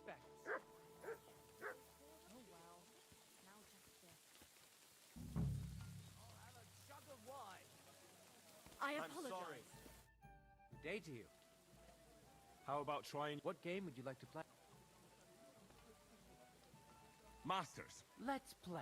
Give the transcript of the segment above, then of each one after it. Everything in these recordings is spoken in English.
respects. Oh well. Now just this. I'll have a jug of wine. I I'm apologize. sorry. Good day to you. How about trying What game would you like to play? Masters? Let's play.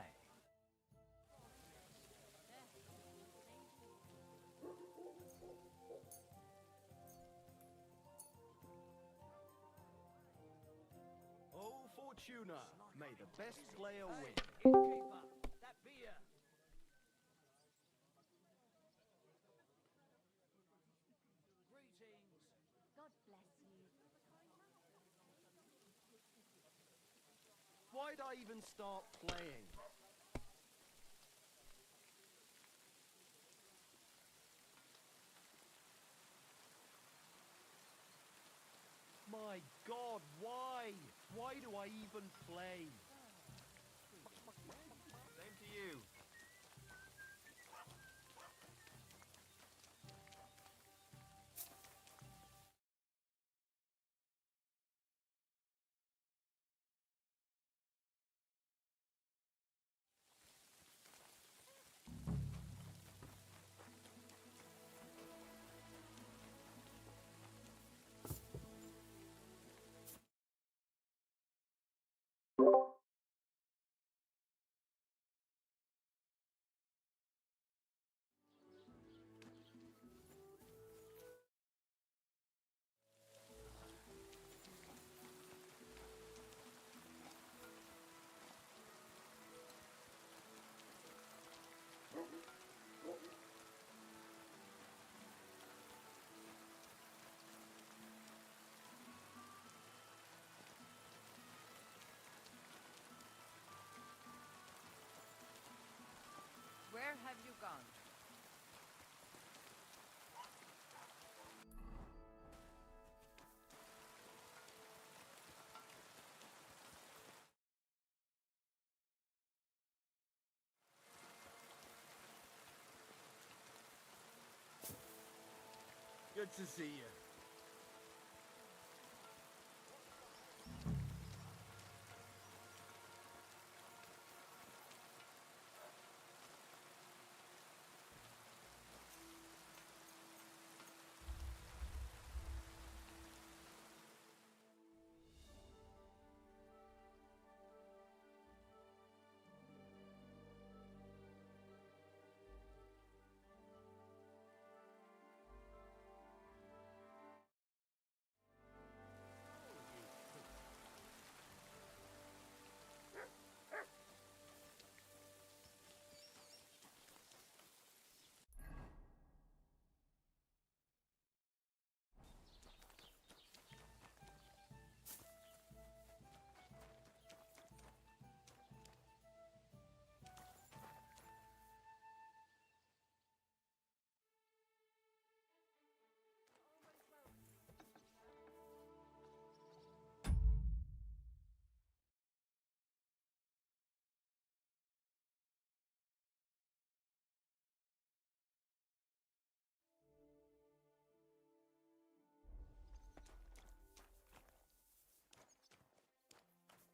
Oh, Fortuna, may the best player win. Innkeeper, that beer. Greetings. God bless you. Why'd I even start playing? My God, why? Why do I even play? Same to you. Where have you gone? Good to see you.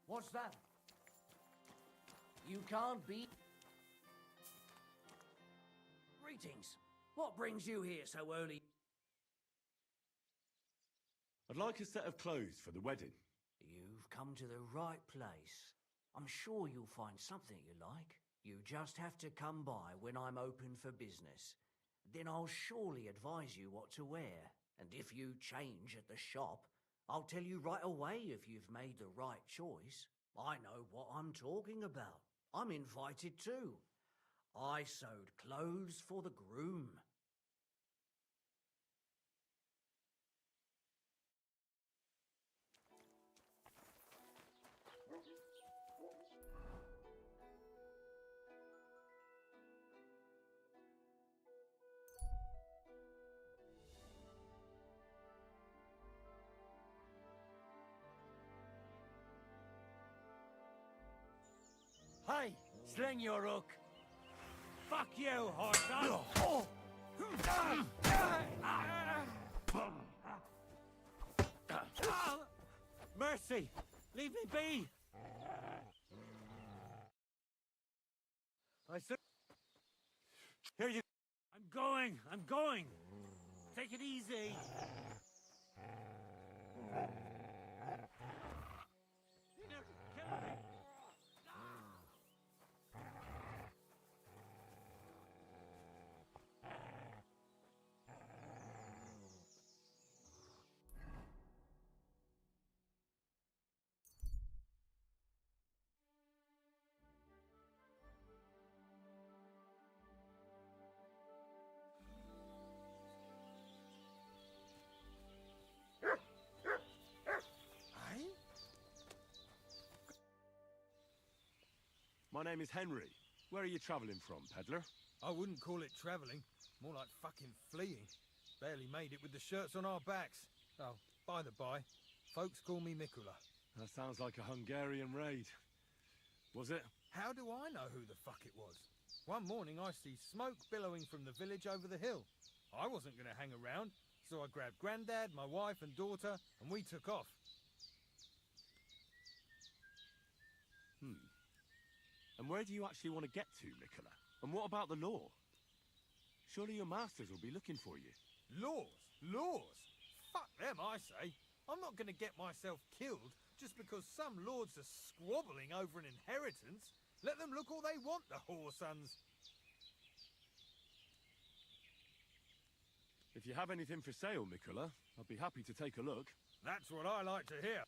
What's that? You can't be... Greetings. What brings you here so early? I'd like a set of clothes for the wedding. You've come to the right place. I'm sure you'll find something you like. You just have to come by when I'm open for business. Then I'll surely advise you what to wear. And if you change at the shop, I'll tell you right away if you've made the right choice. I know what I'm talking about. I'm invited too. I sewed clothes for the groom. Hey, sling your hook. Fuck you, horse. Mercy! Leave me be! I said... Here you... I'm going! Take it easy! You're killing me! My name is Henry. Where are you travelling from, peddler? I wouldn't call it travelling. More like fucking fleeing. Barely made it with the shirts on our backs. Oh, by the by, folks call me Mikula. That sounds like a Hungarian raid. Was it? How do I know who the fuck it was? One morning I see smoke billowing from the village over the hill. I wasn't going to hang around, so I grabbed Grandad, my wife and daughter, and we took off. And where do you actually want to get to, Nicola? And what about the law? Surely your masters will be looking for you. Laws? Laws? Fuck them, I say. I'm not going to get myself killed just because some lords are squabbling over an inheritance. Let them look all they want, the whoresons. If you have anything for sale, Nicola, I'd be happy to take a look. That's what I like to hear.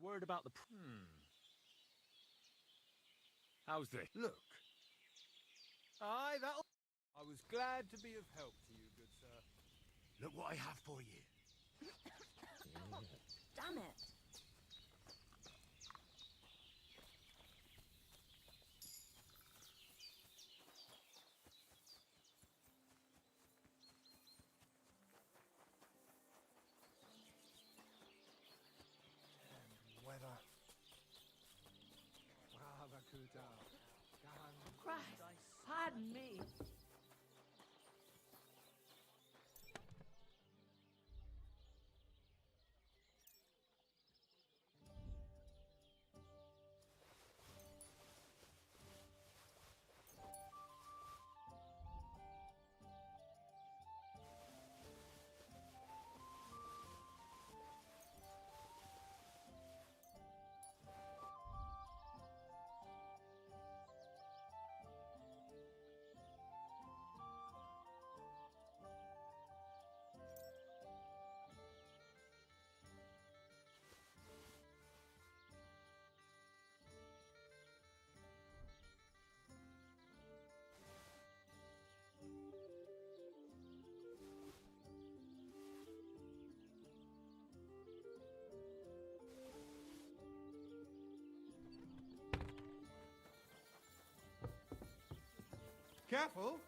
Word about the... How's this? Look. Aye, that'll... I was glad to be of help to you, good sir. Look what I have for you. Damn it. Christ, pardon me. Careful!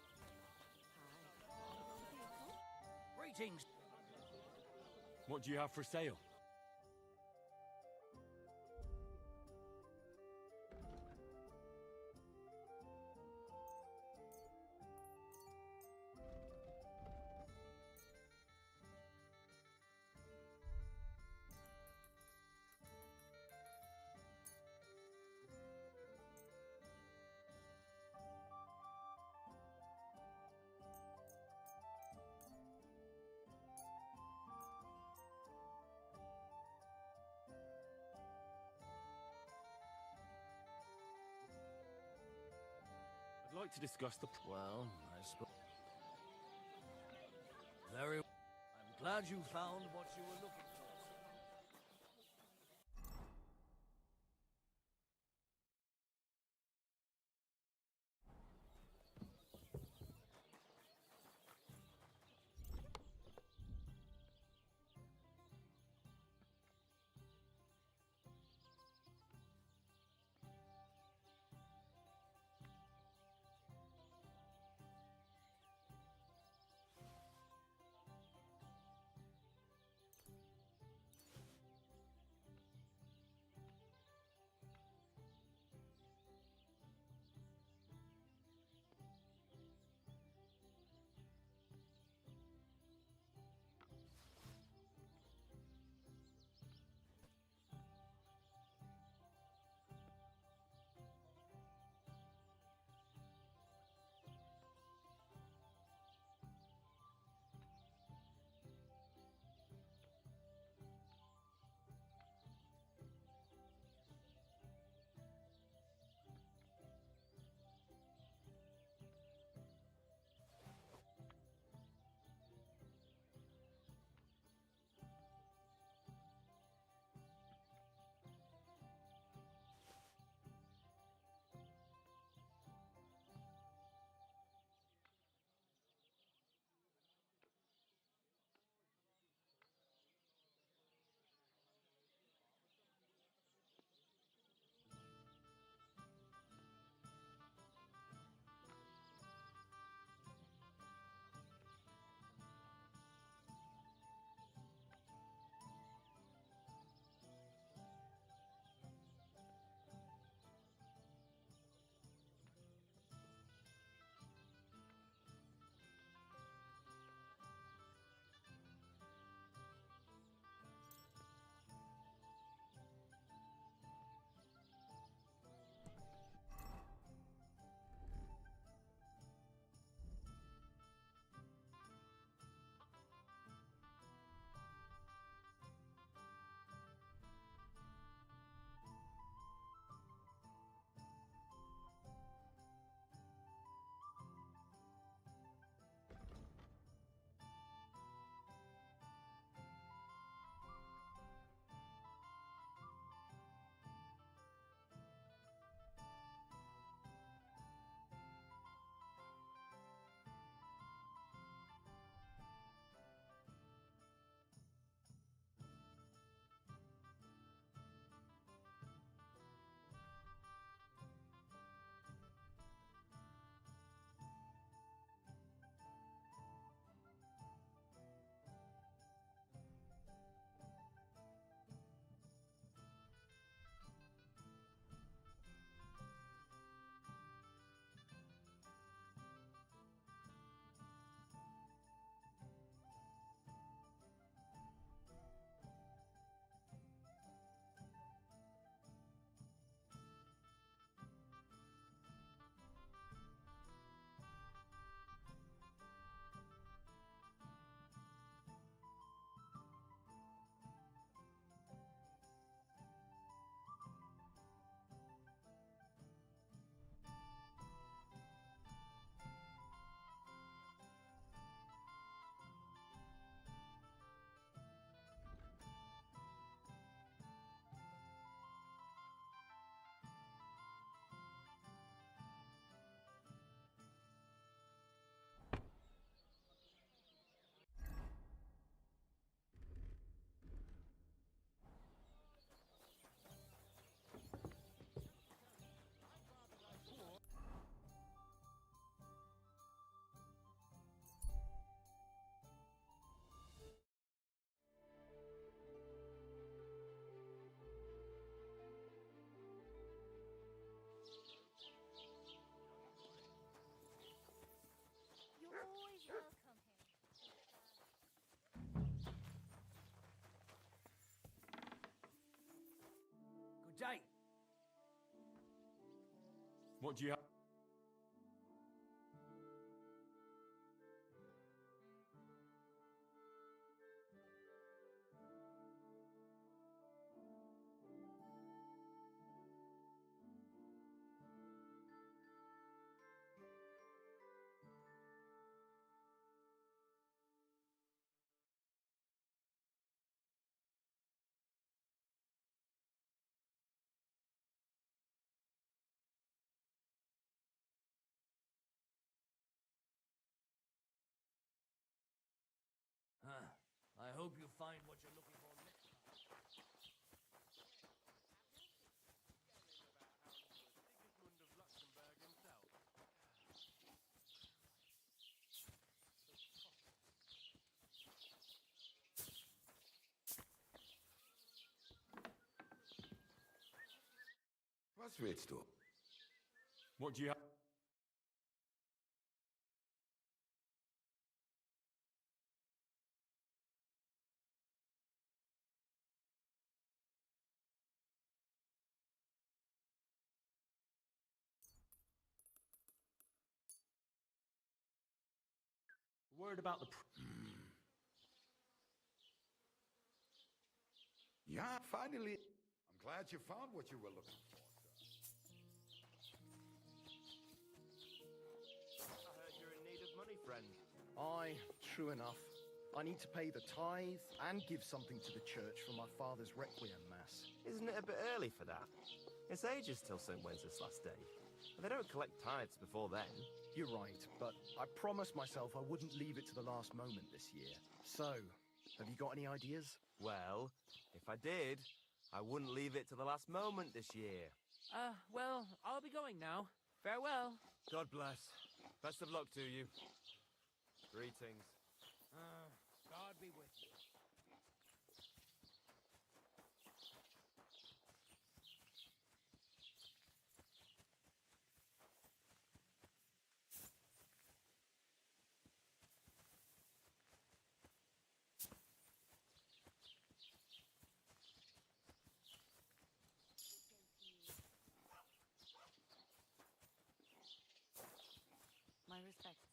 Greetings. What do you have for sale? I'd like to discuss the... Well, I suppose... Very... I'm glad you found what you were looking for. date. What do you have? I hope you find what you're looking for next time. Was willst du? What do you have? Word about the... Yeah, finally. I'm glad you found what you were looking for, sir. I heard you're in need of money, friend. Aye, true enough. I need to pay the tithe and give something to the church for my father's requiem mass. Isn't it a bit early for that? It's ages till St. Wenceslas' last day. And they don't collect tithes before then. You're right, but I promised myself I wouldn't leave it to the last moment this year. So, have you got any ideas? Well, if I did, I wouldn't leave it to the last moment this year. Well, I'll be going now. Farewell. God bless. Best of luck to you. Greetings. God be with you. My respects.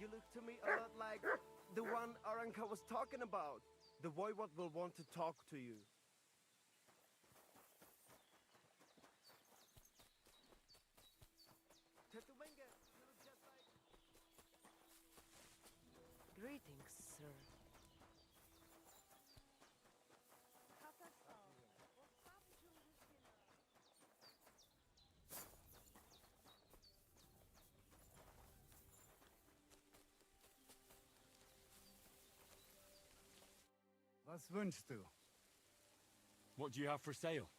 You look to me a lot like the one Aranka was talking about. The boy what will want to talk to you. Tetubenga, you look just like... Greetings, sir. Was wünschst du? What do you have for sale?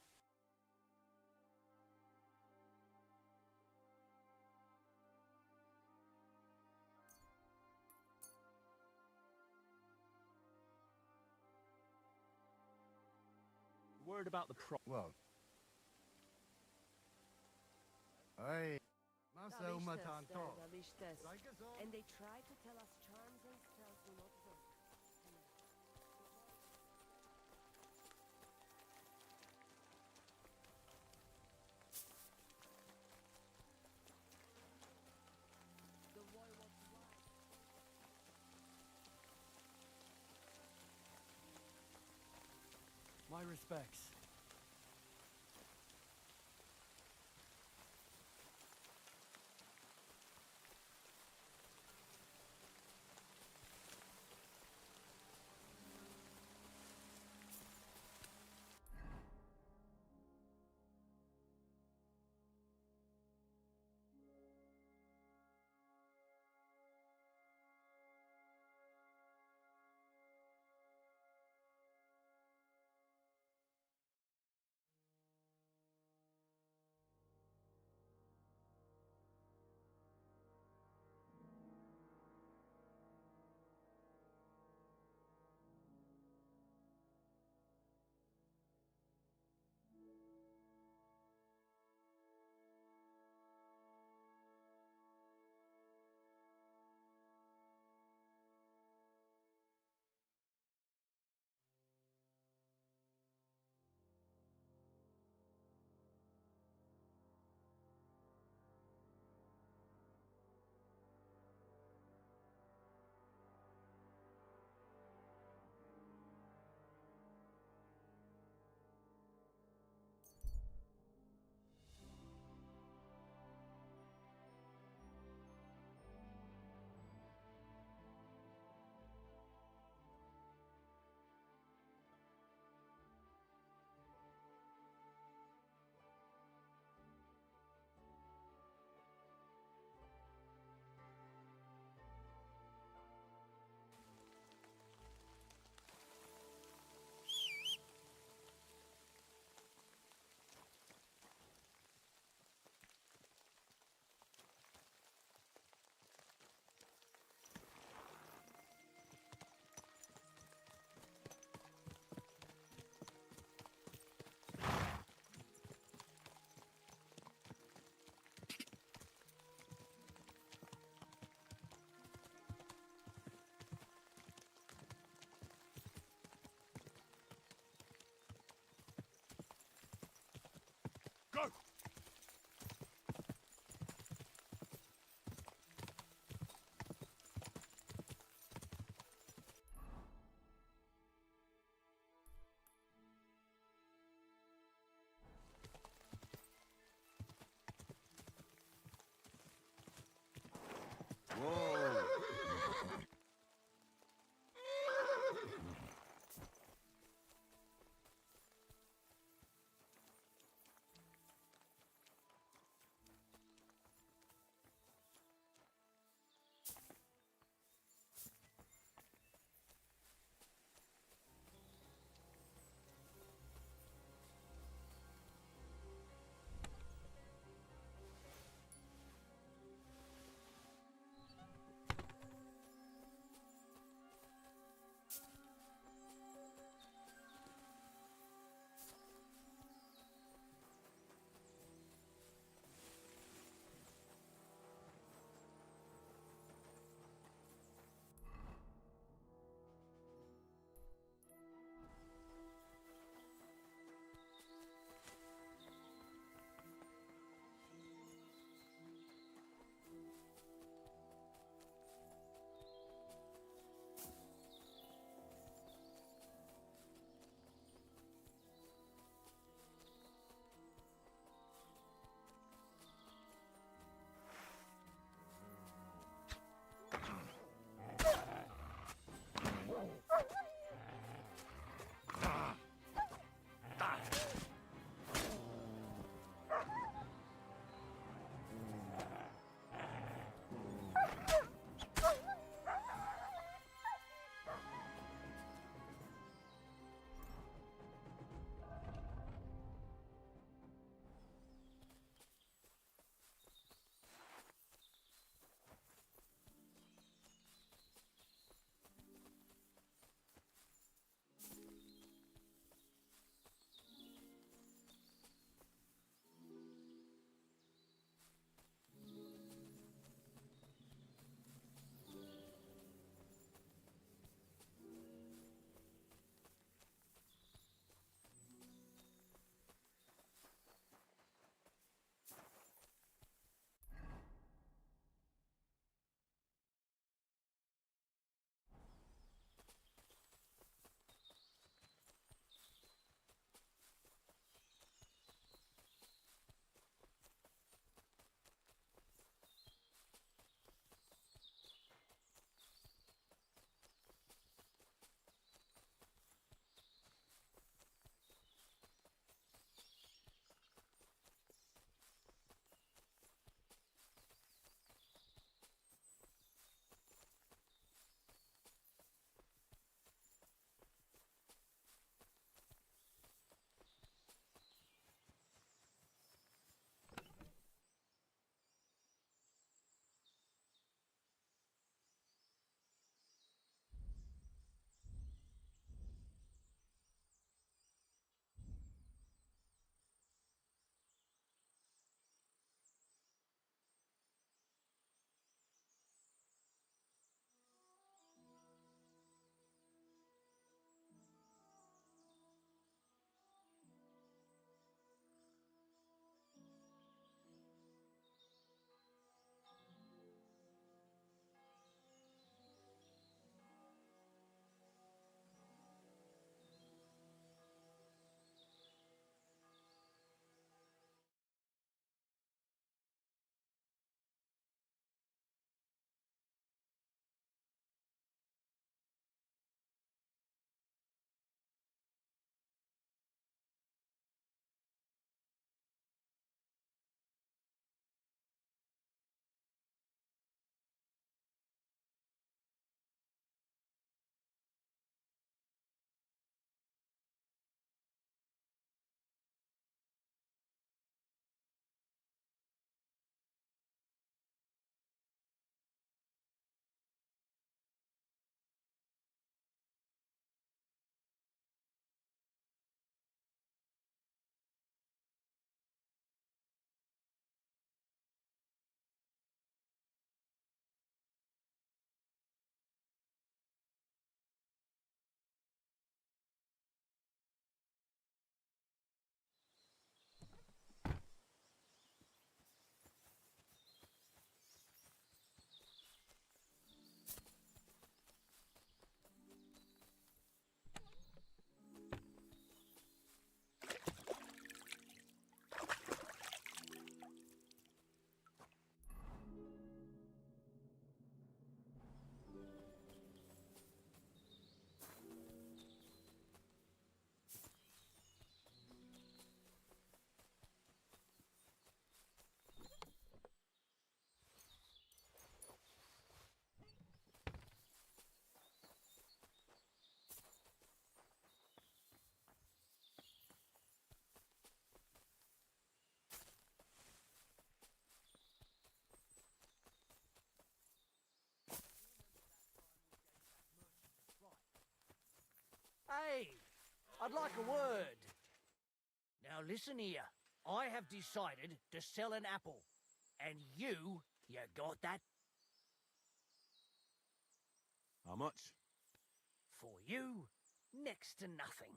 Word about the Well. Hey. Massa umatan to. And they try to tell us charms and spells will not work. The boy wants wine. My respects. I'd like a word. Now listen here. I have decided to sell an apple. And you got that? How much? For you, next to nothing.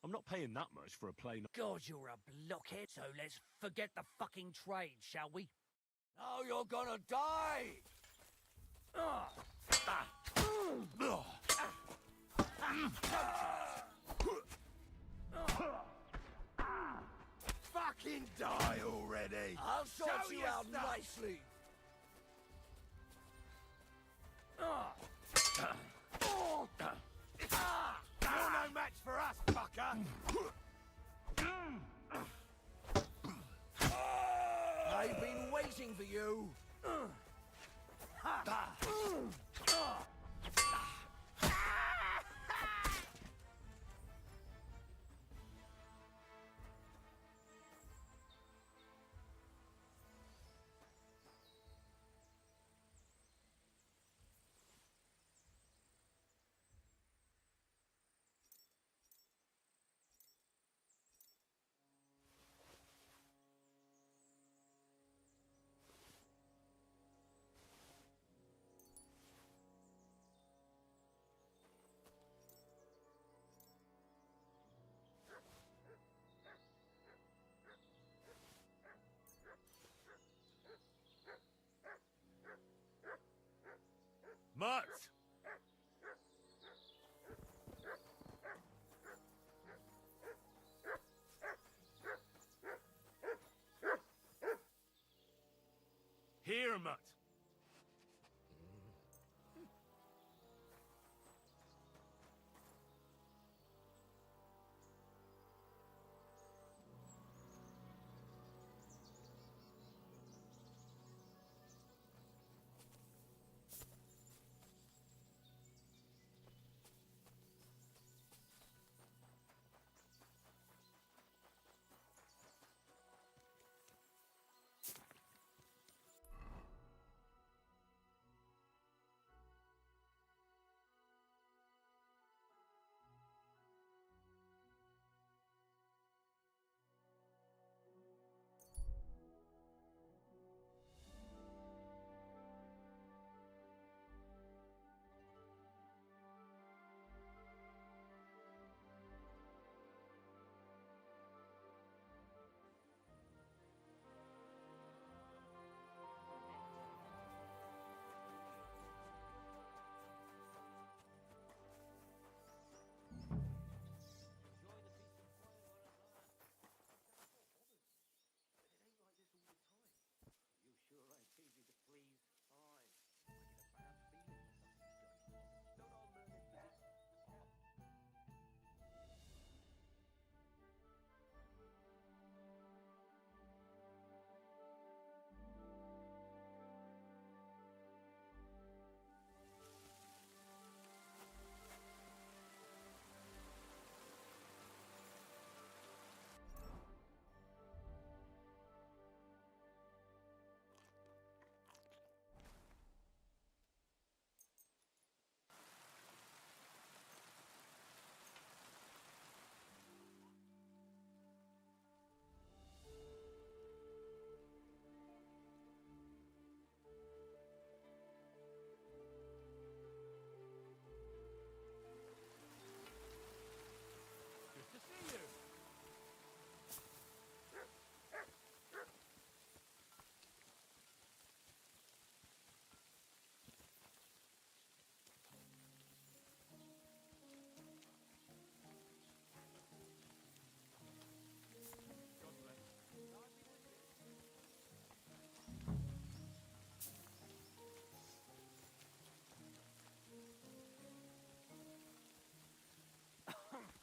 I'm not paying that much for a plain... God, you're a blockhead. So let's forget the fucking trade, shall we? Now you're gonna die! Fucking die already! I'll sort Show you your out stuff. nicely. You're no match for us, fucker! I've been waiting for you. Mutt! Here, Mutt.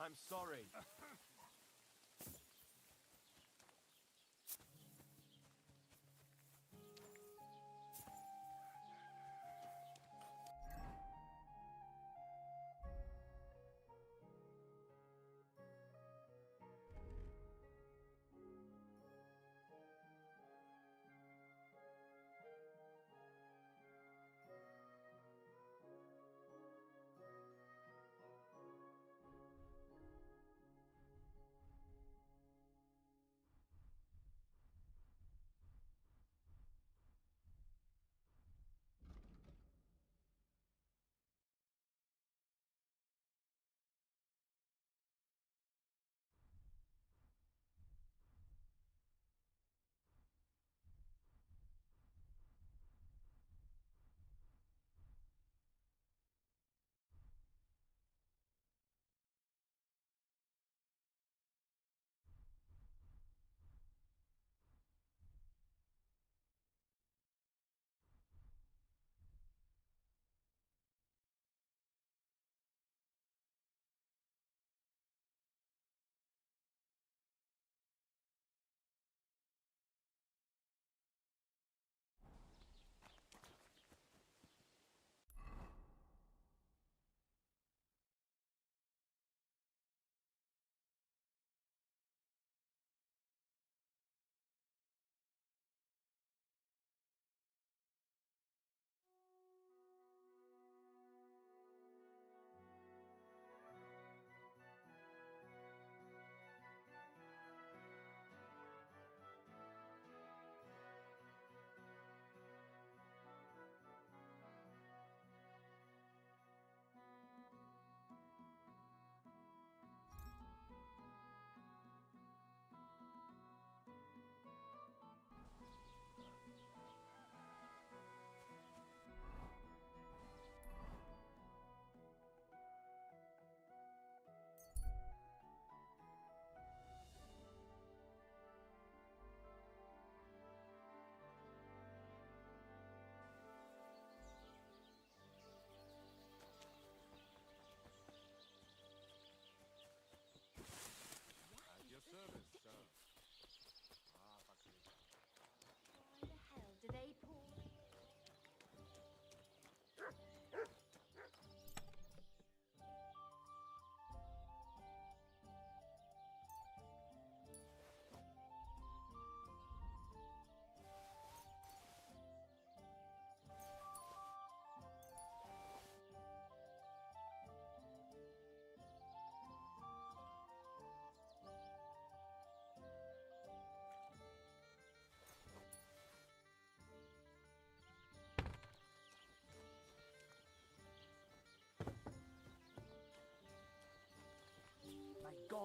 I'm sorry.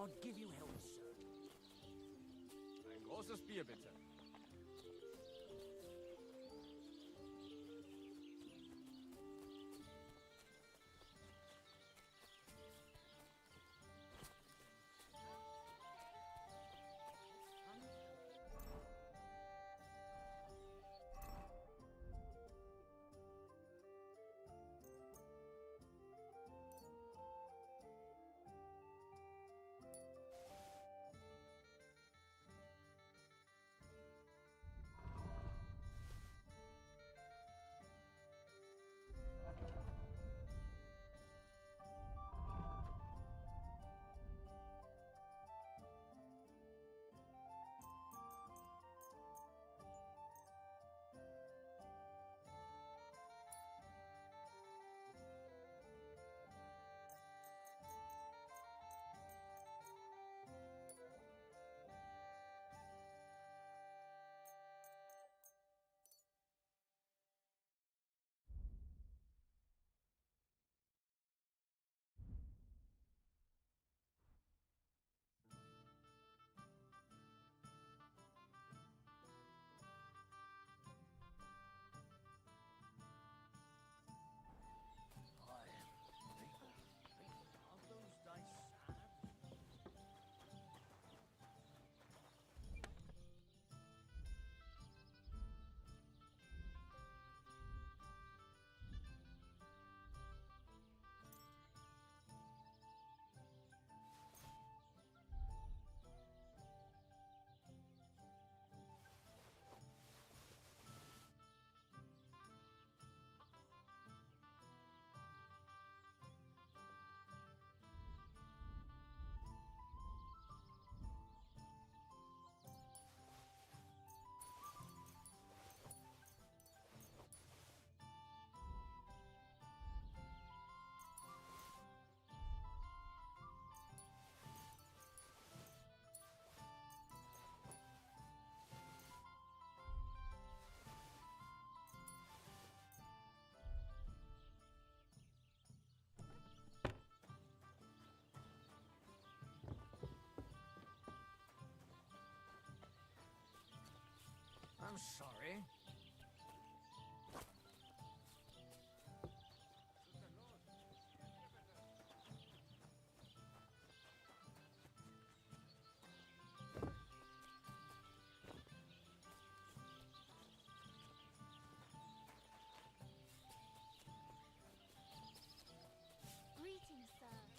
God give you health, sir. Ein großes Bier, bitte. Are those days sad? I'm sorry. Greetings, sir.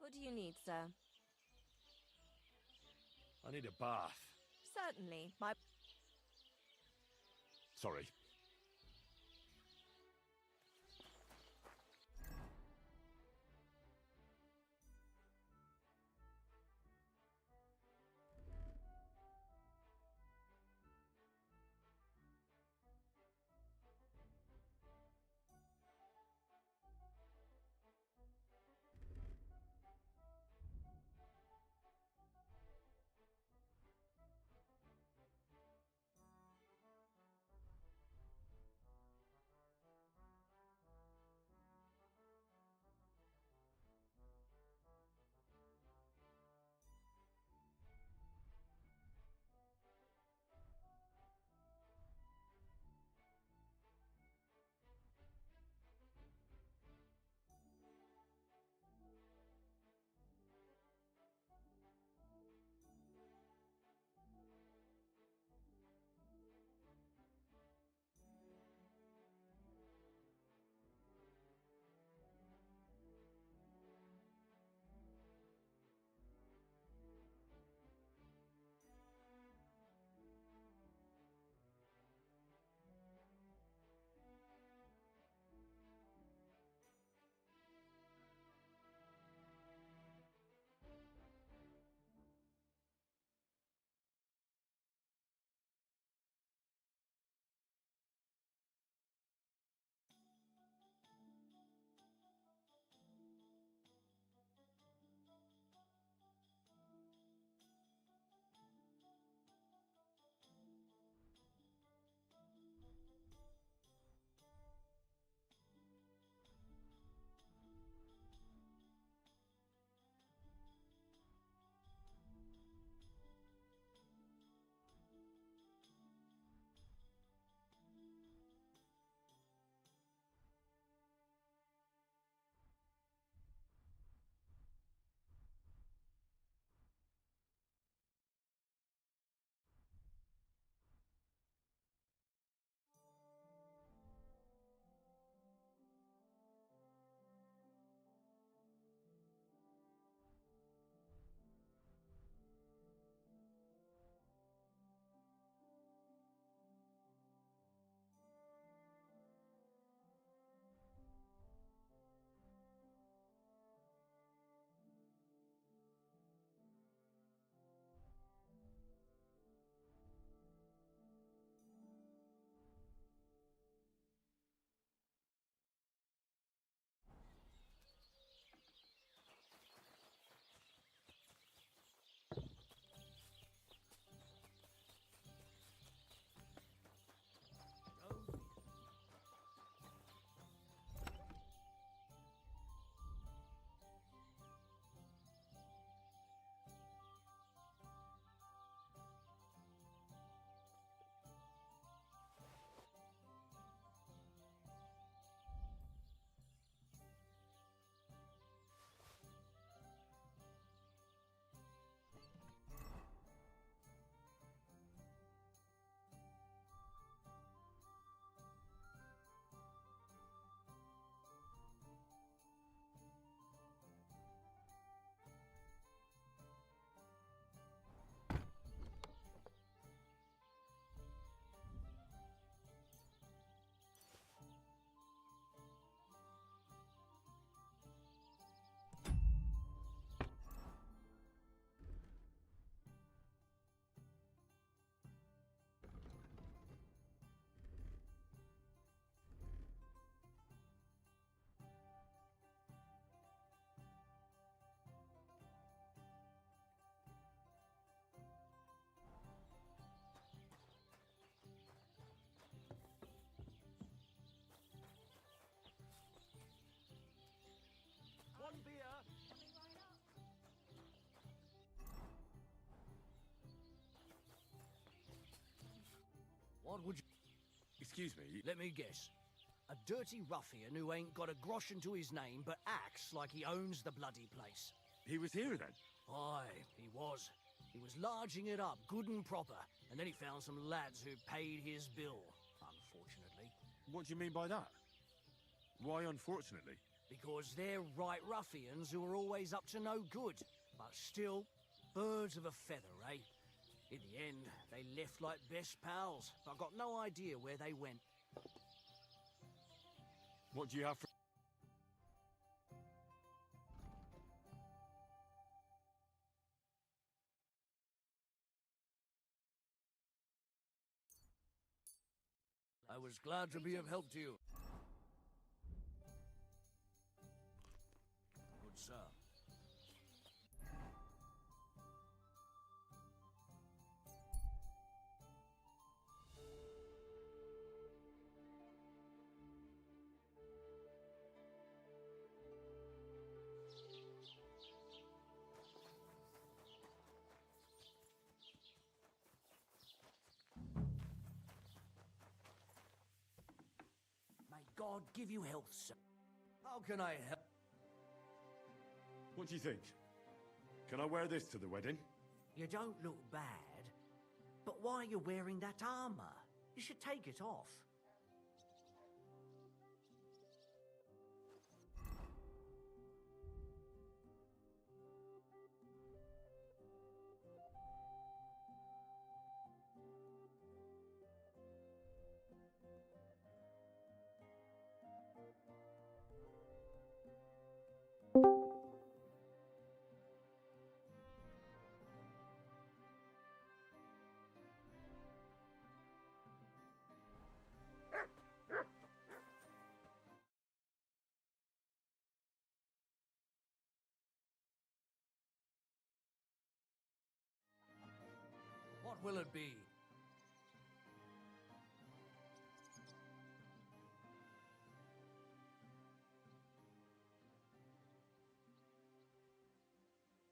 What do you need, sir? I need a bath. Certainly. My Sorry. Excuse me. Let me guess. A dirty ruffian who ain't got a groschen to his name but acts like he owns the bloody place. He was here then? Aye, he was. He was larging it up, good and proper, and then he found some lads who paid his bill, unfortunately. What do you mean by that? Why unfortunately? Because they're right ruffians who are always up to no good. But still, birds of a feather, eh? In the end, they left like best pals, but I've got no idea where they went. What do you have for... I was glad to be of help to you. Good sir. May God give you health, sir. How can I help? What do you think? Can I wear this to the wedding? You don't look bad. But why are you wearing that armor? You should take it off. What will it be?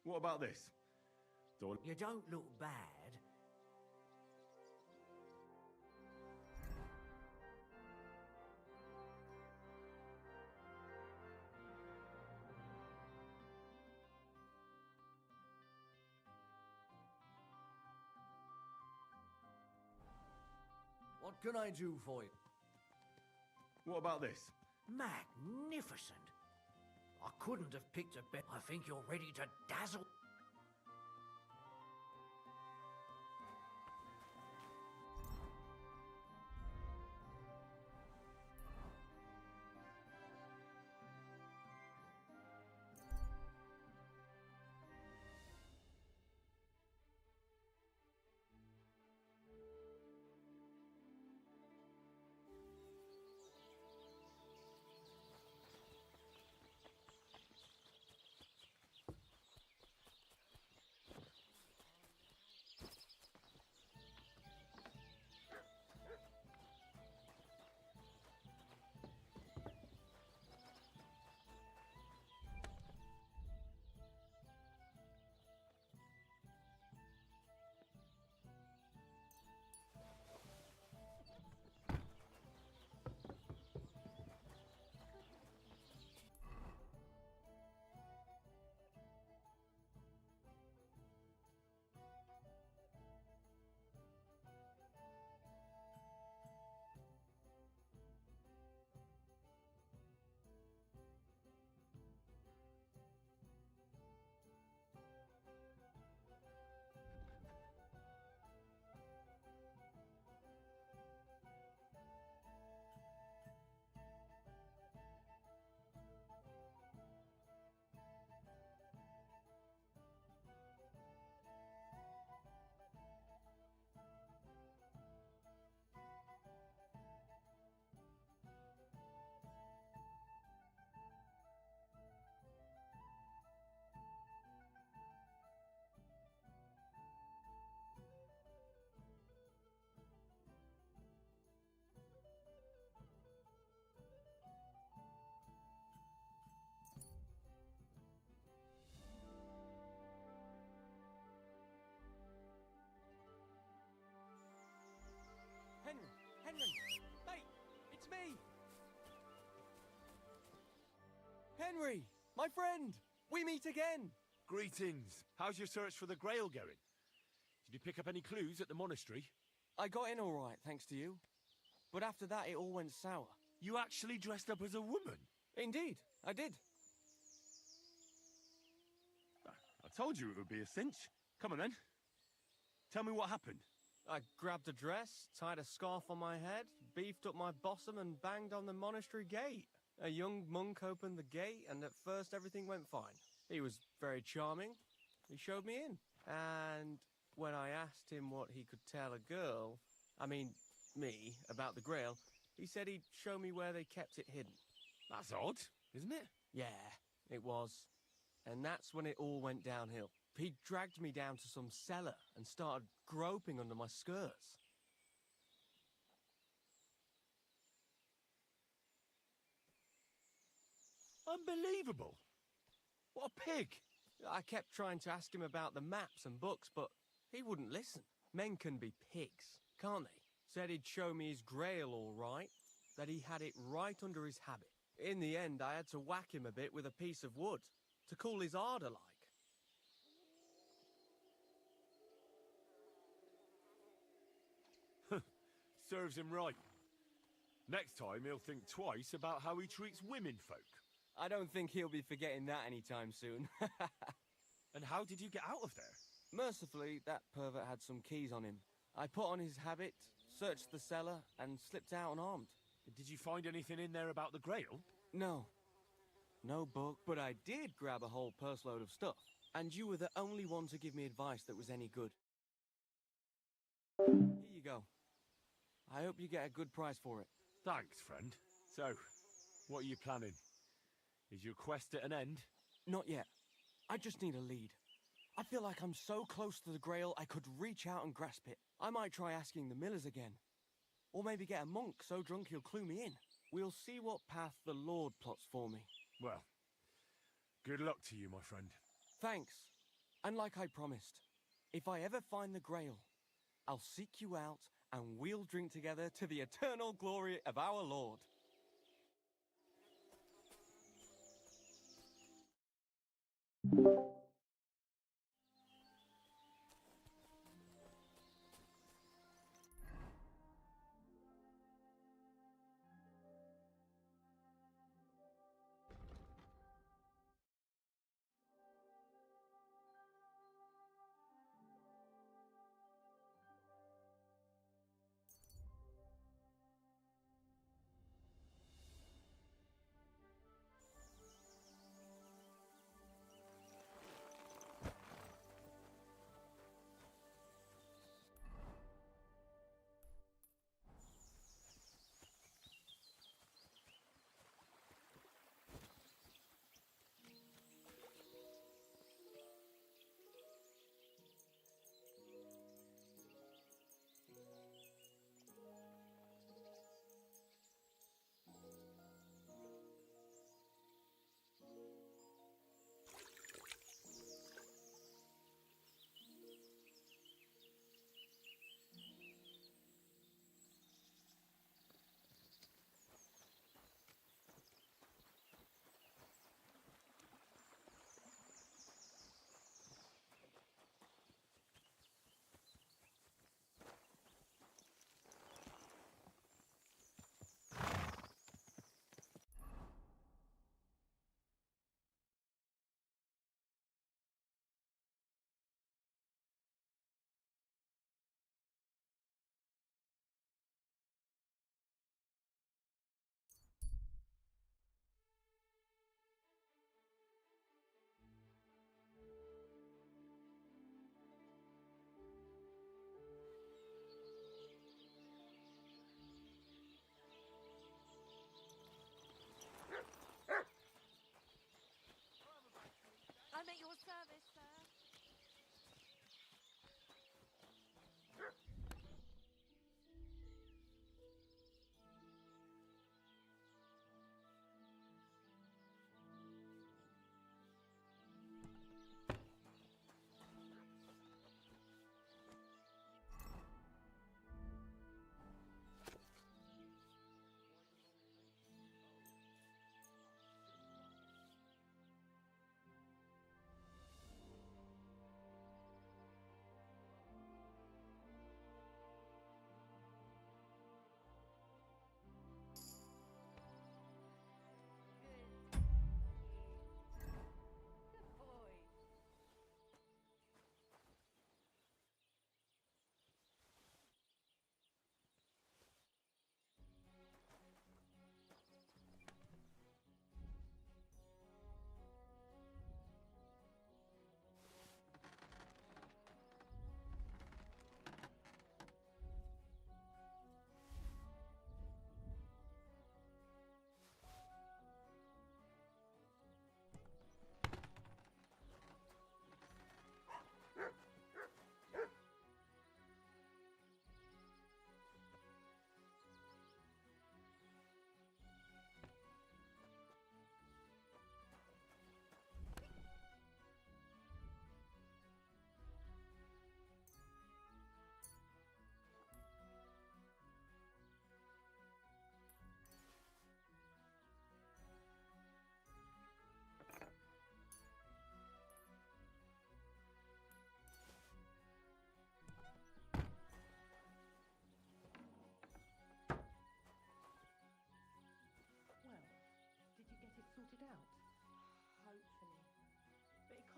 What about this? Don't... You don't look bad. What can I do for you? What about this? Magnificent! I couldn't have picked a better. I think you're ready to dazzle. Henry, my friend, we meet again. Greetings. How's your search for the Grail going? Did you pick up any clues at the monastery? I got in all right, thanks to you. But after that, it all went sour. You actually dressed up as a woman? Indeed, I did. I told you it would be a cinch. Come on then. Tell me what happened. I grabbed a dress, tied a scarf on my head, beefed up my bosom and banged on the monastery gate. A young monk opened the gate and at first everything went fine. He was very charming. He showed me in. And when I asked him what he could tell a girl, me, about the Grail, he said he'd show me where they kept it hidden. That's odd, isn't it? Yeah, it was. And that's when it all went downhill. He dragged me down to some cellar and started groping under my skirts. Unbelievable. What a pig. I kept trying to ask him about the maps and books, but he wouldn't listen. Men can be pigs, can't they? Said he'd show me his Grail all right, that he had it right under his habit. In the end, I had to whack him a bit with a piece of wood to cool his ardour like. Serves him right. Next time he'll think twice about how he treats women folk. I don't think he'll be forgetting that anytime soon. And how did you get out of there? Mercifully, that pervert had some keys on him. I put on his habit, searched the cellar, and slipped out unarmed. Did you find anything in there about the Grail? No. No book, but I did grab a whole purse load of stuff. And you were the only one to give me advice that was any good. Here you go. I hope you get a good price for it. Thanks, friend. So, what are you planning? Is your quest at an end? Not yet. I just need a lead. I feel like I'm so close to the Grail I could reach out and grasp it. I might try asking the millers again. Or maybe get a monk so drunk he'll clue me in. We'll see what path the Lord plots for me. Well, good luck to you, my friend. Thanks. And like I promised, if I ever find the Grail, I'll seek you out and we'll drink together to the eternal glory of our Lord.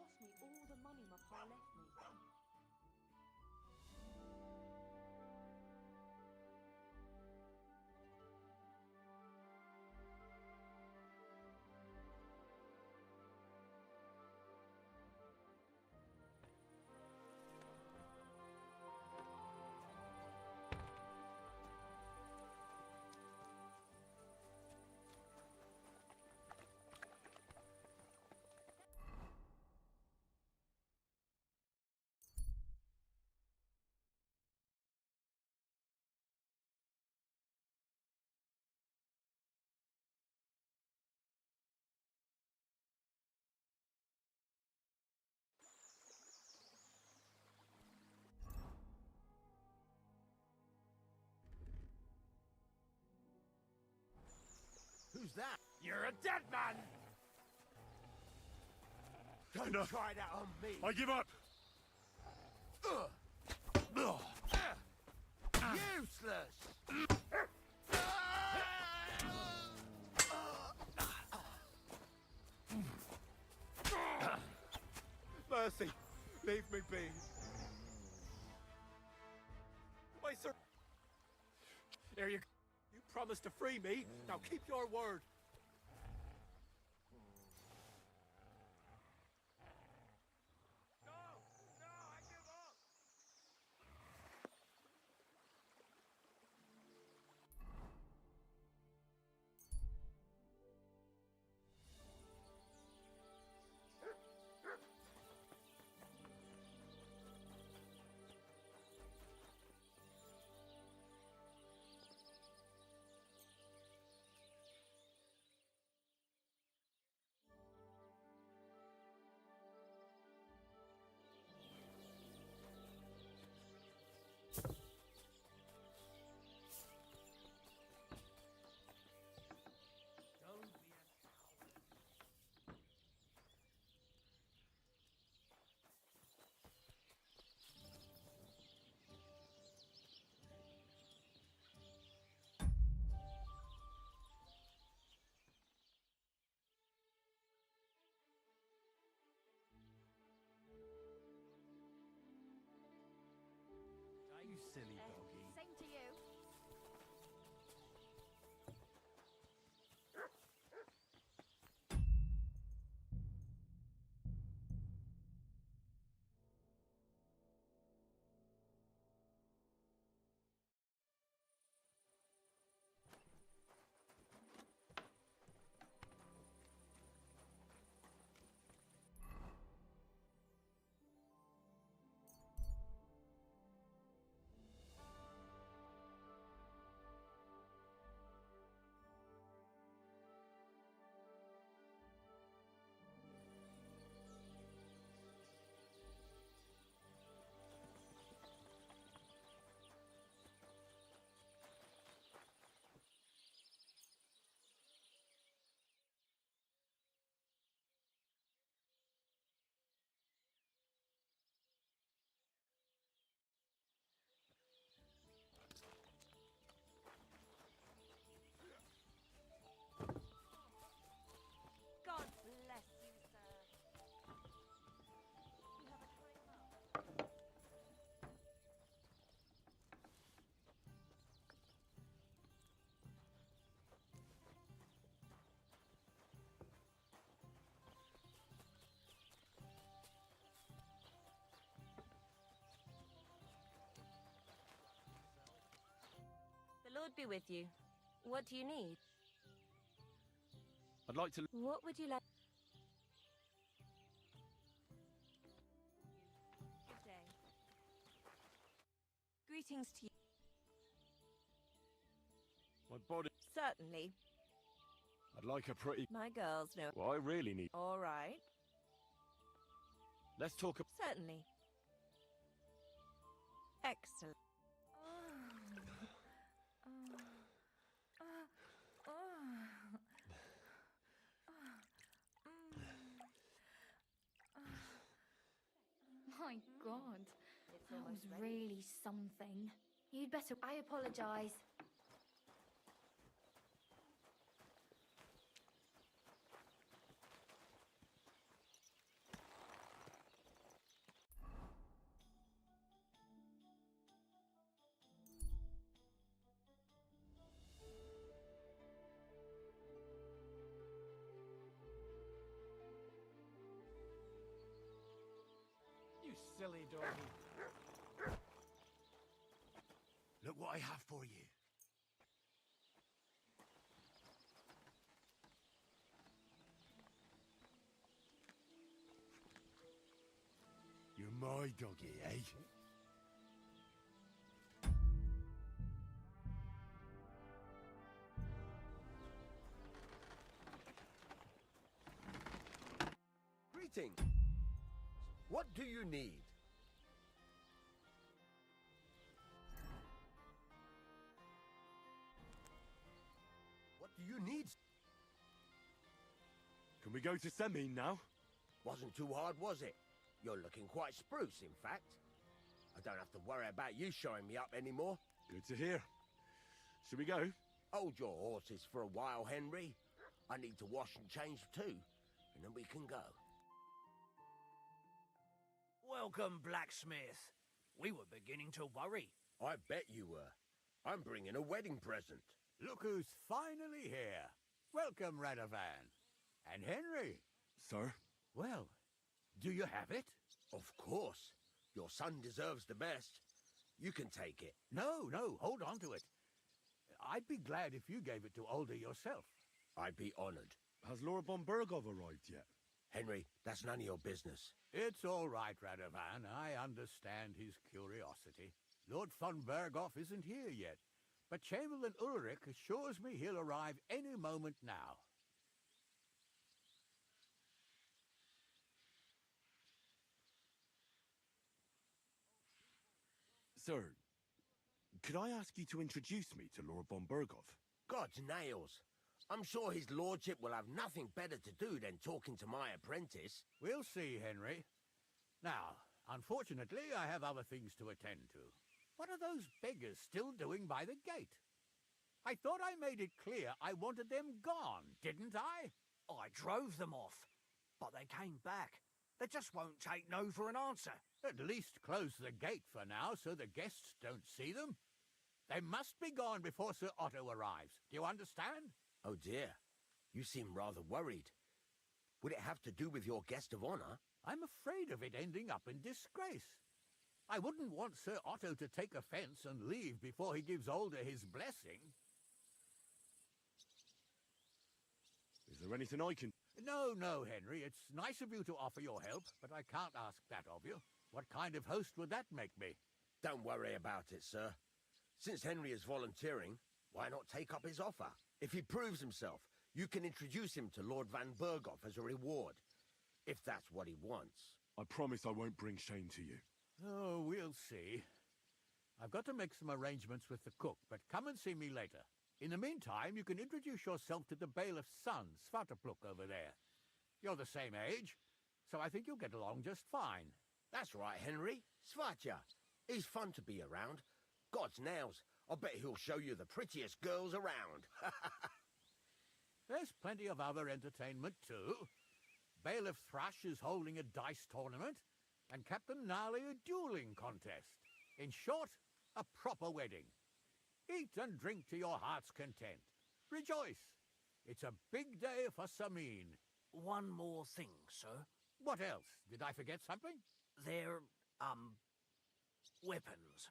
cost me all the money my pa left me. Who's that? You're a dead man! Enough. Try that on me. I give up. Useless! Mercy, leave me be. Wait, sir. There you go. You promised to free me. Now keep your word. You silly doggy. Same to you. God bless you, sir. You have a time up. The Lord be with you. What do you need? I'd like to. What would you like? Good day. Greetings to you. My body. Certainly. I'd like a pretty. My girls know. Well, I really need. All right. Let's talk. Certainly. Excellent. My God. It's That was almost ready. really something. You'd better... I apologise. silly doggy. Look what I have for you. You're my doggy, eh? Greetings. What do you need? What do you need? Can we go to Semin now? Wasn't too hard, was it? You're looking quite spruce, in fact. I don't have to worry about you showing me up anymore. Good to hear. Should we go? Hold your horses for a while, Henry. I need to wash and change too, and then we can go. Welcome, blacksmith. We were beginning to worry. I bet you were. I'm bringing a wedding present. Look who's finally here. Welcome, Radovan. And Henry. Sir? Well, do you have it? Of course. Your son deserves the best. You can take it. No, hold on to it. I'd be glad if you gave it to Older yourself. I'd be honored. Has Laura von Bergov arrived yet? Henry, that's none of your business. It's all right, Radovan. I understand his curiosity. Lord von Berghoff isn't here yet, but Chamberlain Ulrich assures me he'll arrive any moment now. Sir, could I ask you to introduce me to Laura von Berghoff? God's nails. I'm sure his lordship will have nothing better to do than talking to my apprentice. We'll see, Henry. Now, unfortunately, I have other things to attend to. What are those beggars still doing by the gate? I thought I made it clear I wanted them gone, didn't I? I drove them off, but they came back. They just won't take no for an answer. At least close the gate for now so the guests don't see them. They must be gone before Sir Otto arrives. Do you understand? Oh dear, you seem rather worried. Would it have to do with your guest of honor? I'm afraid of it ending up in disgrace. I wouldn't want Sir Otto to take offense and leave before he gives Older his blessing. Is there anything I can... No, Henry. It's nice of you to offer your help, but I can't ask that of you. What kind of host would that make me? Don't worry about it, sir. Since Henry is volunteering, why not take up his offer? If he proves himself, you can introduce him to Lord Van Berghoff as a reward, if that's what he wants. I promise I won't bring shame to you. Oh, we'll see. I've got to make some arrangements with the cook, but come and see me later. In the meantime, you can introduce yourself to the bailiff's son, Svatopluk, over there. You're the same age, so I think you'll get along just fine. That's right, Henry. Svatja. He's fun to be around. God's nails, I bet he'll show you the prettiest girls around. There's plenty of other entertainment, too. Bailiff Thrush is holding a dice tournament, and Captain Gnarly a dueling contest. In short, a proper wedding. Eat and drink to your heart's content. Rejoice. It's a big day for Samin. One more thing, sir. What else? Did I forget something? They're, weapons.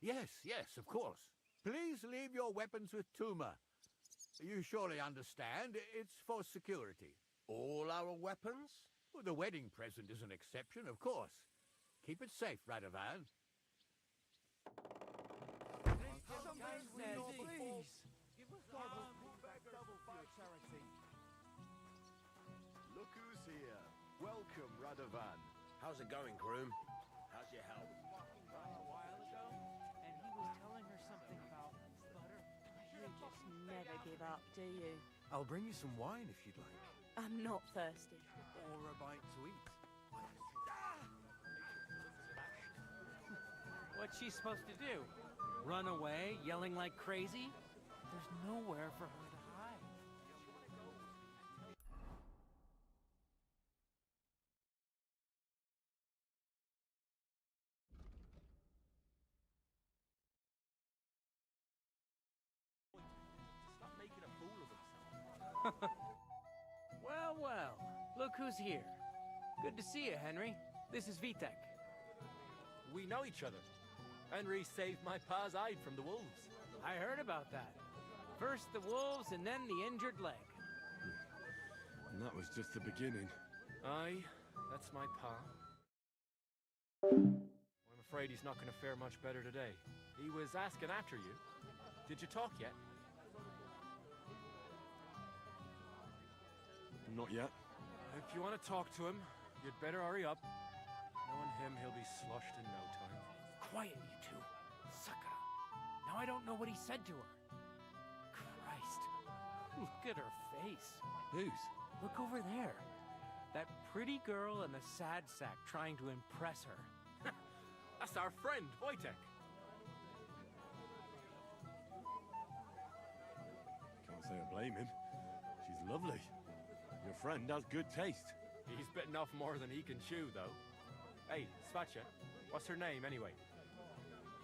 Yes, of course. Please leave your weapons with Tuma. You surely understand, it's for security. All our weapons? Well, the wedding present is an exception, of course. Keep it safe, Radovan. Look who's here. Welcome, Radovan. How's it going, groom? How's your health? A while ago, and he was telling her something about butter. You just never give up, do you? I'll bring you some wine if you'd like. I'm not thirsty. Or a bite to eat. What's she supposed to do? Run away, yelling like crazy? There's nowhere for her to hide. Stop making a fool of himself. Well, look who's here. Good to see you, Henry. This is Vitek. We know each other. Henry saved my pa's hide from the wolves. I heard about that. First the wolves and then the injured leg. And that was just the beginning. Aye, that's my pa. I'm afraid he's not going to fare much better today. He was asking after you. Did you talk yet? Not yet. If you want to talk to him, you'd better hurry up. Knowing him, he'll be sloshed in no time. Quiet, you two. Sucker. Now I don't know what he said to her. Christ. Look at her face. Whose? Look over there. That pretty girl in the sad sack trying to impress her. That's our friend, Wojtek. Can't say I blame him. She's lovely. Your friend has good taste. He's bitten off more than he can chew, though. Hey, Svatcha, what's her name, anyway?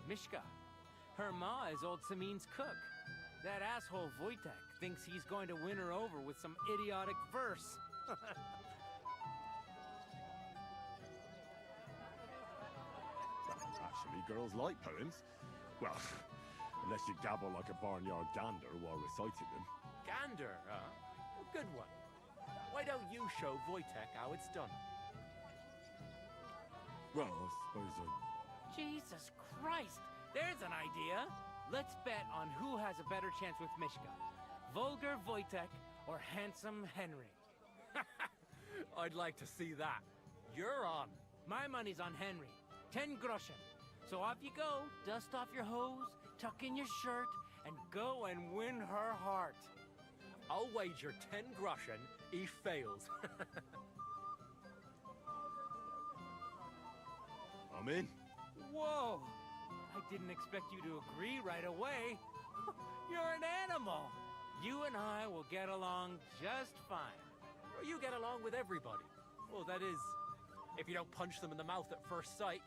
Mishka. Her ma is old Samin's cook. That asshole Wojtek thinks he's going to win her over with some idiotic verse. Actually, girls like poems. Well, unless you gabble like a barnyard gander while reciting them. Gander, huh? A good one. Why don't you show Wojtek how it's done? Well, I suppose I... Jesus Christ! There's an idea! Let's bet on who has a better chance with Mishka. Vulgar Wojtek or handsome Henry. I'd like to see that. You're on. My money's on Henry. 10 groschen. So off you go, dust off your hose, tuck in your shirt, and go and win her heart. I'll wager 10 groschen he fails. I'm in. Whoa! I didn't expect you to agree right away. You're an animal. You and I will get along just fine. Well, you get along with everybody. Well, that is, if you don't punch them in the mouth at first sight.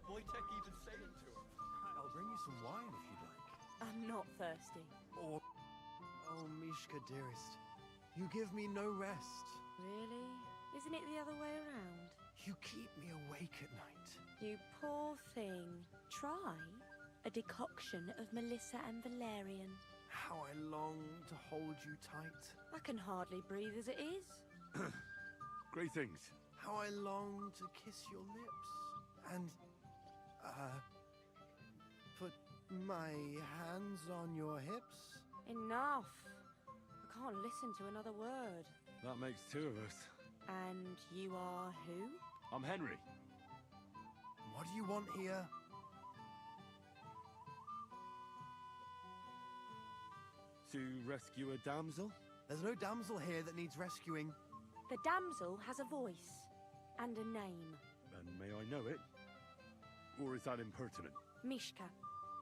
Wojtek even saying to him. I'll bring you some wine if you'd like. I'm not thirsty. Oh, Mishka, dearest. You give me no rest. Really? Isn't it the other way around? You keep me awake at night. You poor thing. Try a decoction of Melissa and Valerian. How I long to hold you tight. I can hardly breathe as it is. Greetings. How I long to kiss your lips. And, put my hands on your hips. Enough. I can't listen to another word. That makes two of us. And you are who? I'm Henry. What do you want here? To rescue a damsel? There's no damsel here that needs rescuing. The damsel has a voice and a name. And may I know it? Or is that impertinent? Mishka.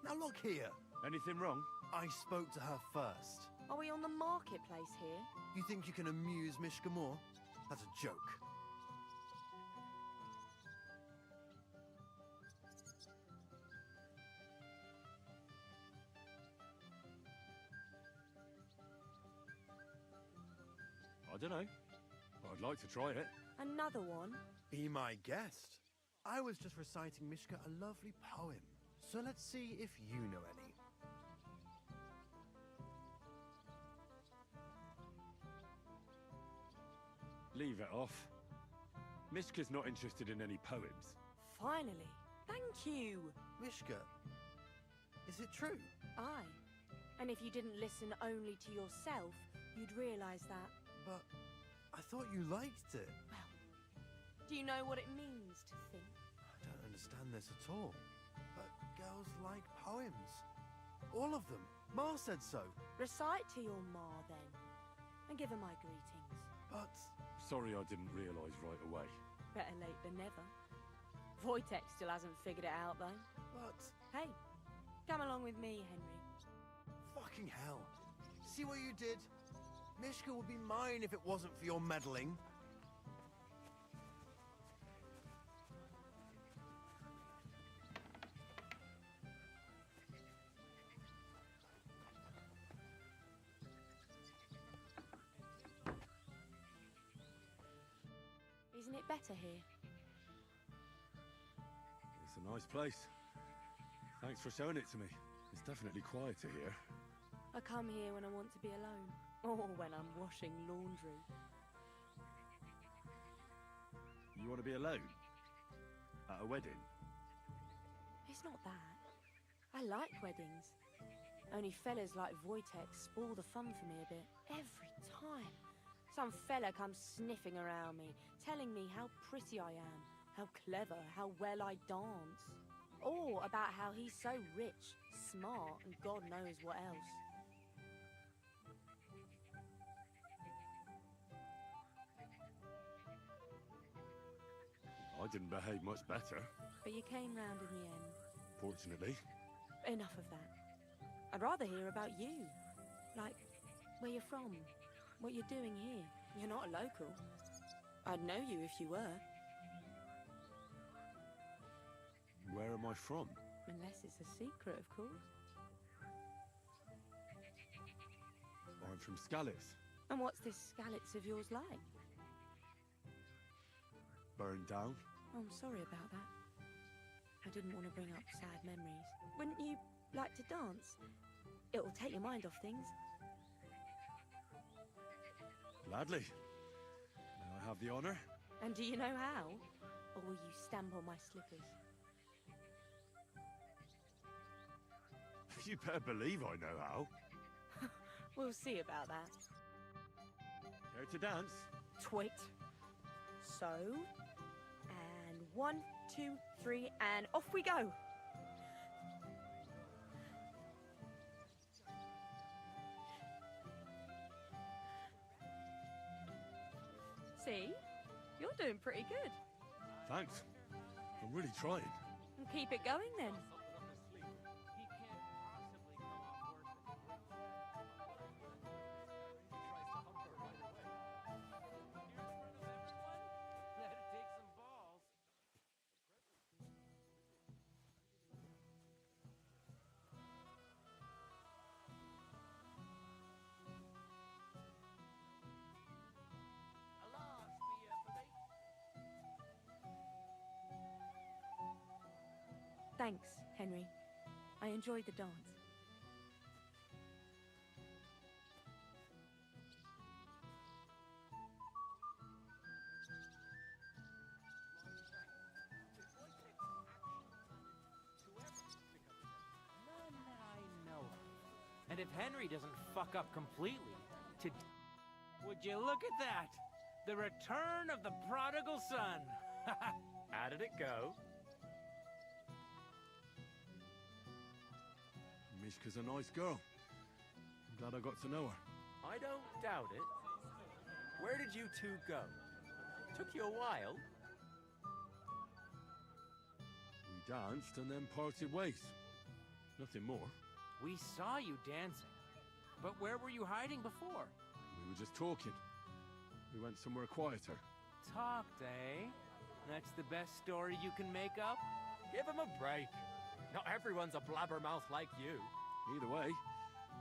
Now look here. Anything wrong? I spoke to her first. Are we on the marketplace here? You think you can amuse Mishka more? That's a joke. I don't know. I'd like to try it. Another one? Be my guest. I was just reciting Mishka a lovely poem. So let's see if you know any. Leave it off. Mishka's not interested in any poems. Finally. Thank you. Mishka, is it true? Aye. And if you didn't listen only to yourself, you'd realise that. But I thought you liked it. Well, do you know what it means to think? I don't understand this at all. But girls like poems. All of them. Ma said so. Recite to your ma, then. And give her my greetings. But... Sorry I didn't realise right away. Better late than never. Wojtek still hasn't figured it out, though. But... Hey, come along with me, Henry. Fucking hell. See what you did? Mishka would be mine if it wasn't for your meddling. Isn't it better here? It's a nice place. Thanks for showing it to me. It's definitely quieter here. I come here when I want to be alone. Or when I'm washing laundry. You want to be alone? At a wedding? It's not that. I like weddings. Only fellas like Wojtek spoil the fun for me a bit. Every time. Some fella comes sniffing around me, telling me how pretty I am, how clever, how well I dance. Or about how he's so rich, smart, and God knows what else. I didn't behave much better. But you came round in the end. Fortunately. Enough of that. I'd rather hear about you. Like, where you're from, what you're doing here. You're not a local. I'd know you if you were. Where am I from? Unless it's a secret, of course. I'm from Skalitz. And what's this Skalitz of yours like? Burned down. Oh, I'm sorry about that. I didn't want to bring up sad memories. Wouldn't you like to dance? It'll take your mind off things. Gladly. May I have the honor? And do you know how? Or will you stamp on my slippers? You better believe I know how. We'll see about that. Care to dance? Twit. So, and 1, 2, 3, and off we go. See? You're doing pretty good. Thanks. I'm really trying. And keep it going then. Thanks, Henry. I enjoyed the dance. None that I know of. And if Henry doesn't fuck up completely, would you look at that? The return of the prodigal son. How did it go? Mishka's a nice girl. I'm glad I got to know her. I don't doubt it. Where did you two go? Took you a while. We danced and then parted ways. Nothing more. We saw you dancing. But where were you hiding before? We were just talking. We went somewhere quieter. Talked, eh? That's the best story you can make up? Give him a break. Not everyone's a blabbermouth like you. Either way,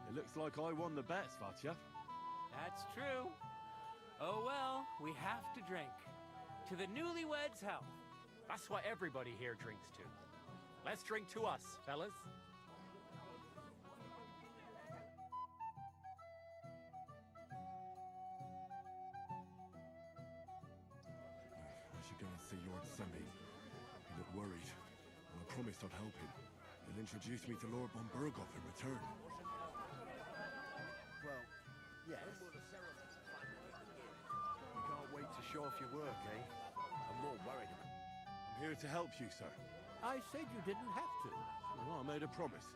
it looks like I won the bet, Svatya. That's true. Oh well, we have to drink. To the newlyweds' health. That's what everybody here drinks to. Let's drink to us, fellas. I should go and see Lord Semi. He looked worried, and I promised I'd help him. He'll introduce me to Lord von Berghoff in return. Well, yes. You can't wait to show off your work, eh? I'm more worried about... I'm here to help you, sir. I said you didn't have to. Well, I made a promise.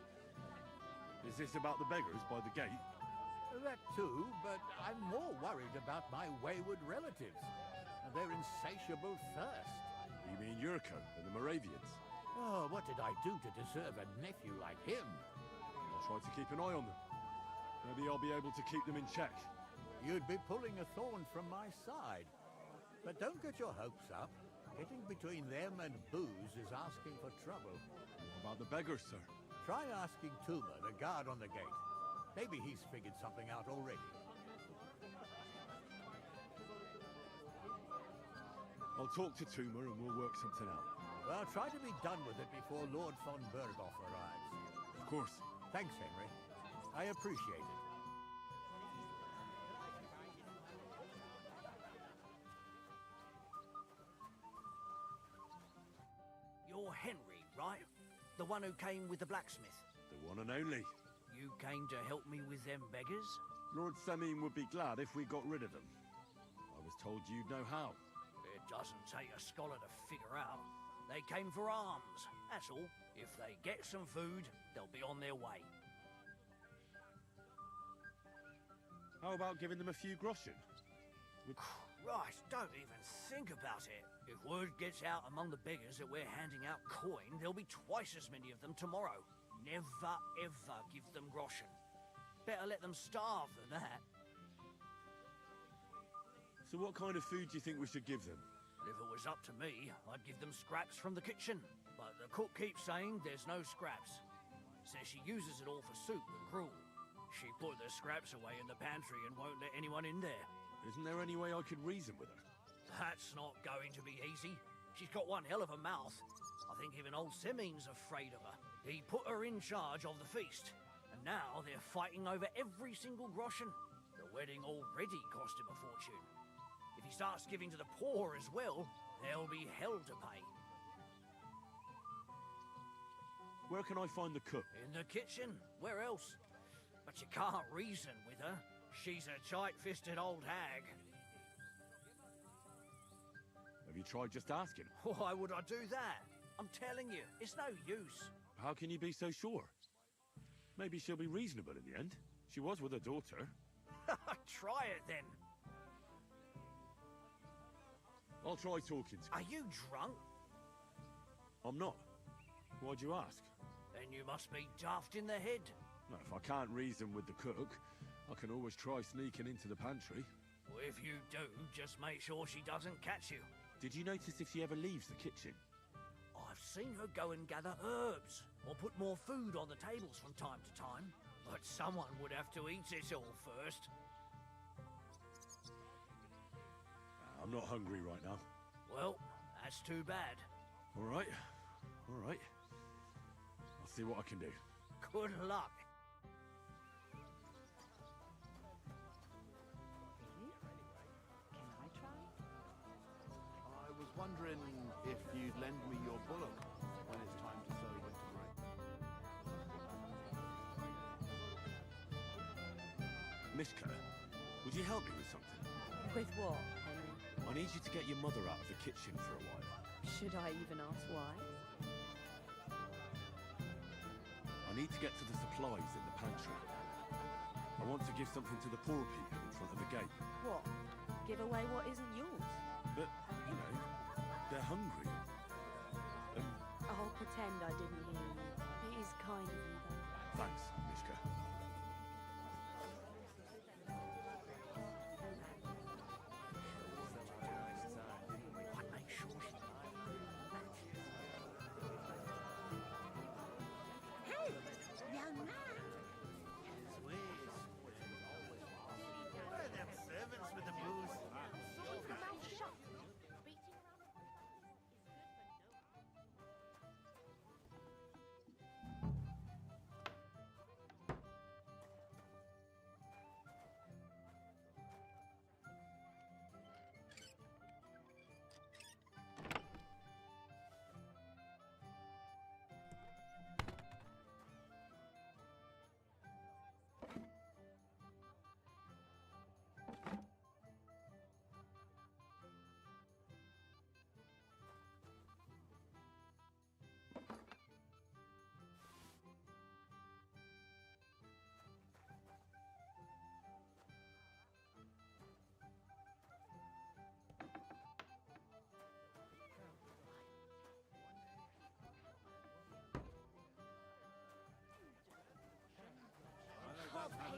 Is this about the beggars by the gate? That too, but I'm more worried about my wayward relatives and their insatiable thirst. You mean Yurko and the Moravians? Oh, what did I do to deserve a nephew like him? I'll try to keep an eye on them. Maybe I'll be able to keep them in check. You'd be pulling a thorn from my side. But don't get your hopes up. Getting between them and booze is asking for trouble. What about the beggars, sir? Try asking Tuma, the guard on the gate. Maybe he's figured something out already. I'll talk to Toomer and we'll work something out. Well, try to be done with it before Lord von Berghoff arrives. Of course. Thanks, Henry. I appreciate it. You're Henry, right? The one who came with the blacksmith. The one and only. You came to help me with them beggars? Lord Semin would be glad if we got rid of them. I was told you'd know how. It doesn't take a scholar to figure out. They came for alms, that's all. If they get some food, they'll be on their way. How about giving them a few groschen? Christ, don't even think about it. If word gets out among the beggars that we're handing out coin, there'll be twice as many of them tomorrow. Never, ever give them groschen. Better let them starve than that. So what kind of food do you think we should give them? If it was up to me, I'd give them scraps from the kitchen. But the cook keeps saying there's no scraps. Says she uses it all for soup and gruel. She put the scraps away in the pantry and won't let anyone in there. Isn't there any way I could reason with her? That's not going to be easy. She's got one hell of a mouth. I think even old Semin's afraid of her. He put her in charge of the feast, and now they're fighting over every single groschen. The wedding already cost him a fortune. If he starts giving to the poor as well, there'll be hell to pay. Where can I find the cook? In the kitchen. Where else? But you can't reason with her. She's a tight-fisted old hag. Have you tried just asking? Why would I do that? I'm telling you, it's no use. How can you be so sure? Maybe she'll be reasonable in the end. She was with her daughter. Try it then. I'll try talking to her. Are you drunk? I'm not. Why'd you ask? Then you must be daft in the head. No, if I can't reason with the cook, I can always try sneaking into the pantry. Well, if you do, just make sure she doesn't catch you. Did you notice if she ever leaves the kitchen? I've seen her go and gather herbs, or put more food on the tables from time to time. But someone would have to eat it all first. I'm not hungry right now. Well, that's too bad. All right. All right. I'll see what I can do. Good luck. Can I try? I was wondering if you'd lend me your bullock when it's time to sow winter grain. Mishka, would you help me with something? With what, Henry? I need you to get your mother out of the kitchen for a while. Should I even ask why? I need to get to the supplies in the pantry. I want to give something to the poor people in front of the gate. What? Give away what isn't yours? But, you know, they're hungry. I'll pretend I didn't hear you. It is kind of you, though. Thanks, Mishka.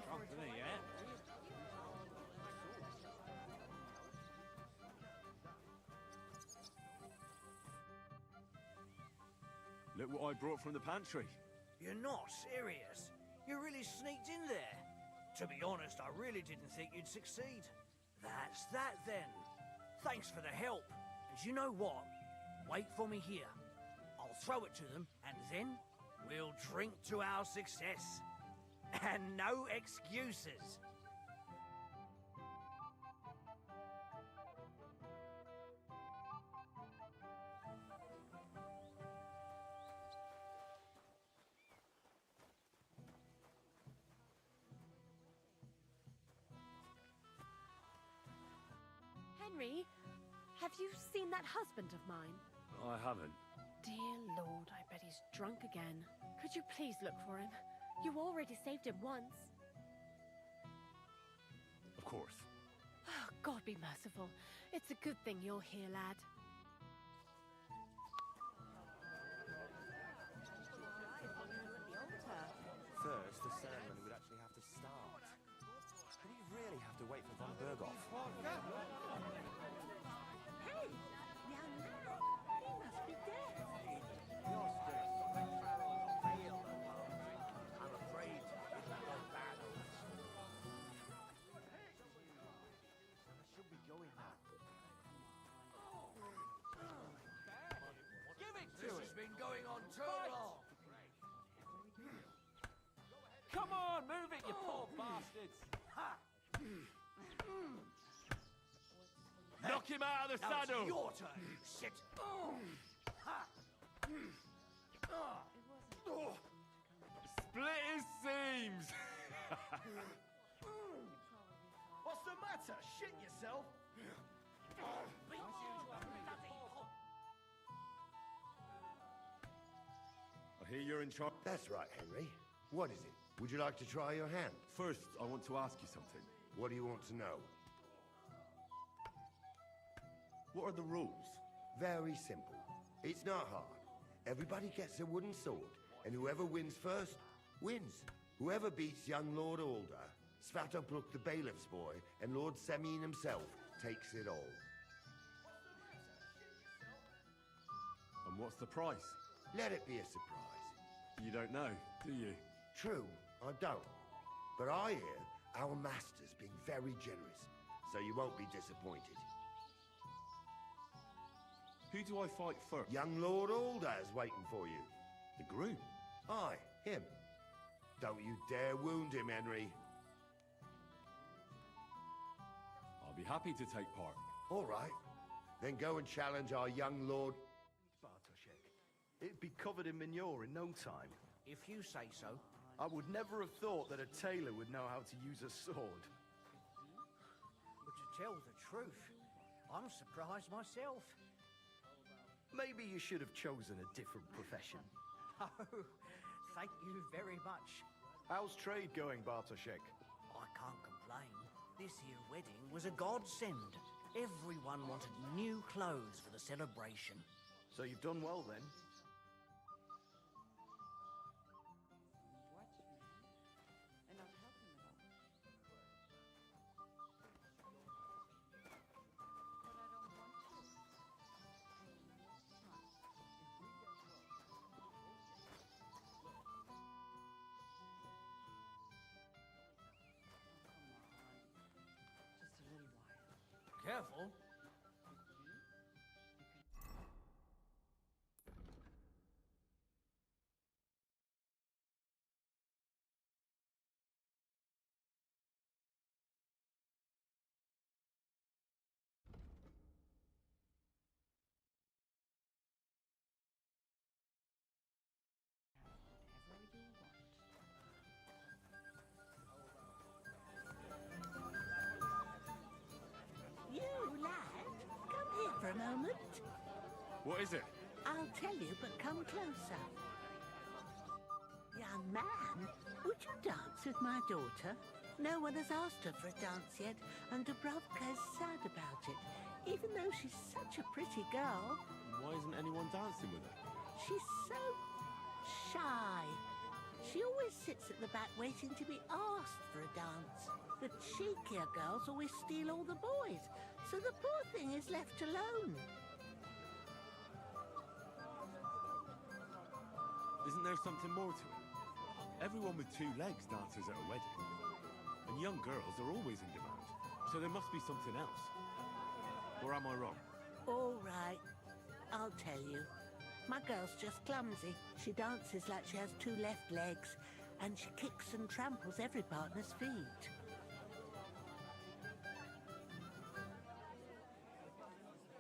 Company, yeah? Look what I brought from the pantry. You're not serious? You really sneaked in there? To be honest, I really didn't think you'd succeed. That's that then. Thanks for the help. And you know what? Wait for me here. I'll throw it to them, and then we'll drink to our success. And no excuses. Henry, have you seen that husband of mine? I haven't. Dear Lord, I bet he's drunk again. Could you please look for him? You already saved him once. Of course. Oh, God be merciful. It's a good thing you're here, lad. First, the ceremony would actually have to start. Do we really have to wait for Von Berghoff? Hey, young man, he must be dead. I'm afraid it'll go bad on us. I should be going now. Give it to us! This has been going on too long. Come on, move it, you poor bastards! Knock him out of the Now saddle! it's your turn, you shit. Split his seams! What's the matter? Shit yourself? I hear you're in charge. That's right, Henry. What is it? Would you like to try your hand? First, I want to ask you something. What do you want to know? What are the rules? Very simple. It's not hard. Everybody gets a wooden sword, and whoever wins first, wins. Whoever beats young Lord Alder, Svatopluk the bailiff's boy, and Lord Semyon himself takes it all. And what's the price? Let it be a surprise. You don't know, do you? True, I don't. But I hear our master's being very generous, so you won't be disappointed. Who do I fight first? Young Lord Alder's waiting for you. The groom? Aye, him. Don't you dare wound him, Henry. I'll be happy to take part. All right. Then go and challenge our young Lord... Bartoszek. It'd be covered in manure in no time. If you say so. I would never have thought that a tailor would know how to use a sword. But to tell the truth, I'm surprised myself. Maybe you should have chosen a different profession. Oh, thank you very much. How's trade going, Bartoszek? I can't complain. This here wedding was a godsend. Everyone wanted new clothes for the celebration. So you've done well then? Careful. For a moment. What is it? I'll tell you, but come closer. Young man, would you dance with my daughter? No one has asked her for a dance yet, and Dubrovka's sad about it, even though she's such a pretty girl. Why isn't anyone dancing with her? She's so shy. She always sits at the back waiting to be asked for a dance. The cheekier girls always steal all the boys, so the poor thing is left alone. Isn't there something more to it? Everyone with two legs dances at a wedding. And young girls are always in demand. So there must be something else. Or am I wrong? All right, I'll tell you. My girl's just clumsy. She dances like she has 2 left legs, and she kicks and tramples every partner's feet.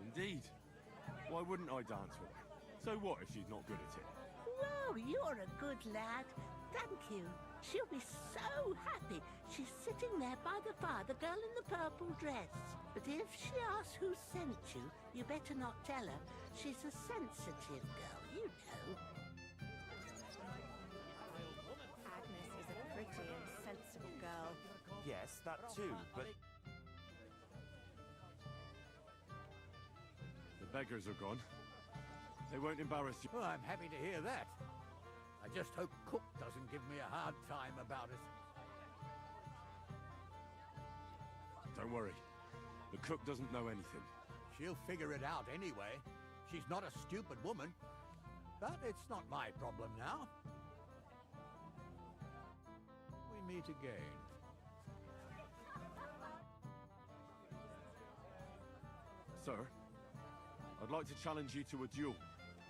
Indeed. Why wouldn't I dance with her? So what if she's not good at it? Whoa, you're a good lad. Thank you. She'll be so happy. She's sitting there by the fire, the girl in the purple dress. But if she asks who sent you, you better not tell her. She's a sensitive girl, you know. Agnes is a pretty and sensible girl. Yes, that too, but... The beggars are gone. They won't embarrass you. Well, I'm happy to hear that. I just hope Cook doesn't give me a hard time about it. Don't worry. The cook doesn't know anything. She'll figure it out anyway. She's not a stupid woman. But it's not my problem now. We meet again. Sir, I'd like to challenge you to a duel.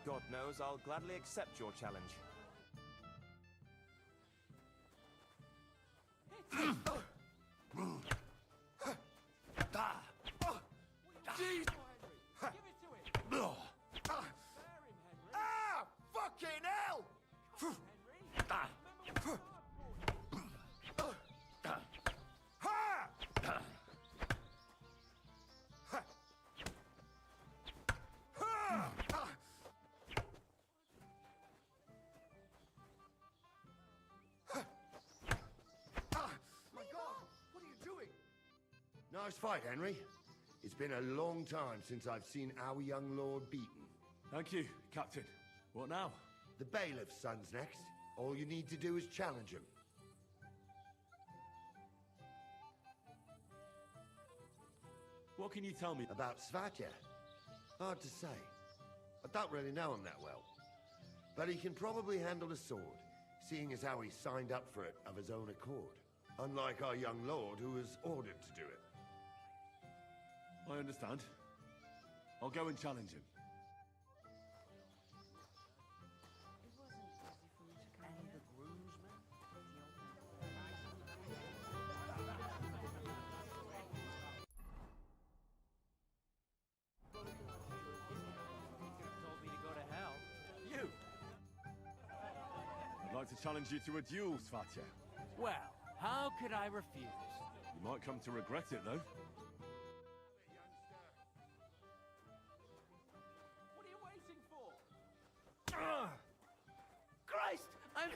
God knows I'll gladly accept your challenge. Fucking hell! Nice fight, Henry. It's been a long time since I've seen our young lord beaten. Thank you, Captain. What now? The bailiff's son's next. All you need to do is challenge him. What can you tell me about Svatya? Hard to say. I don't really know him that well. But he can probably handle a sword, seeing as how he signed up for it of his own accord. Unlike our young lord, who was ordered to do it. I understand. I'll go and challenge him. I'd like to challenge you to a duel, Svatya. Well, how could I refuse? You might come to regret it, though. What are you waiting for? Christ! I'm...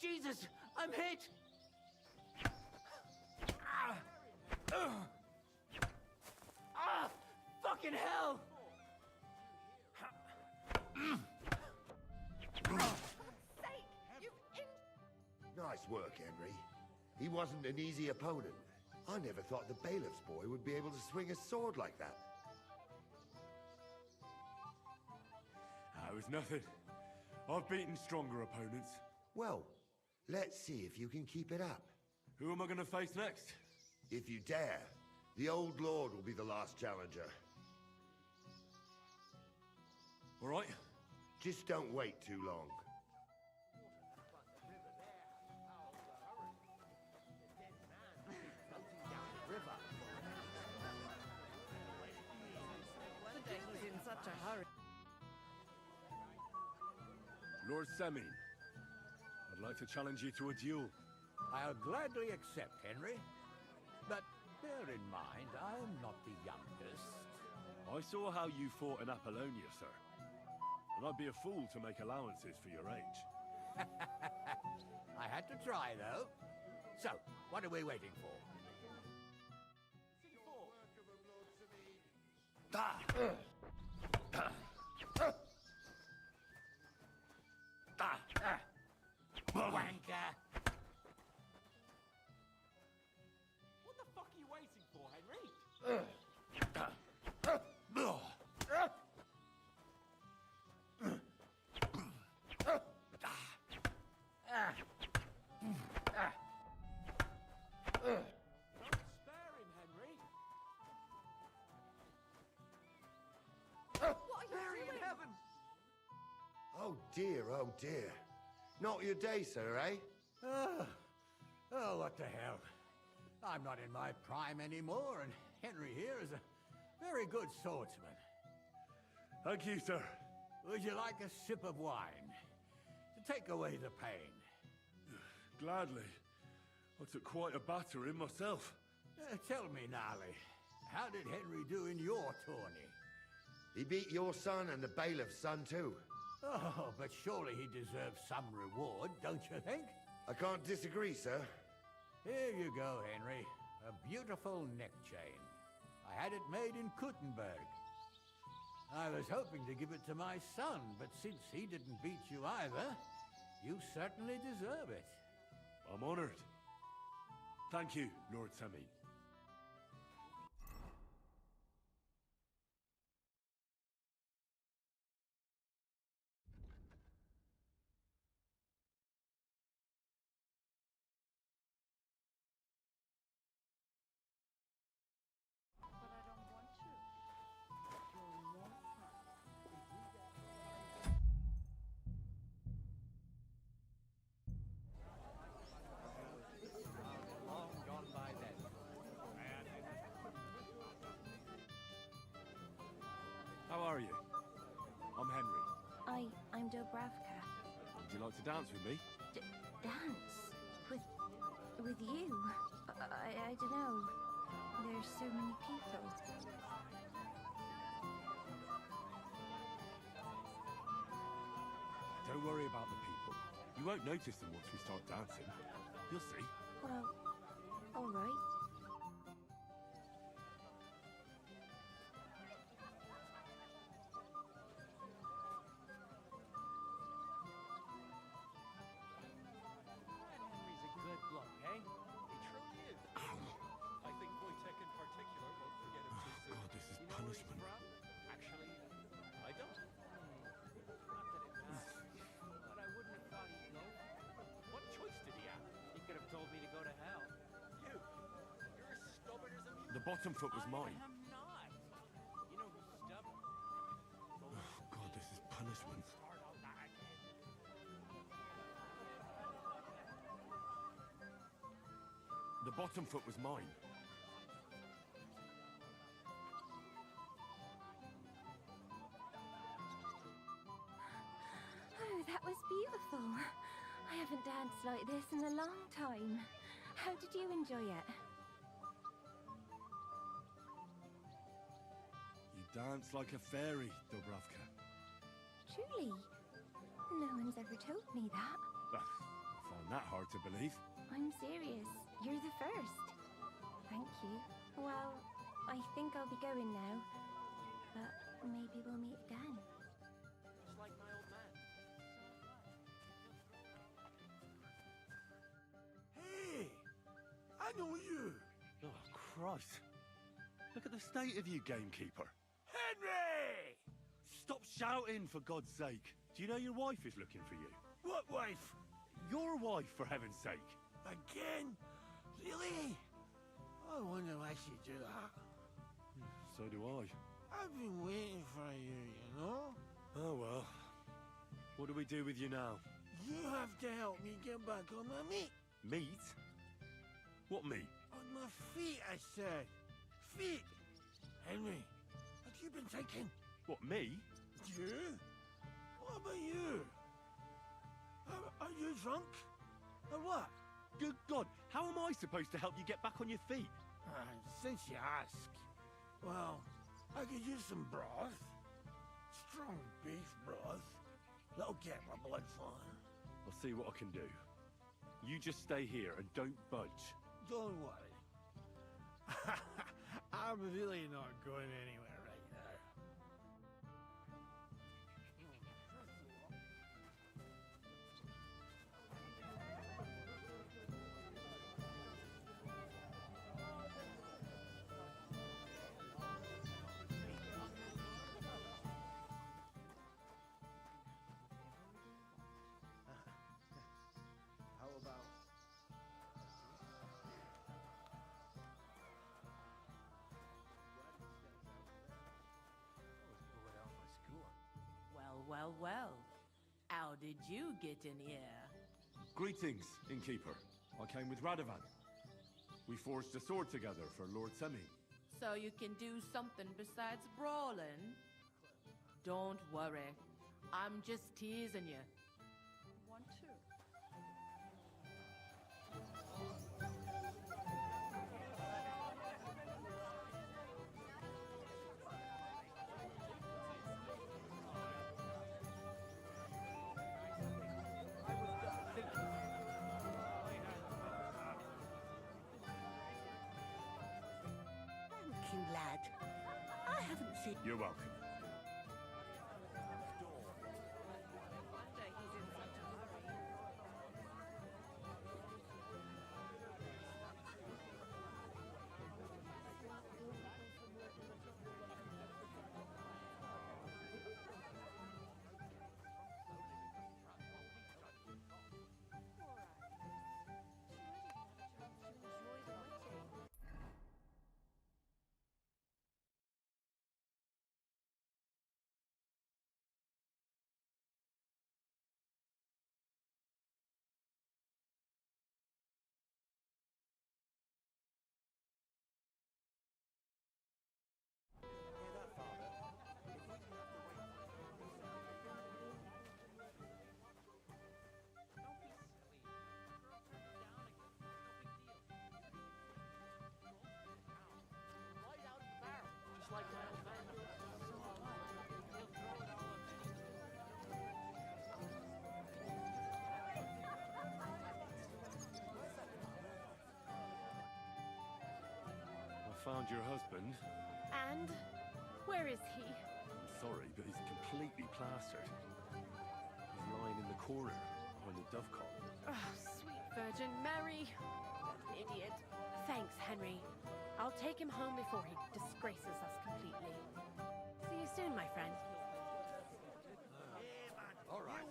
Jesus! I'm hit! Fucking hell! Nice work, Henry. He wasn't an easy opponent. I never thought the bailiff's boy would be able to swing a sword like that. That was nothing. I've beaten stronger opponents. Well, let's see if you can keep it up. Who am I going to face next? If you dare, the old lord will be the last challenger. All right. Just don't wait too long. He's in such a hurry. Lord Semin, I'd like to challenge you to a duel. I'll gladly accept, Henry. But bear in mind, I'm not the youngest. I saw how you fought in Apollonia, sir. And I'd be a fool to make allowances for your age. I had to try, though. So, what are we waiting for? Wanker! What the fuck are you waiting for, Henry? Oh dear, oh dear. Not your day, sir, eh? Oh, what the hell. I'm not in my prime anymore, and Henry here is a very good swordsman. Thank you, sir. Would you like a sip of wine to take away the pain? Gladly. I took quite a battering myself. Tell me, Gnarly, how did Henry do in your tourney? He beat your son and the bailiff's son too. Oh, but surely he deserves some reward, don't you think? I can't disagree, sir. Here you go, Henry. A beautiful neck chain. I had it made in Kuttenberg. I was hoping to give it to my son, but since he didn't beat you either, you certainly deserve it. I'm honored. Thank you, Lord Semi. How are you? I'm Henry. I'm Dobravka. Would you like to dance with me? Dance? With you? I don't know. There's so many people. Don't worry about the people. You won't notice them once we start dancing. You'll see. Well, all right. Henry's a good bloke, eh? He truly is. I think Wojtek in particular won't forget him too soon. God, this is You know where he's punishment. from? Actually, I don't. Not that it matters. But I wouldn't have thought he'd know. What choice did he have? He could have told me to go to hell. You're as stubborn as a mule. The bottom foot was mine. I am not. You know who's stubborn? Oh, God, this is punishment. Start all that again. The bottom foot was mine. Oh, that was beautiful. I haven't danced like this in a long time. How did you enjoy it? You dance like a fairy, Dobravka. Truly? No one's ever told me that. I find that hard to believe. I'm serious. You're the first. Thank you. Well, I think I'll be going now. But maybe we'll meet again. Just like my old man. Hey! I know you! Oh, Christ. Look at the state of you, gamekeeper. Henry! Stop shouting, for God's sake. Do you know your wife is looking for you? What wife? Your wife, for heaven's sake. Again? Really? I wonder why she do that. So do I. I've been waiting for you, you know? Oh, well. What do we do with you now? You have to help me get back on my feet. Meat? What meat? On my feet, I said. Feet! Henry, have you been taken? What, me? You? What about you? Are you drunk? Or what? Good God, how am I supposed to help you get back on your feet? Since you ask. Well, I could use some broth. Strong beef broth. That'll get my blood flowing. I'll see what I can do. You just stay here and don't budge. Don't worry. I'm really not going anywhere right now. How about... Well. did you get in here? Greetings, innkeeper. I came with Radovan. We forged a sword together for Lord Semi. So you can do something besides brawling? Don't worry. I'm just teasing you. Want to? Thank you, lad. I haven't seen... You're welcome. I found your husband. And where is he? I'm sorry, but he's completely plastered. He's lying in the corner behind the dovecot. Oh, sweet Virgin Mary. Idiot. Thanks, Henry. I'll take him home before he disgraces us completely. See you soon, my friend. All right.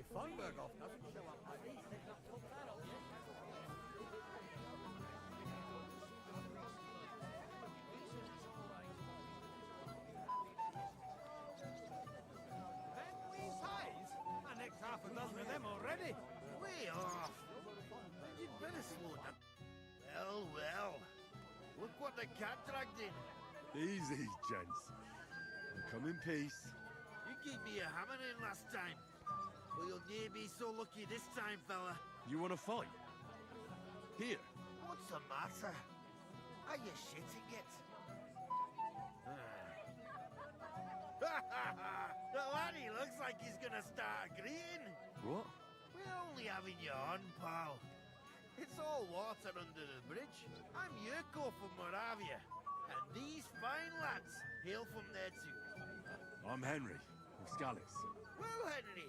If von Berghoff doesn't show up by these things, Henry's Hayes? I nicked half a dozen of them already. Way off. You'd better slow down. Well, well. Look what the cat dragged in. Easy, gents. I'll come in peace. You gave me a hammering last time. But you'll near be so lucky this time, fella. You want to fight? Here. What's the matter? Are you shitting it? The laddie looks like he's gonna start agreeing. What? We're only having you on, pal. It's all water under the bridge. I'm Yurko from Moravia, and these fine lads hail from there too. I'm Henry, from Scallis. Well, Henry,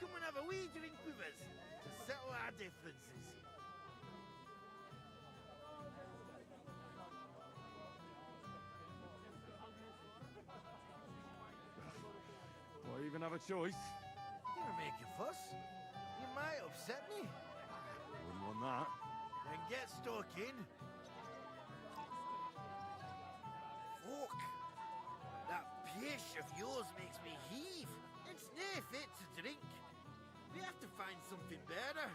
come and have a wee drink with us to settle our differences. Do I even have a choice? You're making fuss. You might upset me. Wouldn't want that. Then get stuck in. Fuck. That pish of yours makes me heave. It's nae fit to drink. We have to find something better.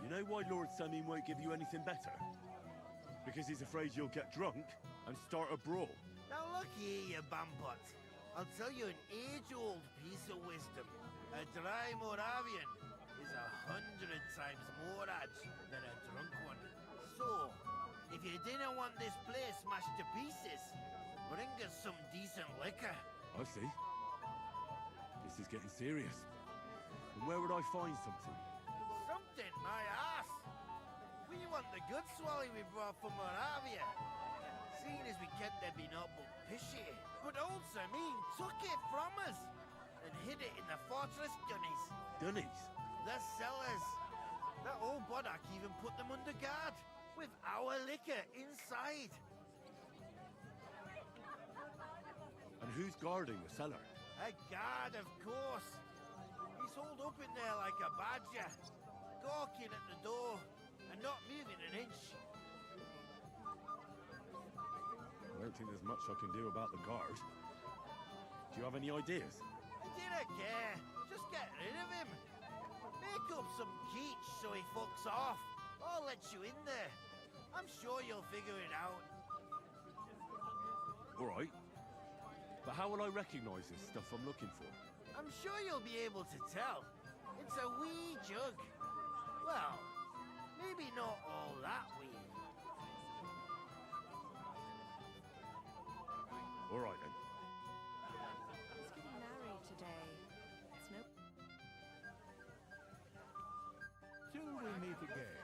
You know why Lord Semi won't give you anything better? Because he's afraid you'll get drunk and start a brawl. Now look here, you bambot. I'll tell you an age-old piece of wisdom. A dry Moravian is 100 times more edge than a drunk one. So, if you didn't want this place smashed to pieces, bring us some decent liquor. I see. This is getting serious. And where would I find something? Something, my ass! We want the good swally we brought from Moravia. Seeing as we can't there be not but pishy. But old Samin took it from us and hid it in the fortress dunnies. Dunnies? The cellars. That old Boddock even put them under guard with our liquor inside. And who's guarding the cellar? A guard, of course. He's holed up in there like a badger, gawking at the door and not moving an inch. I don't think there's much I can do about the guard. Do you have any ideas? I didn't care. Just get rid of him. Make up some geech so he fucks off. I'll let you in there. I'm sure you'll figure it out. All right. But how will I recognize this stuff I'm looking for? I'm sure you'll be able to tell. It's a wee jug. Well, maybe not all that wee. All right, then. He's getting married today. It's no... Till we meet again.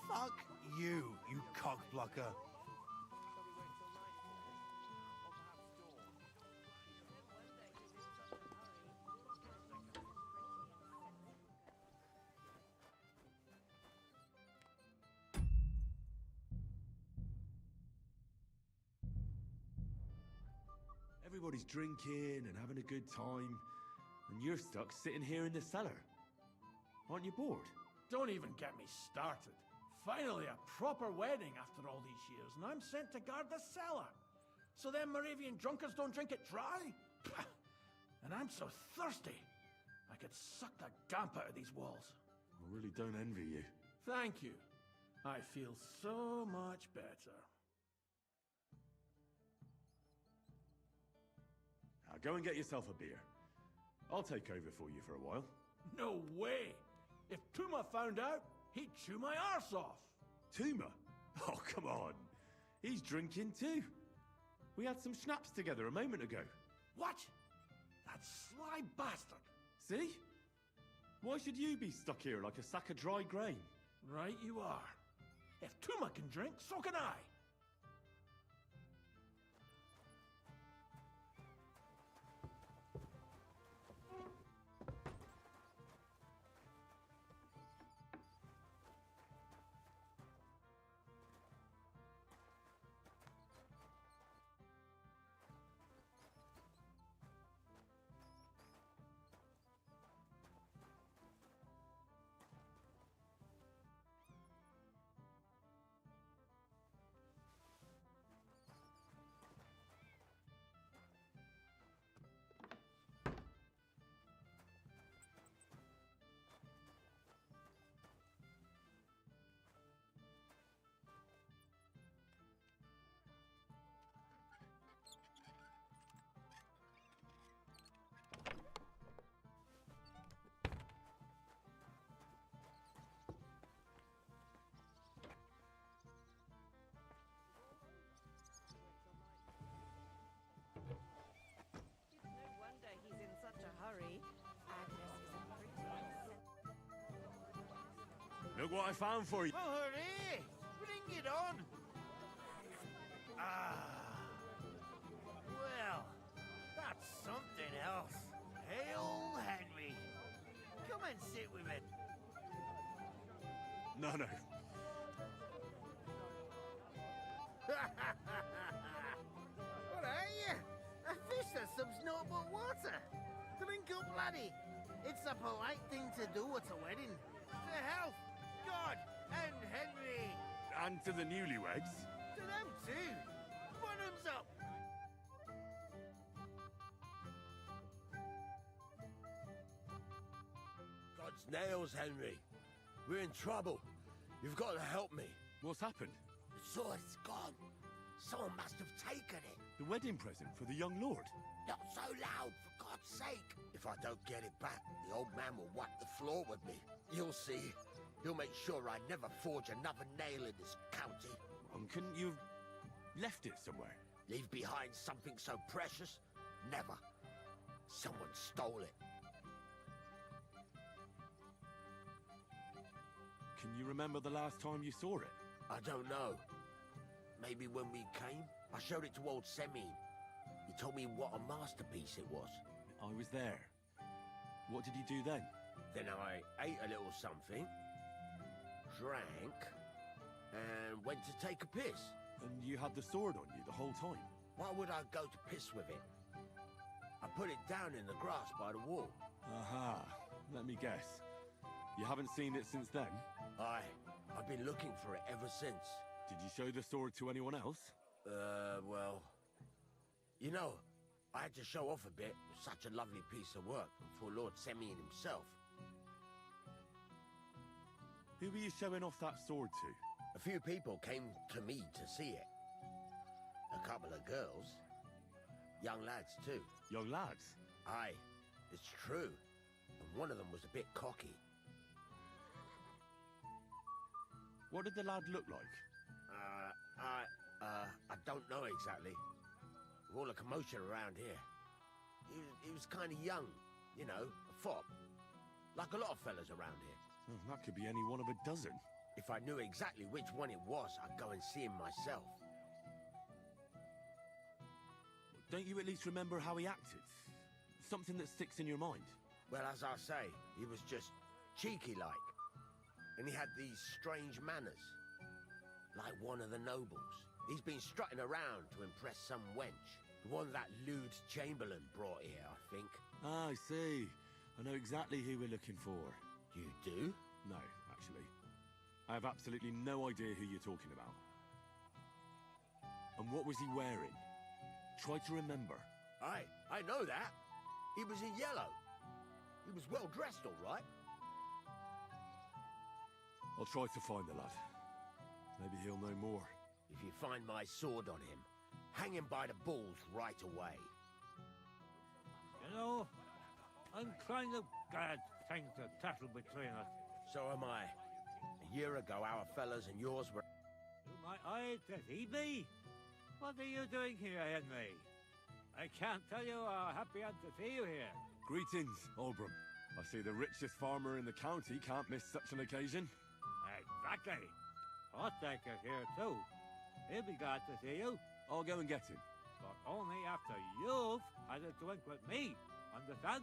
Fuck you, you cockblocker. Everybody's drinking and having a good time, and you're stuck sitting here in the cellar. Aren't you bored? Don't even get me started. Finally, a proper wedding after all these years, and I'm sent to guard the cellar. So them Moravian drunkards don't drink it dry? Pah. And I'm so thirsty. I could suck the damp out of these walls. I really don't envy you. Thank you. I feel so much better. Now go and get yourself a beer. I'll take over for you for a while. No way! If Tuma found out, he'd chew my arse off. Tuma? Oh, come on. He's drinking too. We had some schnapps together a moment ago. What? That sly bastard. See? Why should you be stuck here like a sack of dry grain? Right you are. If Tuma can drink, so can I. Look what I found for you. Oh, hooray! Bring it on! Ah. Well, that's something else. Hail Henry. Come and sit with it. No. What are you? A fish that subs naught but water. Drink up, laddie. It's a polite thing to do at a wedding. To health, God, and Henry. And to the newlyweds. To them too. Bottoms up. God's nails, Henry. We're in trouble. You've got to help me. What's happened? The sword's gone. Someone must have taken it. The wedding present for the young lord? Not so loud, for God's sake. If I don't get it back, the old man will wipe the floor with me. You'll see. He'll make sure I never forge another nail in this county. Couldn't you have left it somewhere? Leave behind something so precious? Never. Someone stole it. Can you remember the last time you saw it? I don't know. Maybe when we came? I showed it to old Semyon. He told me what a masterpiece it was. I was there. What did you do then? Then I ate a little something, drank, and went to take a piss. And you had the sword on you the whole time? Why would I go to piss with it? I put it down in the grass by the wall. Aha. Let me guess. You haven't seen it since then? I've been looking for it ever since. Did you show the sword to anyone else? Well... You know, I had to show off a bit. It was such a lovely piece of work for Lord Semyon himself. Who were you showing off that sword to? A few people came to me to see it. A couple of girls. Young lads, too. Young lads? Aye, it's true. And one of them was a bit cocky. What did the lad look like? I don't know exactly. With all the commotion around here. He was kind of young, you know, a fop. Like a lot of fellas around here. That could be any one of a dozen. If I knew exactly which one it was, I'd go and see him myself. Don't you at least remember how he acted? Something that sticks in your mind? Well, as I say, he was just cheeky-like. And he had these strange manners. Like one of the nobles. He's been strutting around to impress some wench. The one that lewd Chamberlain brought here, I think. Ah, I see. I know exactly who we're looking for. You do? No, actually. I have absolutely no idea who you're talking about. And what was he wearing? Try to remember. I know that. He was in yellow. He was well dressed, all right. I'll try to find the lad. Maybe he'll know more. If you find my sword on him, hang him by the balls right away. You know, I'm kind of glad things are settled between us. So am I. A year ago, our fellas and yours were... To my eyes, does he be? What are you doing here, Henry? I can't tell you how happy I'm to see you here. Greetings, Oberon. I see the richest farmer in the county can't miss such an occasion. Exactly. Ostaker's here too. He'll be glad to see you. I'll go and get him. But only after you've had a drink with me. Understand?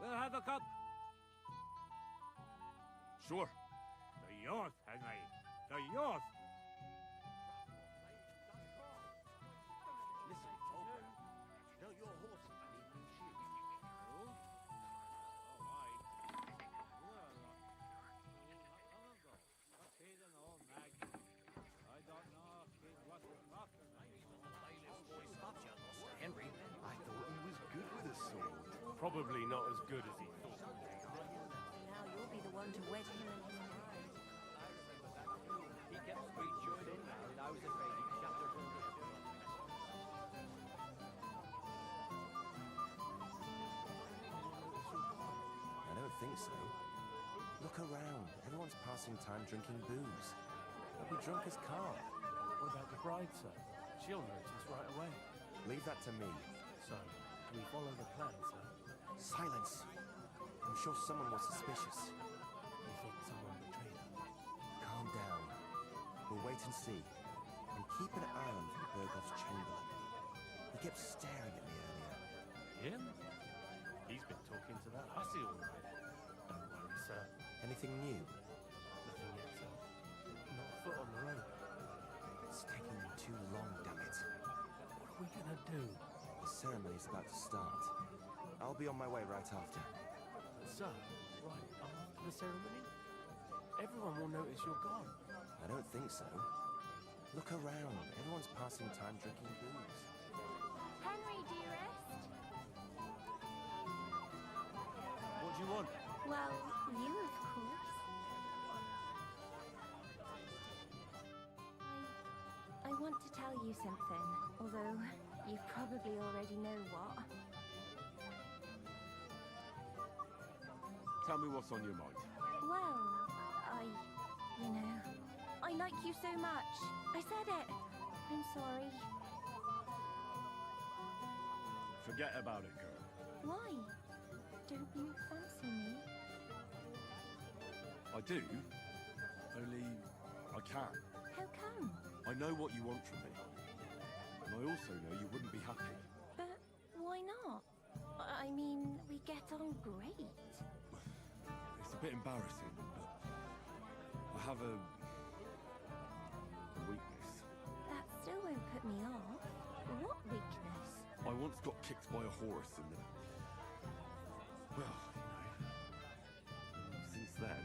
We'll have a cup. Sure. To yours, Henry. To yours. Listen, Oberon. Don't your horses need new shoes? Henry, I thought he was good with a sword. Probably not as good as he thought. Now you'll be the one to wed him and his bride. He kept straight joined in now, and I was afraid he'd shatter her. I don't think so. Look around. Everyone's passing time drinking booze. They'll be drunk as carp. What about the bride, sir? She'll notice right away. Leave that to me. So, do we follow the plan, sir? Silence! I'm sure someone was suspicious. You think someone betrayed us? Calm down. We'll wait and see. And keep an eye on Bergoff's chamberlain. He kept staring at me earlier. Him? He's been talking to that hussy all night. Don't worry, sir. Anything new? Nothing yet, sir. Not a foot on the road. It's taking them too long, damn it. What are we gonna do? The ceremony's about to start. I'll be on my way right after. Sir, right after the ceremony? Everyone will notice you're gone. I don't think so. Look around. Everyone's passing time drinking booze. Henry, dearest. What do you want? Well, you, of course. I want to tell you something, although you probably already know what. Tell me what's on your mind. Well, I like you so much. I said it. I'm sorry. Forget about it, girl. Why? Don't you fancy me? I do, Only I can't. How come? I know what you want from me. And I also know you wouldn't be happy. But why not? I mean, we get on great. It's a bit embarrassing, but I have a weakness. That still won't put me off. What weakness? I once got kicked by a horse and then... Well, since then,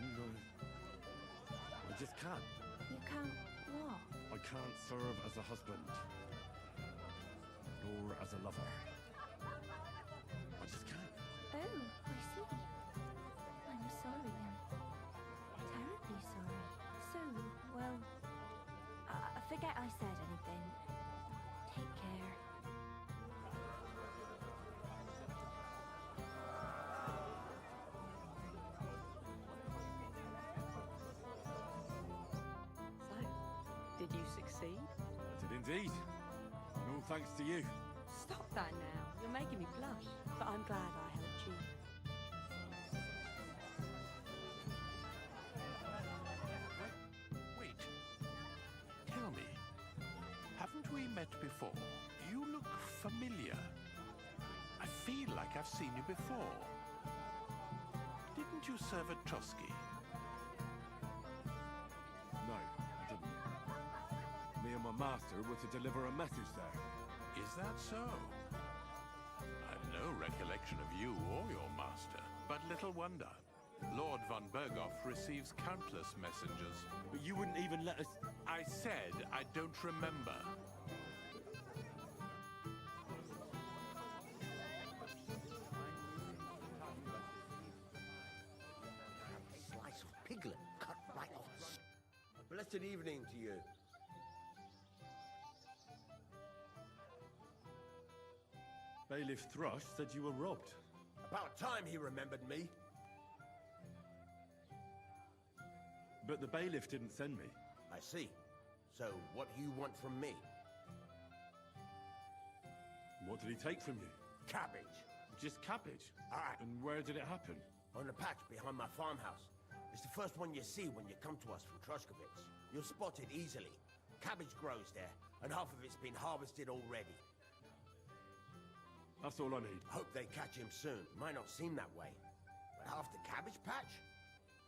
I just can't. You can't what? I can't serve as a husband. Nor as a lover. I just can't. Oh, I see. I'm sorry. I'm terribly sorry. So, well, forget I said anything. Take care. So, did you succeed? I did indeed. And all thanks to you. Stop that now. You're making me blush. But I'm glad I helped you. Wait. Tell me, haven't we met before? You look familiar. I feel like I've seen you before. Didn't you serve at Trotsky? No, I didn't. Me and my master were to deliver a message there. Is that so? I've no recollection of you or your master, but little wonder. Lord von Berghoff receives countless messengers. But you wouldn't even let us... I said I don't remember. Slice of piglet cut right off the... Blessed evening to you. Bailiff Thrush said you were robbed. About time he remembered me. But the bailiff didn't send me. I see. So, what do you want from me? What did he take from you? Cabbage. Just cabbage? Aye. And where did it happen? On the patch behind my farmhouse. It's the first one you see when you come to us from Trushkovitz. You'll spot it easily. Cabbage grows there, and half of it's been harvested already. That's all I need. Hope they catch him soon. Might not seem that way. But half the cabbage patch?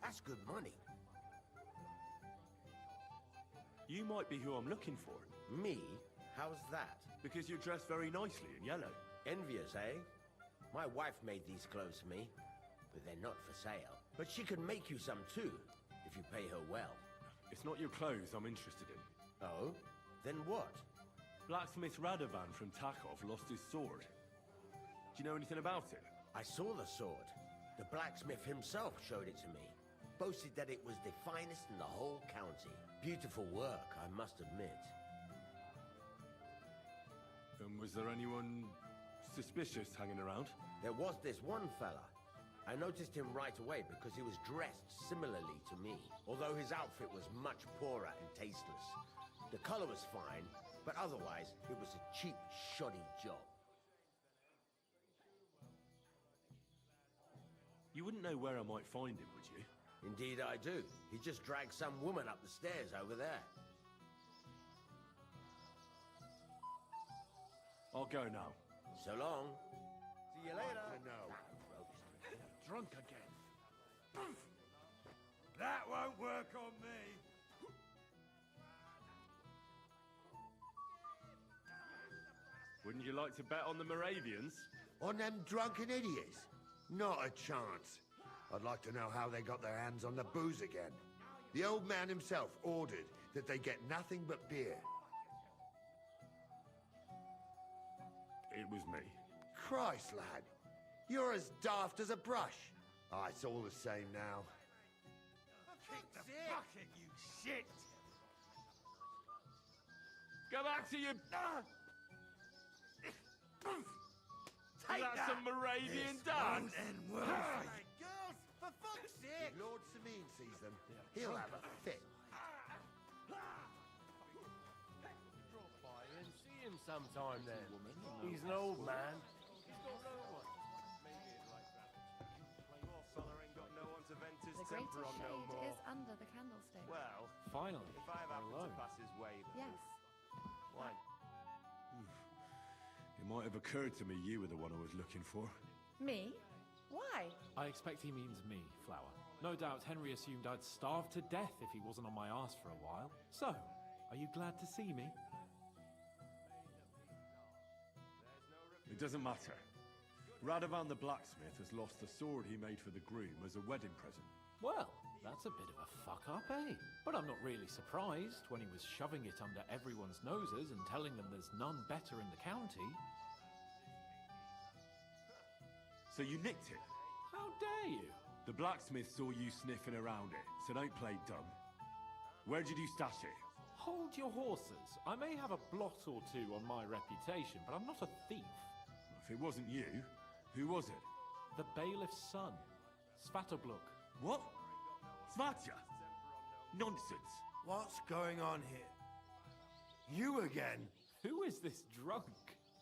That's good money. You might be who I'm looking for. Me? How's that? Because you're dressed very nicely in yellow. Envious, eh? My wife made these clothes for me, but they're not for sale. But she can make you some too, if you pay her well. It's not your clothes I'm interested in. Oh? Then what? Blacksmith Radovan from Takov lost his sword. Do you know anything about it? I saw the sword. The blacksmith himself showed it to me. Boasted that it was the finest in the whole county. Beautiful work, I must admit. And was there anyone suspicious hanging around? There was this one fella. I noticed him right away because he was dressed similarly to me, although his outfit was much poorer and tasteless. The color was fine, but otherwise it was a cheap, shoddy job. You wouldn't know where I might find him, would you? Indeed I do. He just dragged some woman up the stairs over there. I'll go now. So long. See you later. Drunk again. That won't work on me. Wouldn't you like to bet on the Moravians? On them drunken idiots? Not a chance. I'd like to know how they got their hands on the booze again. The old man himself ordered that they get nothing but beer. It was me. Christ, lad. You're as daft as a brush. Ah, it's all the same now. Kick the bucket, you shit! Go back to your... Take That's that! some Moravian This dance! won't end well for you. Girls, for fuck's sake! If Lord Samin sees them, he'll have a fit. Drop by and see him sometime then. He's an old man. He's got no one. Maybe he'd like that. Your fella ain't got no one to vent his greater temper on no shade more. is under the candlestick. Well, Finally, if I have happened alone. to pass his way, then... Yes. Why? It might have occurred to me you were the one I was looking for. Me? Why? I expect he means me, Flower. No doubt Henry assumed I'd starve to death if he wasn't on my arse for a while. So, are you glad to see me? It doesn't matter. Radovan the blacksmith has lost the sword he made for the groom as a wedding present. Well, that's a bit of a fuck-up, eh? But I'm not really surprised when he was shoving it under everyone's noses and telling them there's none better in the county. So you nicked it? How dare you? The blacksmith saw you sniffing around it, so don't play dumb. Where did you stash it? Hold your horses. I may have a blot or two on my reputation, but I'm not a thief. If it wasn't you, who was it? The bailiff's son, Svatobluk. What? Svatya? Nonsense. What's going on here? You again? Who is this drunk?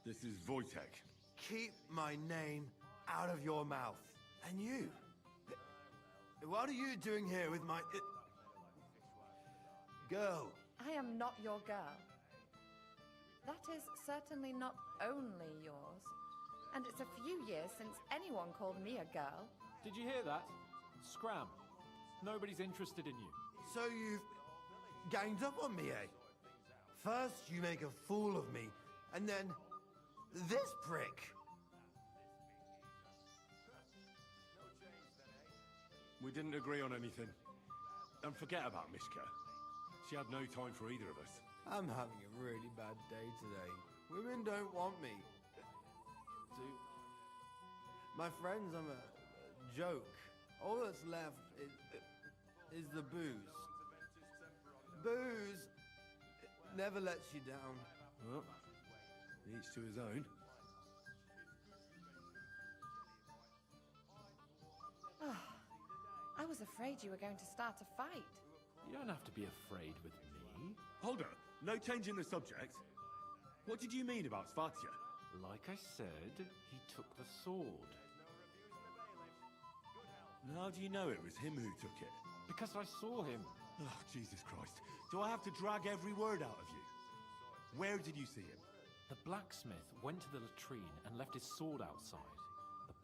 This is Wojtek. Keep my name out of your mouth. And you? What are you doing here with my... girl? I am not your girl. That is certainly not only yours. And it's a few years since anyone called me a girl. Did you hear that? Scram. Nobody's interested in you. So you've ganged up on me, eh? First you make a fool of me, and then this prick. We didn't agree on anything. And forget about Mishka. She had no time for either of us. I'm having a really bad day today. Women don't want me. My friends, I'm a joke. All that's left is the booze. Booze never lets you down. Well, each to his own. I was afraid you were going to start a fight. You don't have to be afraid with me. Hold on. No change in the subject. What did you mean about Svatya? Like I said, he took the sword. How do you know it was him who took it? Because I saw him. Oh, Jesus Christ. Do I have to drag every word out of you? Where did you see him? The blacksmith went to the latrine and left his sword outside.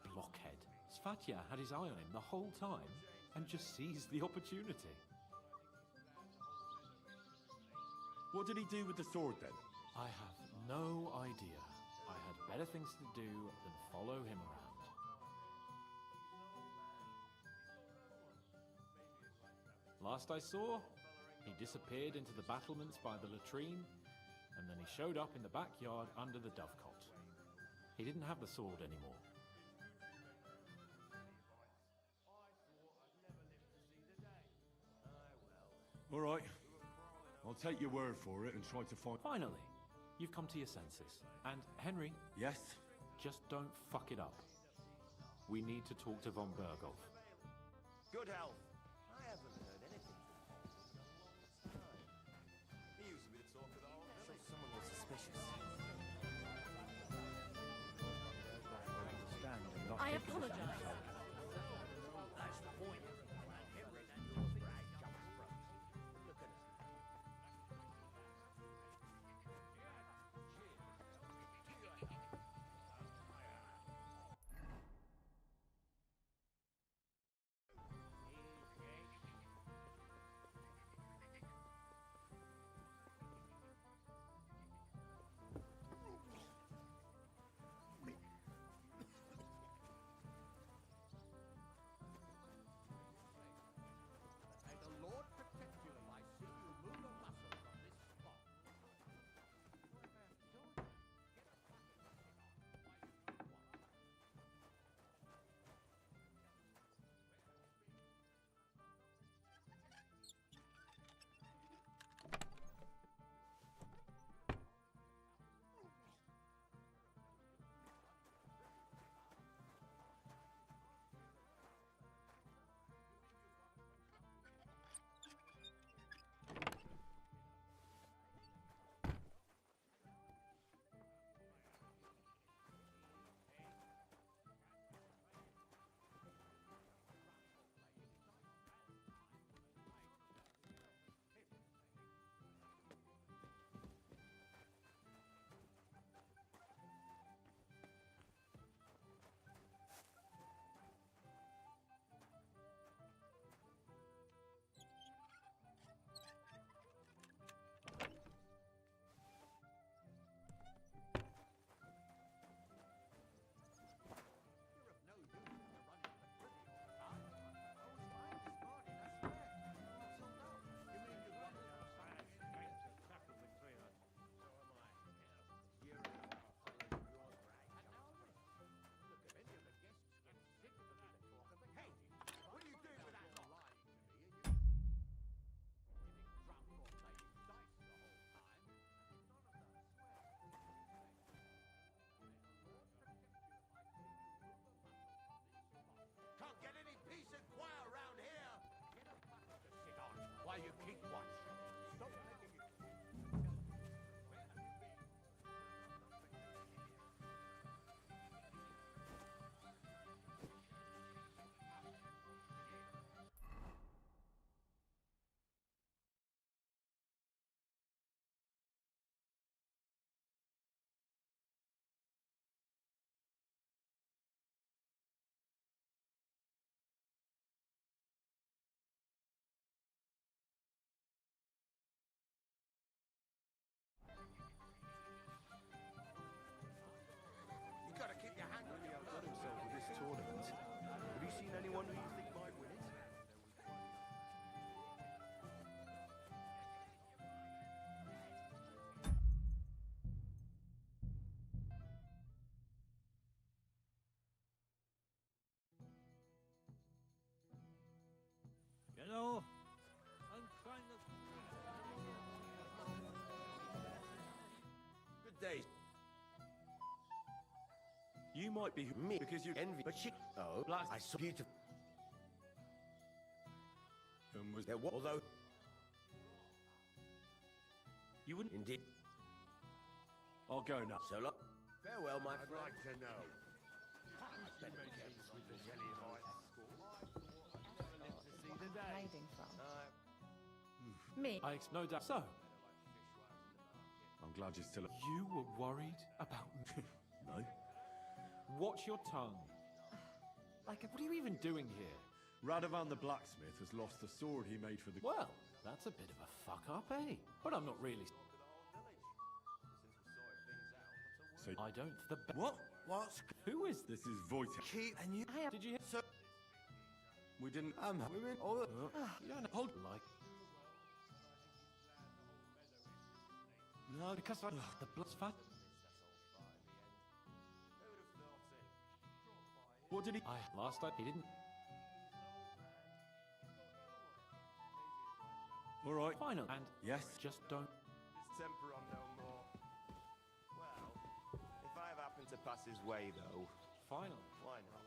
The blockhead. Svatya had his eye on him the whole time and just seized the opportunity. What did he do with the sword then? I have no idea. I had better things to do than follow him around. Last I saw, he disappeared into the battlements by the latrine, and then he showed up in the backyard under the dovecot. He didn't have the sword anymore. All right. I'll take your word for it and try to find... Finally, you've come to your senses. And, Henry... Yes? Just don't fuck it up. We need to talk to von Berghoff. Good health. I haven't heard anything. He used to be the talk of the whole So someone was suspicious. I apologize. That's the point. know, I'm kind of... Good day. You might be Me, because you envy, but she... Oh, I saw beautiful... And was there, although... You wouldn't... Indeed. I'll go now. So long. Farewell, my I'd friend. like to know. Hiding from? Me? No doubt so. I'm glad you're still... You were worried about me? No. Watch your tongue. Like, what are you even doing here? Radovan the blacksmith has lost the sword he made for the... Well, that's a bit of a fuck up, eh? But I'm not really... So... I don't... What? What's... Who is... This is Wojtek. Keep... And you... Did you hear... So... We didn't... women... All the... You don't hold... Like... No, because the blood's fat. What did he... Last night he didn't... All right. Final. And... Yes. Just don't... Temper on no more. Well, if I have happened to pass his way, though... Final. Why not?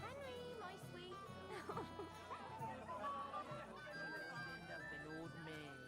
Henry, my sweet. Stand up, an old maid.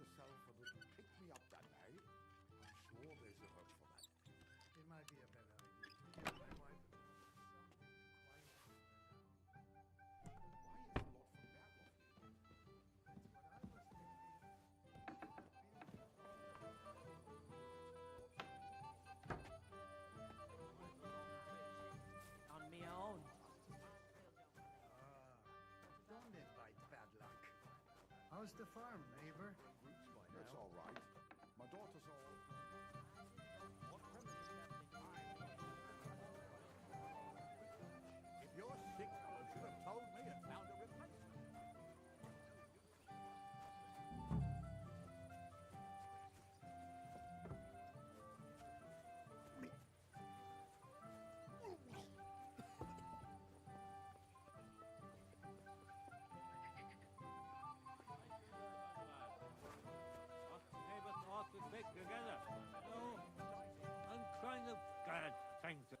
yourself a little pick-me-up that day, I'm sure there's a hook for that. It might be a better idea to get my wife On me own. don't invite bad luck. How's the farm, neighbor? It's all right. My daughter's all... If you're sick, you should have told me and found a replacement. Never thought we'd stick together. No, I'm kind of glad. Thanks.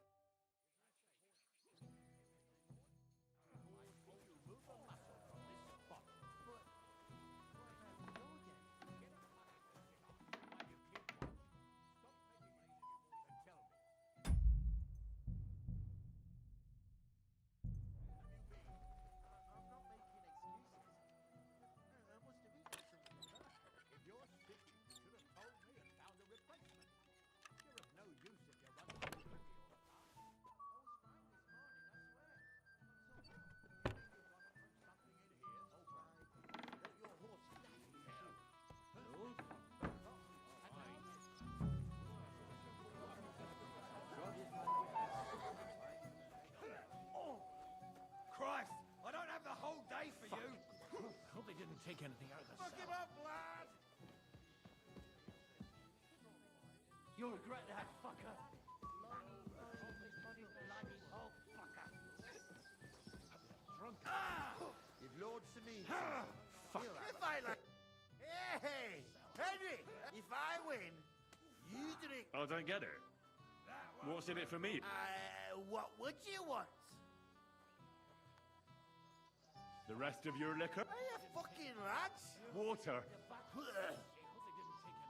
If you're sick, you should have told me and found a replacement. You're of no use if you're running around all the time. Oh! Christ! I don't have the whole day for you! Hope they didn't take anything out of the Fuck him cellar. up, lad! You'll regret that, fucker. Drunk. If Lord Samin... If I like... Hey! Henry! If I win, you drink... I don't get it. What's in it for me? What would you want? The rest of your liquor? Are you fucking rats? Water?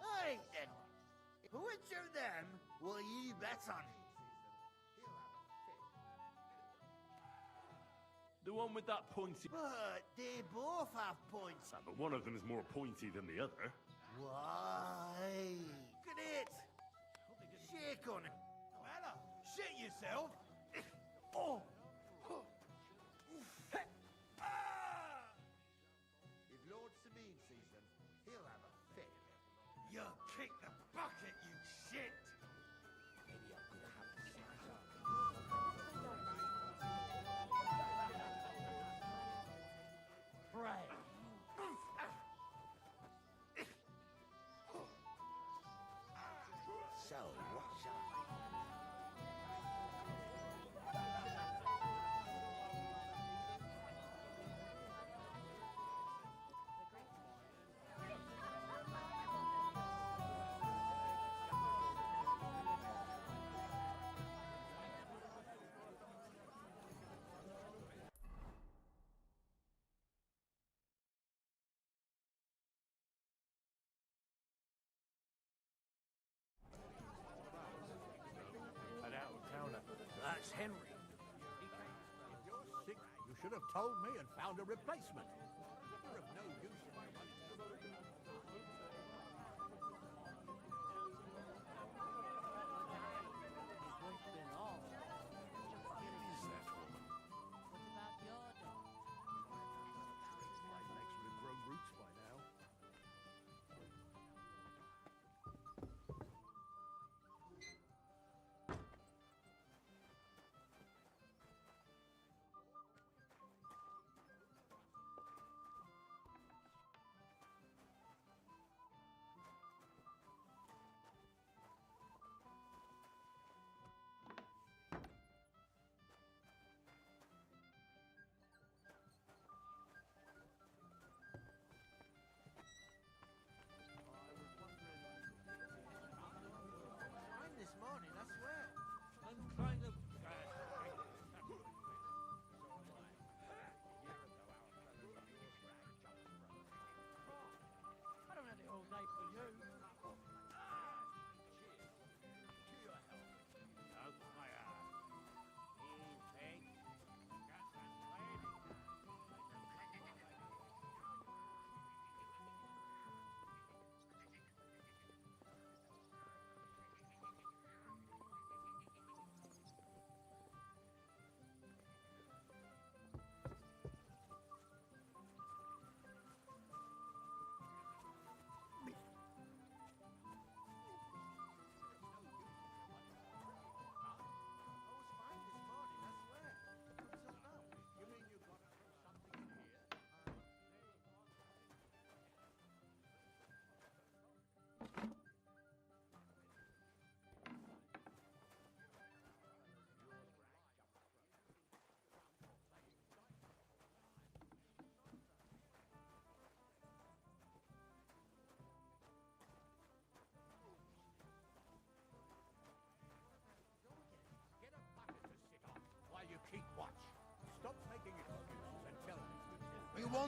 Alright then. Which of them will you bet on? The one with that pointy... But they both have points. But one of them is more pointy than the other. Why? Look at it. Shake on it. Ella, shit yourself! Oh! If Lord Samin sees them, he'll have a fit. You kick the bucket, you shit! Maybe I'm gonna have to Pray. So, what shall An out-of-towner. That's Henry. If you're sick, you should have told me and found a replacement. You're of no use if you're running Legs would have grown roots by now.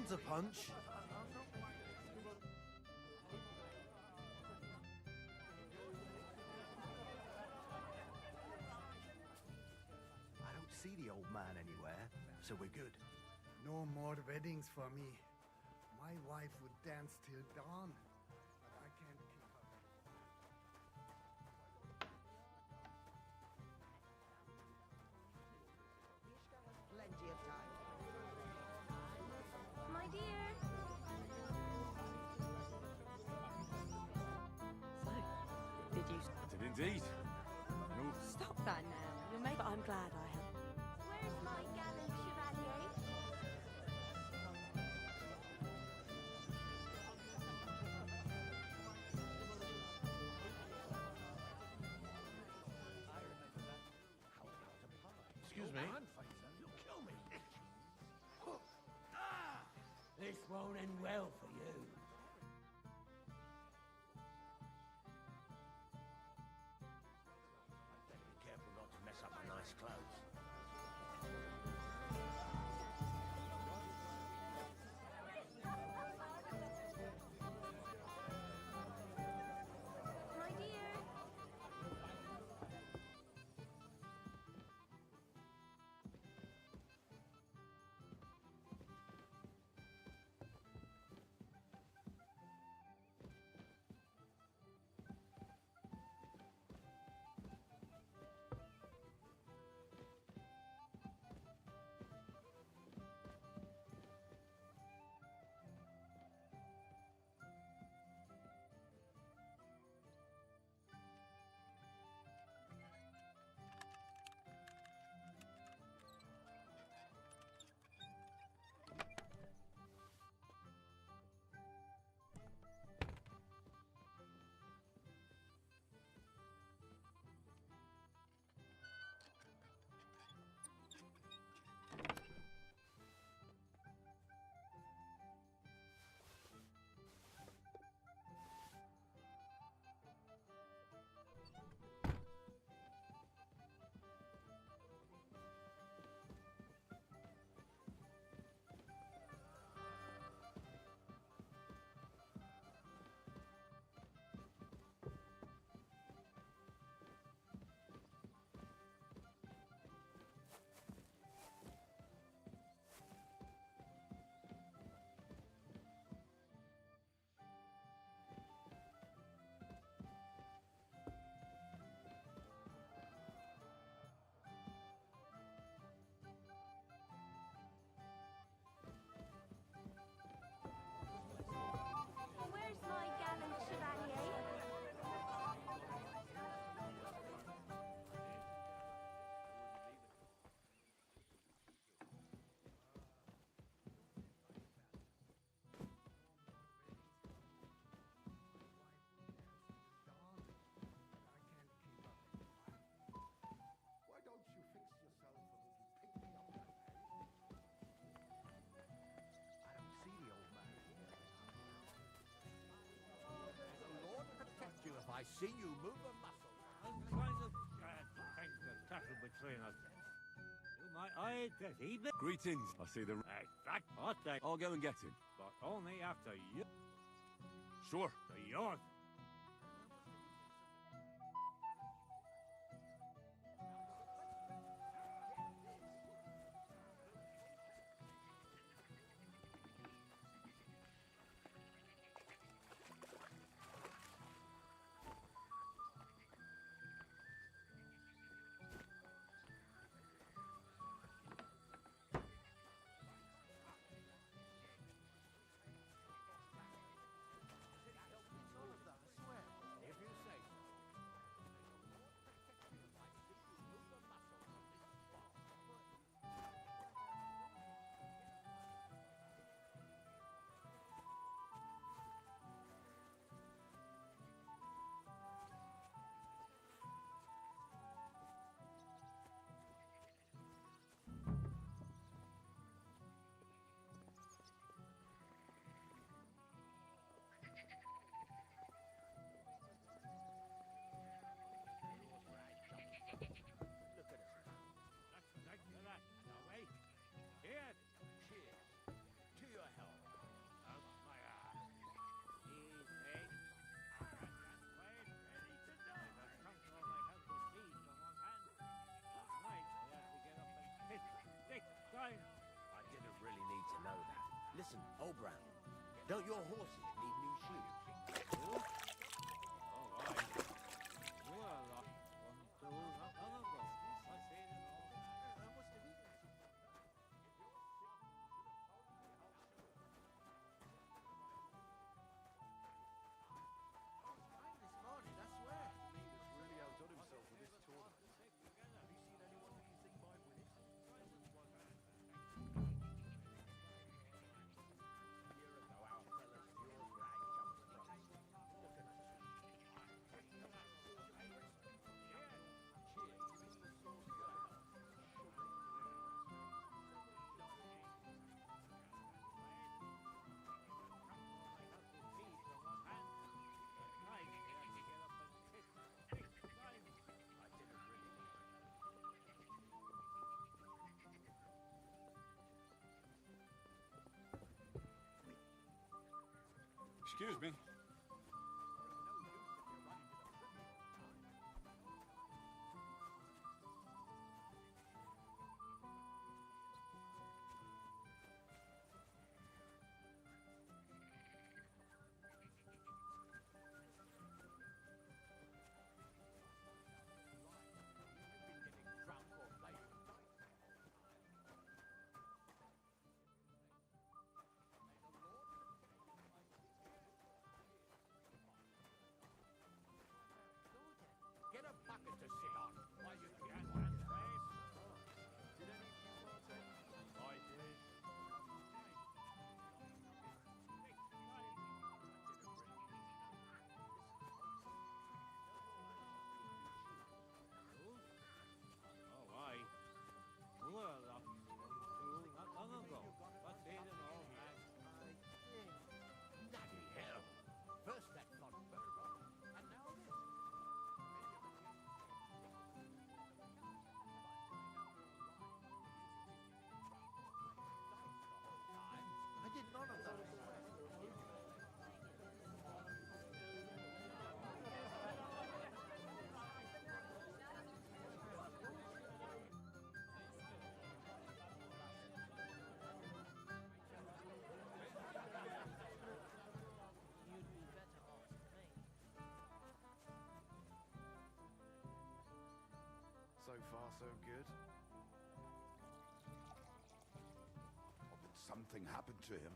Want a punch? I don't see the old man anywhere, so we're good. No more weddings for me. My wife would dance till dawn, but I can't keep up. Plenty of time. My dear. So, did you... Did indeed. No. Stop that now. You'll make... But I'm glad I have. Where's my gallant chevalier? Excuse me. You'll kill me. This won't end well for you. Be careful not to mess up my nice clothes. My dear. Where's my gallant chevalier? Why don't you fix yourself a little pick-me-up campaign? I don't see the old man here. The Lord protect you if I see you move a muscle. I'm trying to things to tackle between us. You might hide this evening. Greetings. I see the... That hot day. I'll go and get him. But only after you. Sure. To yours. It's all of Listen, old Brown, don't your horses need new shoes? This morning, I swear. He has really outdone himself with this tournament. Have you seen anyone who you think might win it? Excuse me. Get a bucket to sit on while you can one. Did any of you partake? I did. Oh, aye. Well, not long ago. But they didn't all have. Bloody hell. First that Von Berger, and now this. I did none of that. So far, so good. Something happened to him.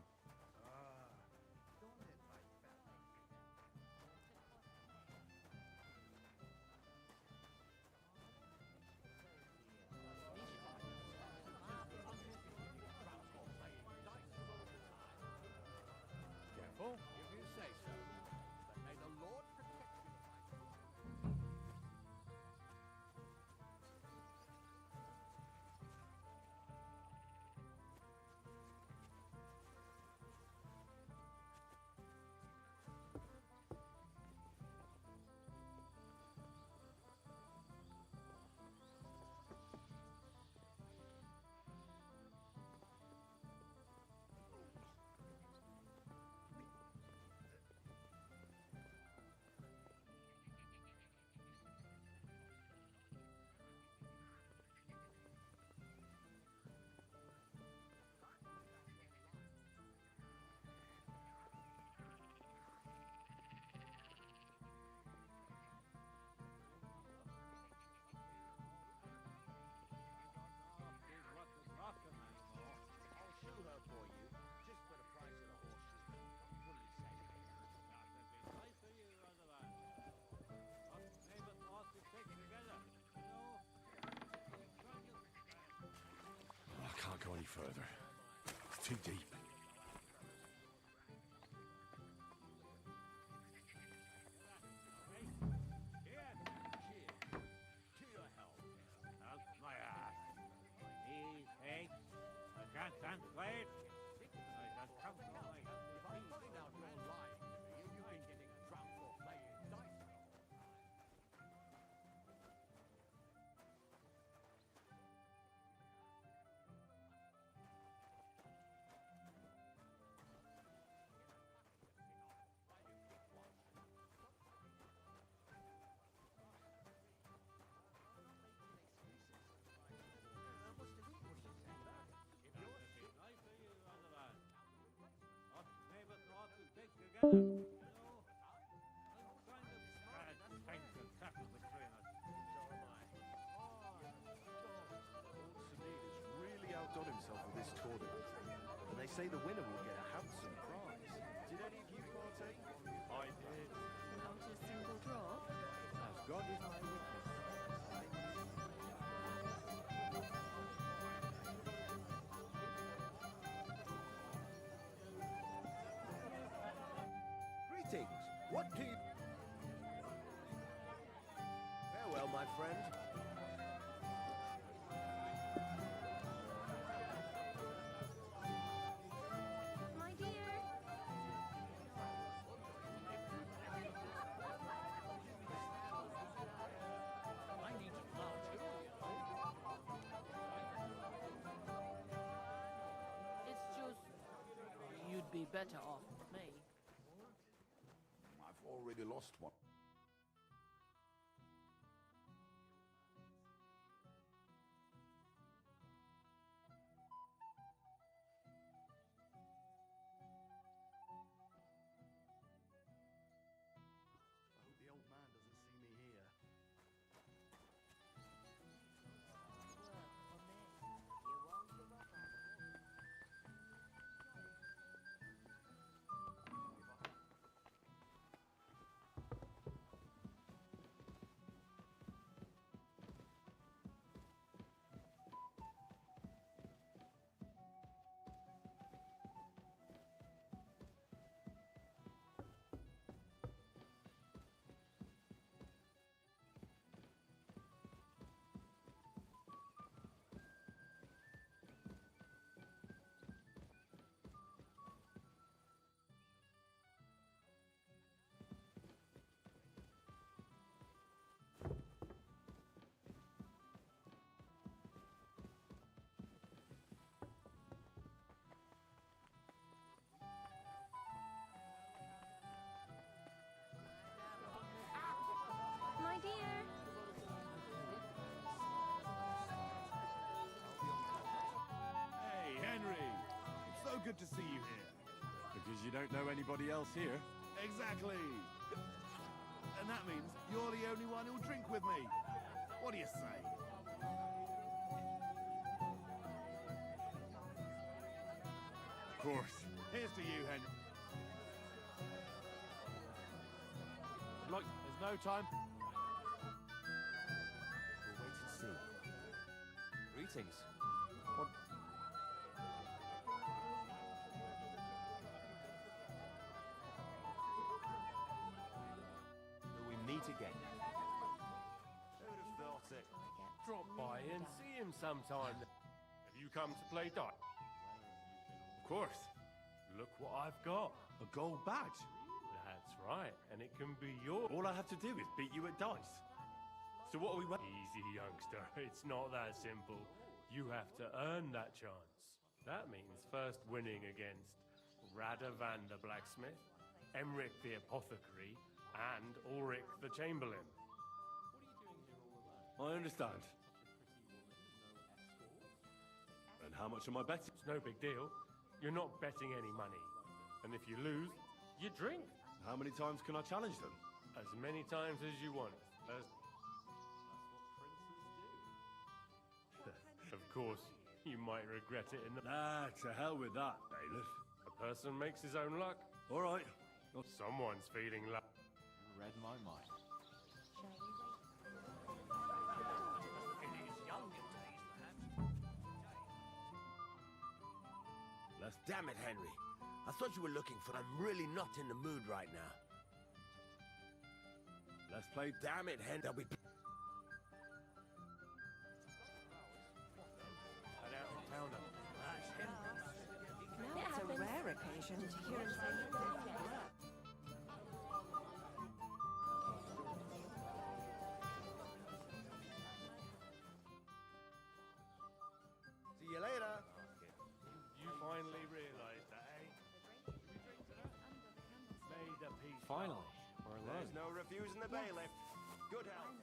Careful, if you say so. But may the Lord protect you. I'll shoot her for you, just for the price of the horses. What do you say? Nice of you, Rosalind. Neighbors ought to stick together. You know, I can't go any further. It's too deep. Contemplate. I just come from my If I find out you're lying to me, you've been getting drunk or playing dice. together. I'm kind of glad thanks to tackle between us. Lord Samir has really outdone himself with this tournament. And they say the winner will get a handsome prize. Did any of you partake? I did. Not a single drop. As God is my witness. Greetings. What do you... Farewell, my friend. My dear. I need to plow too, It's just... You'd be better off with me. I've already lost one. I hope the old man doesn't see me here. My dear. Hey, Henry! It's so good to see you here. Because you don't know anybody else here? Exactly! And that means you're the only one who'll drink with me. What do you say? Of course. Here's to you, Henry. Look, there's no time. We'll wait and see. Greetings. What? Till we meet again. Who'd have thought it? Drop by and see him sometime. Have you come to play dice? Of course. Look what I've got. A gold badge. That's right, and it can be yours. All I have to do is beat you at dice. So what are we waiting? Easy, youngster. It's not that simple. You have to earn that chance. That means first winning against Radavander Blacksmith, Emric the Apothecary, and Ulrich the Chamberlain. I understand. And how much am I betting? It's no big deal. You're not betting any money. And if you lose, you drink. How many times can I challenge them? As many times as you want. Of course, you might regret it in the... Nah, to hell with that, bailiff. A person makes his own luck. All right. Someone's feeling luck. You read my mind. In his younger days, perhaps. Damn it, Henry. I thought you were looking for... I'm really not in the mood right now. Let's play... Damn it, Henry. There'll be... Head out in town now. Now it's a rare occasion to hear him say See you later. You finally realized that, eh? Made a peace. Finally, we're alone. There's no refusing the bailiff. Good health.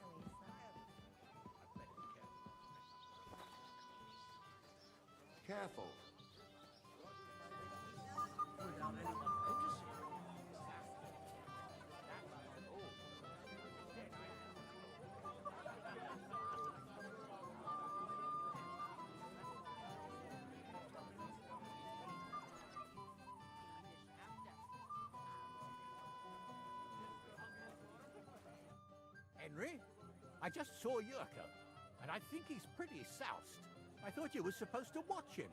Careful. Without anyone noticing. Henry. I just saw Yurko, and I think he's pretty soused. I thought you were supposed to watch him.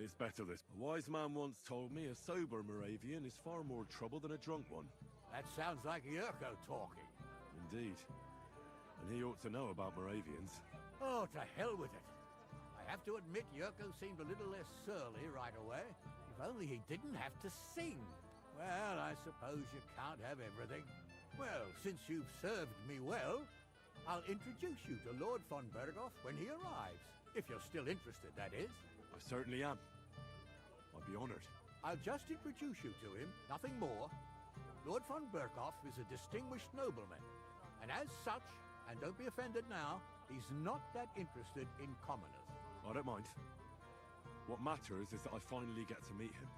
It's better this. A wise man once told me a sober Moravian is far more trouble than a drunk one. That sounds like Yurko talking. Indeed. And he ought to know about Moravians. Oh, to hell with it. I have to admit Yurko seemed a little less surly right away. If only he didn't have to sing. Well, I suppose you can't have everything. Well, since you've served me well, I'll introduce you to Lord von Berghoff when he arrives. If you're still interested, that is. I certainly am. I'd be honored. I'll just introduce you to him, nothing more. Lord von Berghoff is a distinguished nobleman, and as such, and don't be offended now, he's not that interested in commoners. I don't mind. What matters is that I finally get to meet him.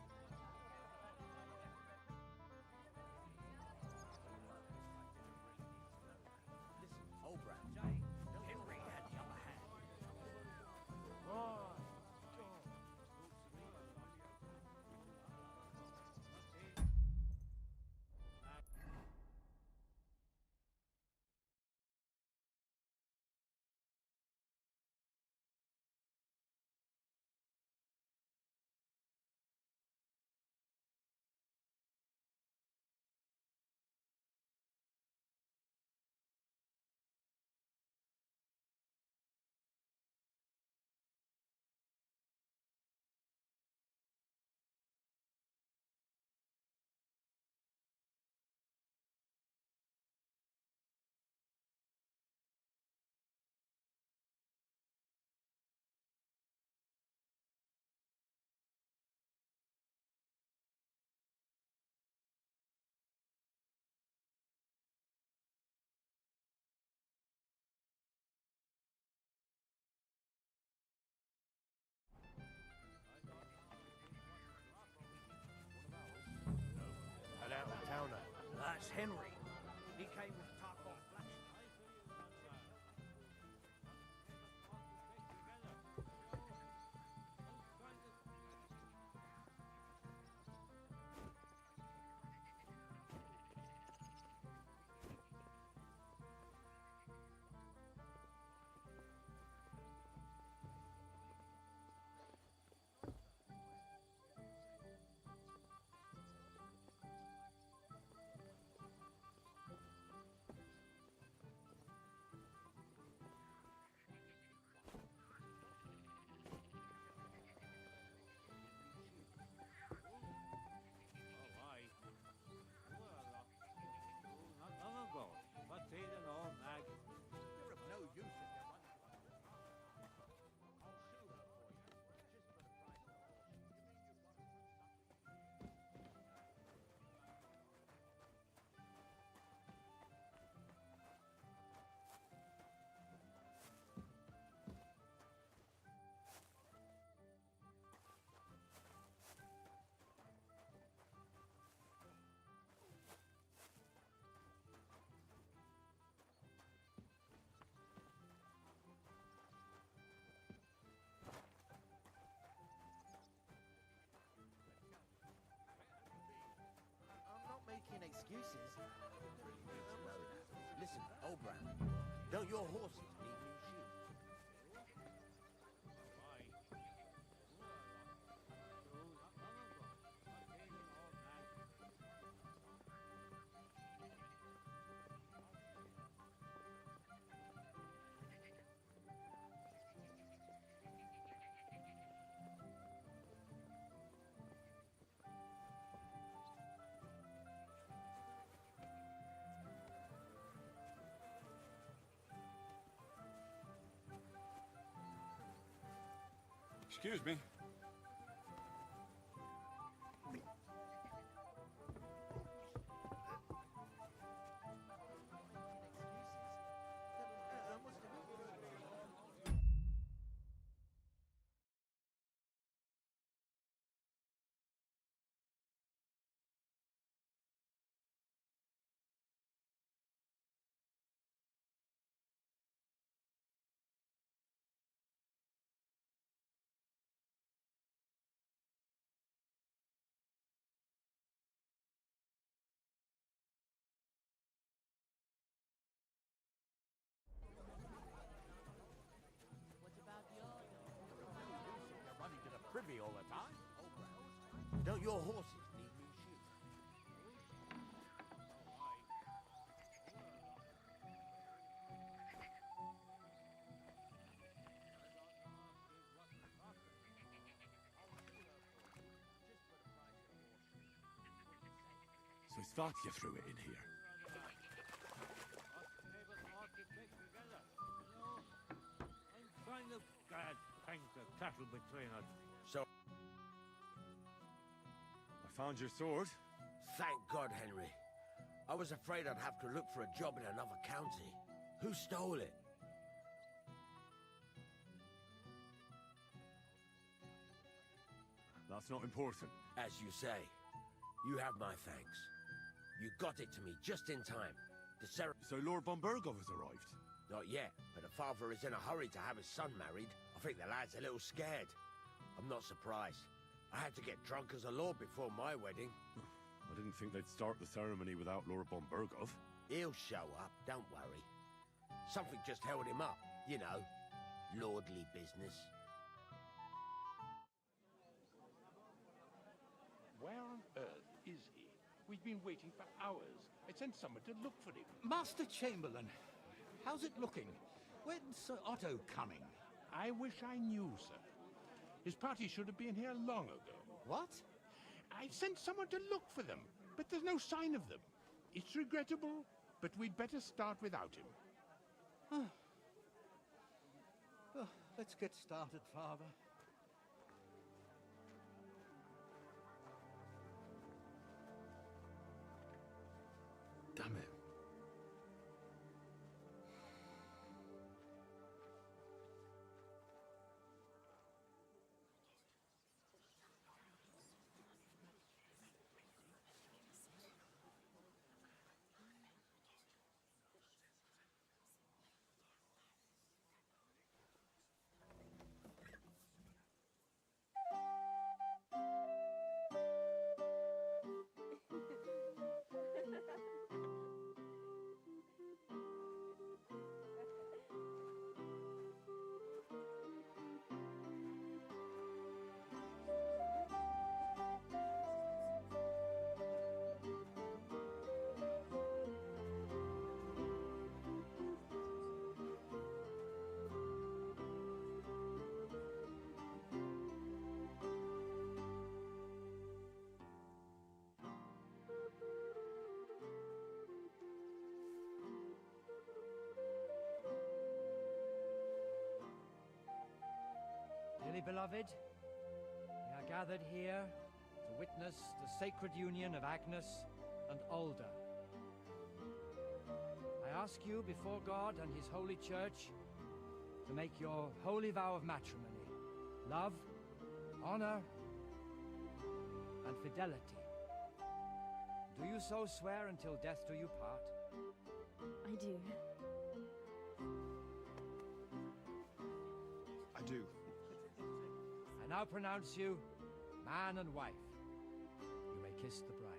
That's Henry. He came with Tarkov Flash. Making excuses. Listen, Oberon, don't your horses need new shoes? Excuse me. that you threw it in here? I'm trying to tank the cattle between us. So, I found your sword. thank God, Henry. I was afraid I'd have to look for a job in another county. Who stole it? That's not important. As you say, you have my thanks. You got it to me just in time. The So Lord von Bergov has arrived? Not yet, but the father is in a hurry to have his son married. I think the lad's a little scared. I'm not surprised. I had to get drunk as a lord before my wedding. I didn't think they'd start the ceremony without Lord von Bergov. He'll show up, don't worry. Something just held him up, you know. Lordly business. Where on earth is he? We've been waiting for hours. I sent someone to look for him. Master Chamberlain, how's it looking? When's Sir Otto coming? I wish I knew, sir. His party should have been here long ago. What? I sent someone to look for them, but there's no sign of them. It's regrettable, but we'd better start without him. Well, let's get started, Father. Damn it. Dearly beloved, we are gathered here to witness the sacred union of Agnes and Alda. I ask you before God and his holy church to make your holy vow of matrimony, love, honor, and fidelity. Do you so swear until death do you part? I do. I do. I now pronounce you man and wife. You may kiss the bride.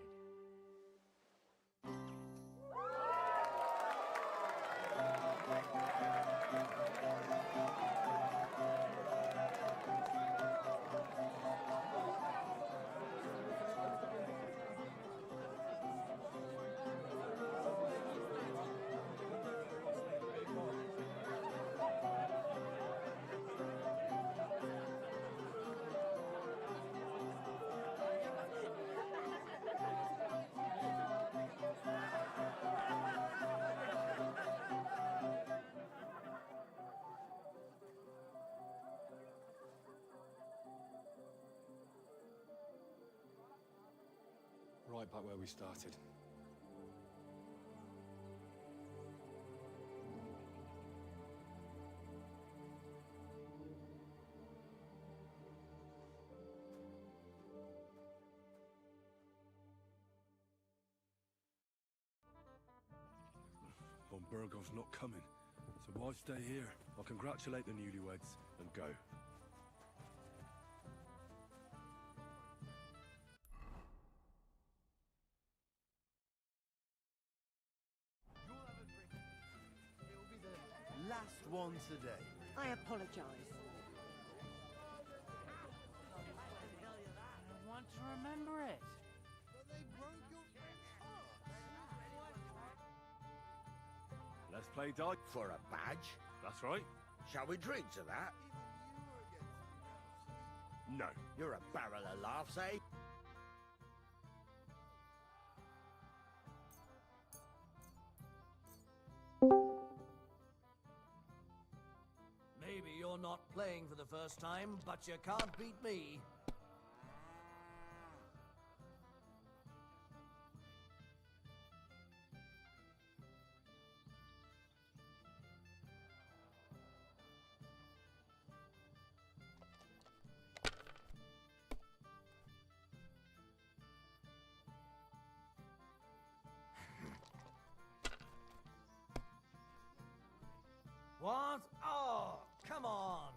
Right back where we started. Von Bergov's not coming, so why stay here? I'll congratulate the newlyweds and go. Last one today. I apologize. I want to remember it. Let's play dice. For a badge? That's right. Shall we drink to that? No. You're a barrel of laughs, eh? not playing for the first time, but you can't beat me. What? Oh, come on!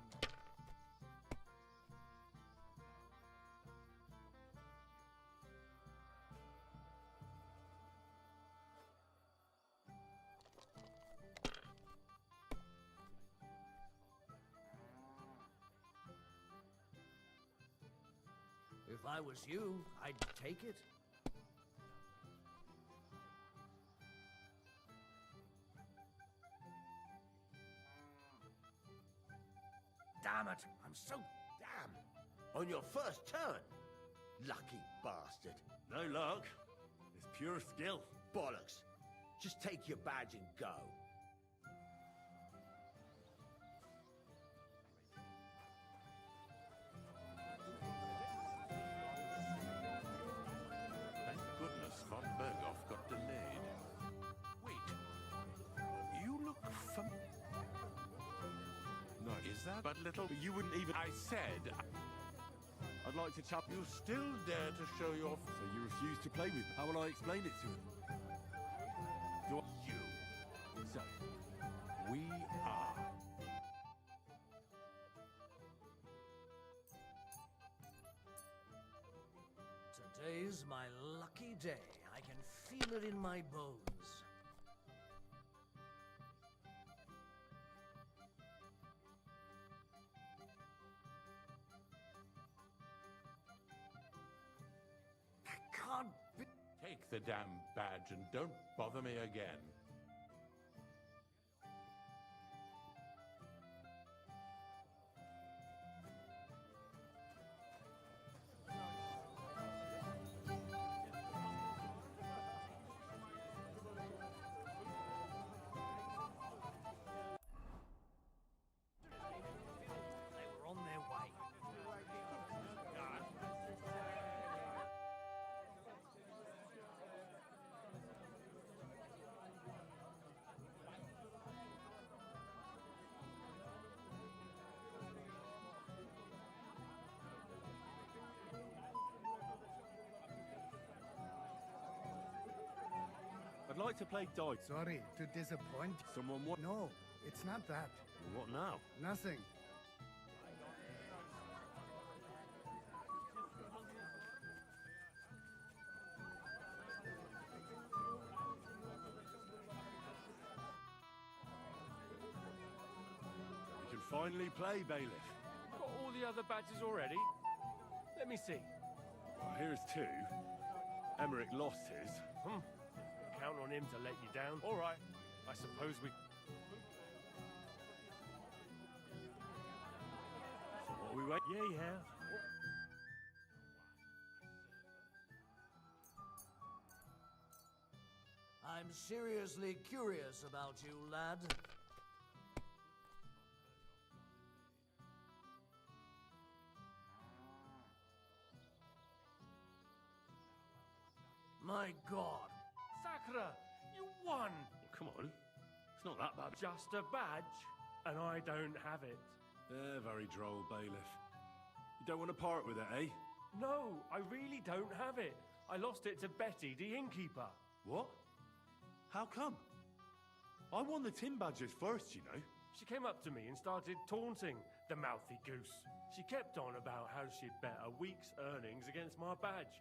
If I was you, I'd take it. Damn it! I'm so damn. On your first turn. Lucky bastard. No luck. It's pure skill. Bollocks. Just take your badge and go. Thank goodness von Berghoff got delayed. Wait. You look No, is that? But little, you wouldn't even... I said... I'd like to chop. You still dare to show your... So you refuse to play with me? How will I explain it to him? Do I... You. So, We are. Today's my lucky day. I can feel it in my bones. I can't be... Take the damn badge and don't bother me again. They were on their way. I'd like to play dice. Sorry to disappoint. Someone what? No, it's not that. What now? Nothing. We can finally play, Bailiff. Got all the other badges already? Let me see. Well, here's two. Emmerich lost his. Count on him to let you down. All right. I suppose we... So what we wait? Yeah. I'm seriously curious about you, lad. My God. Sakura, you won! Come on. It's not that bad. Just a badge, and I don't have it. Very droll, Bailiff. You don't want to part with it, eh? No, I really don't have it. I lost it to Betty, the innkeeper. What? How come? I won the tin badges first, you know. She came up to me and started taunting, the mouthy goose. She kept on about how she'd bet a week's earnings against my badge.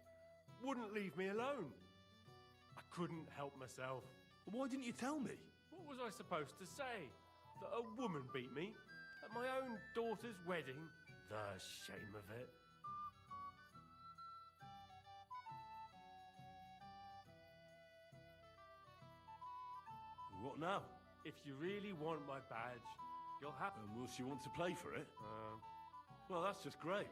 Wouldn't leave me alone. I couldn't help myself. Why didn't you tell me? What was I supposed to say? That a woman beat me? At my own daughter's wedding? The shame of it. What now? If you really want my badge, you'll have... And will she want to play for it? Well, that's just great.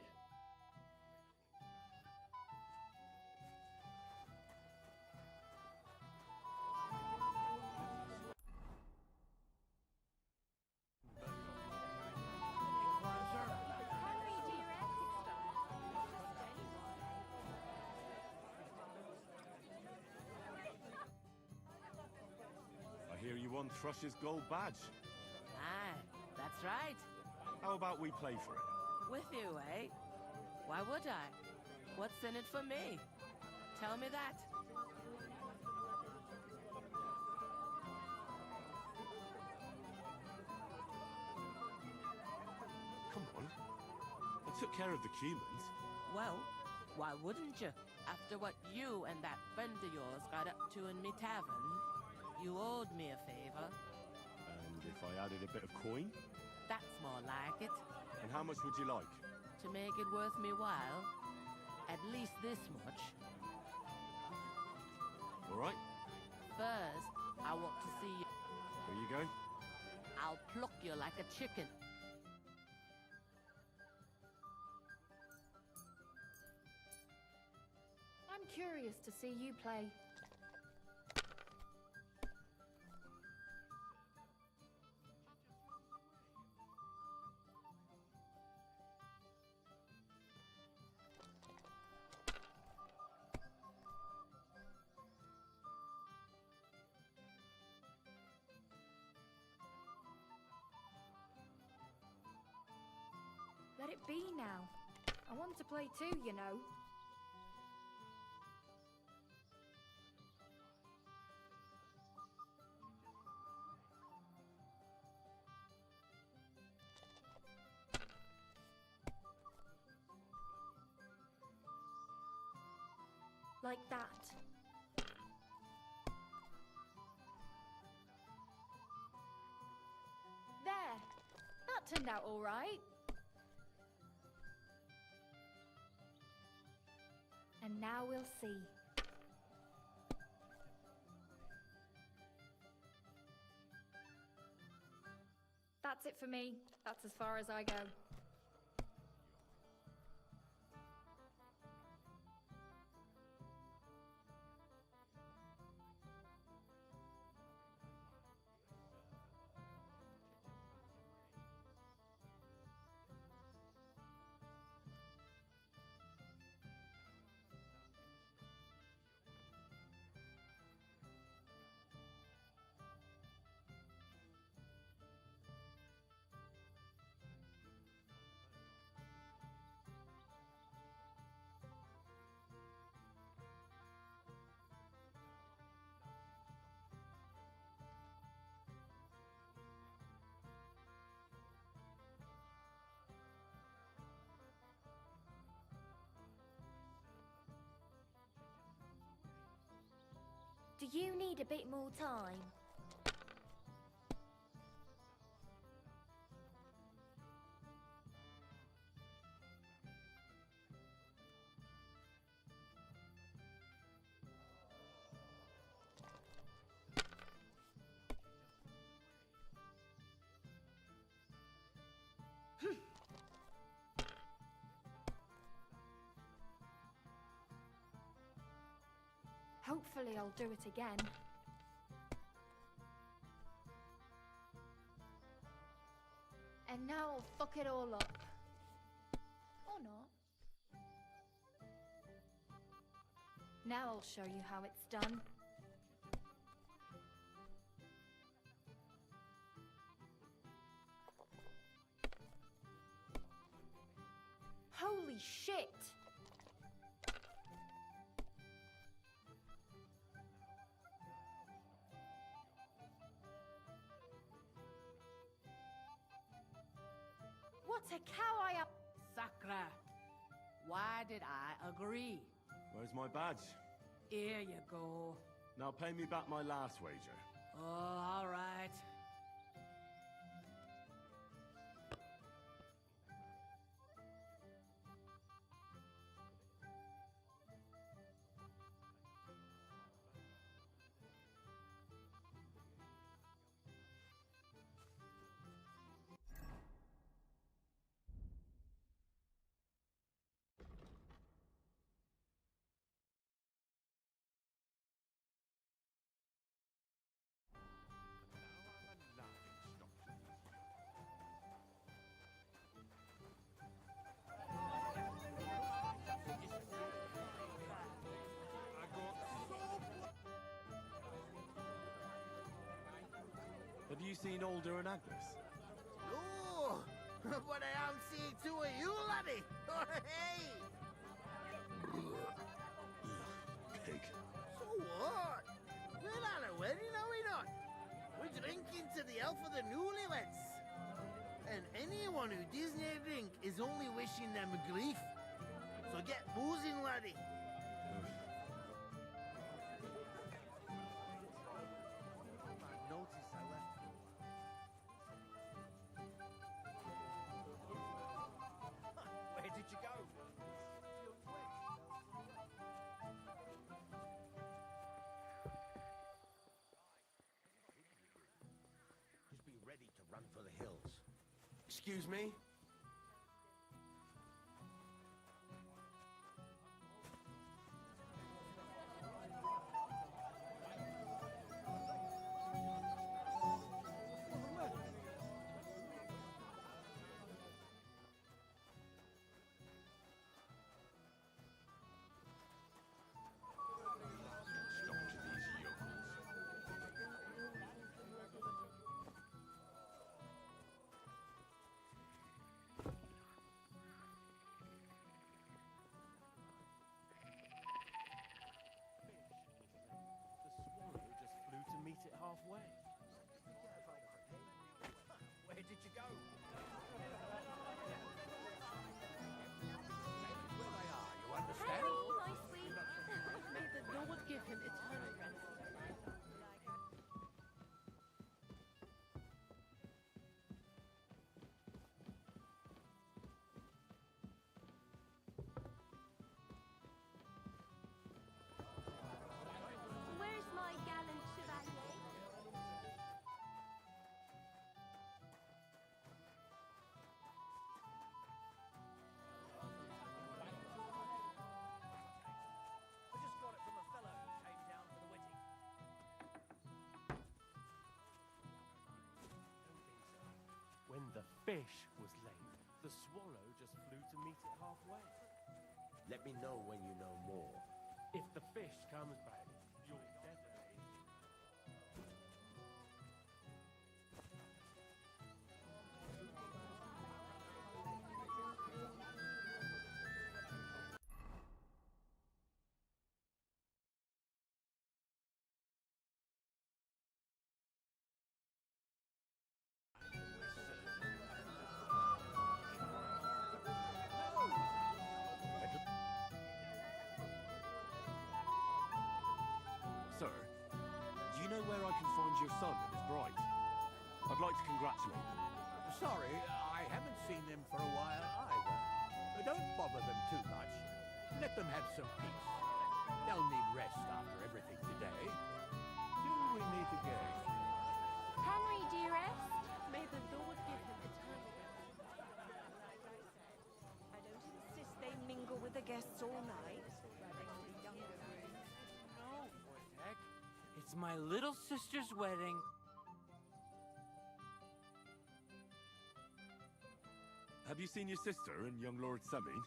won Thrush's gold badge. Aye, that's right. How about we play for it? With you, eh? Why would I? What's in it for me? Tell me that. Come on. I took care of the Cumans. Well, why wouldn't you? After what you and that friend of yours got up to in me tavern, you owed me a favor. And if I added a bit of coin? That's more like it. And how much would you like? To make it worth me while, at least this much. All right. First, I want to see you. Where you going? I'll pluck you like a chicken. I'm curious to see you play. Let it be now. I want to play too, you know. Like that. There. That turned out all right. And now we'll see. That's it for me. That's as far as I go. Do you need a bit more time? Hopefully I'll do it again. And now I'll fuck it all up. Or not. Now I'll show you how it's done. Holy shit! What a cow I am! Sakra, why did I agree? Where's my badge? Here you go. Now pay me back my last wager. Oh, all right. Have you seen Alder and Agnes? Oh, but I haven't seen two of you, laddie. Hey! Pig. So what? We're at a wedding, are we not? We're drinking to the health of the newlyweds. And anyone who doesn't drink is only wishing them grief. So get boozing, laddie. Where did you go? Just be ready to run for the hills. Excuse me? Meet it halfway. Where did you go? Where they are, you understand? Henry, my sweet. May the Lord give him eternal rest. Where's my gallant chevalier? I just got it from a fellow who came down for the wedding. When the fish was laid, the swallow just flew to meet it halfway. Let me know when you know more. If the fish comes back, you'll definitely... Sir, do you know where I can find your son and his bride? I'd like to congratulate them. Sorry, I haven't seen them for a while either. Don't bother them too much. Let them have some peace. They'll need rest after everything today. Till we meet again. Henry, dearest. May the Lord give him eternal rest. I don't insist they mingle with the guests all night. No, Vortek. It's my little sister's wedding. Have you seen your sister and young Lord Semin?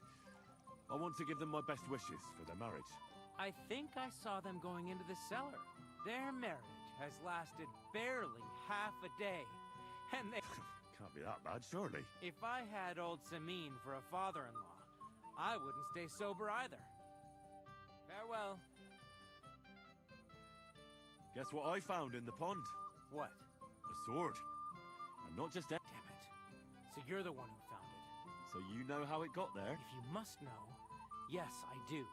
I want to give them my best wishes for their marriage. I think I saw them going into the cellar. Their marriage has lasted barely half a day. And they... Can't be that bad, surely. If I had old Samin for a father-in-law, I wouldn't stay sober either. Farewell. Guess what I found in the pond? What? A sword. And not just that. Damn it. So you're the one who found it. So you know how it got there? If you must know, yes, I do.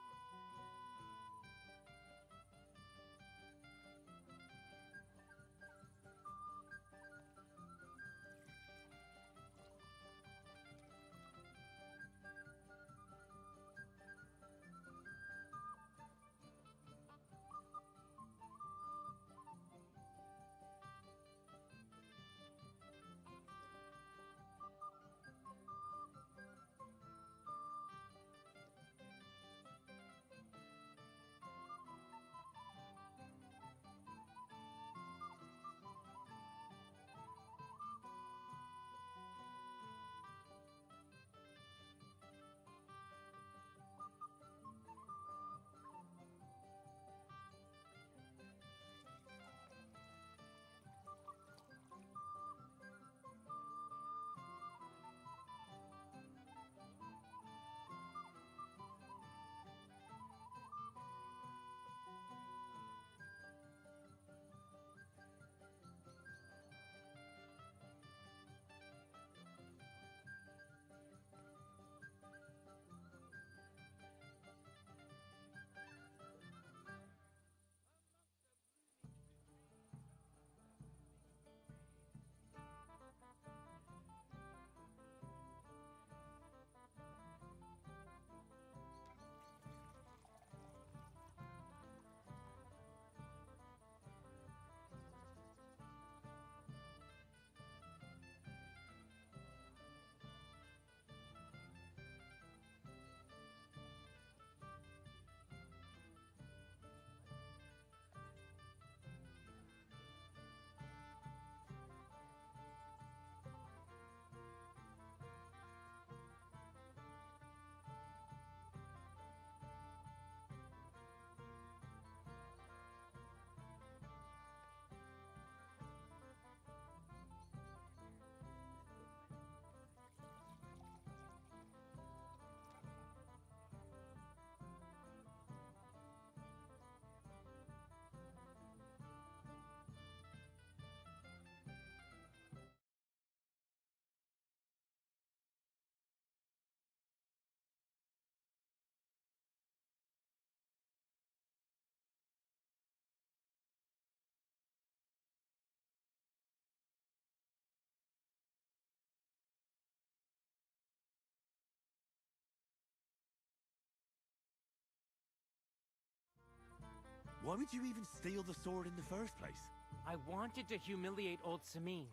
Why would you even steal the sword in the first place? I wanted to humiliate old Samin.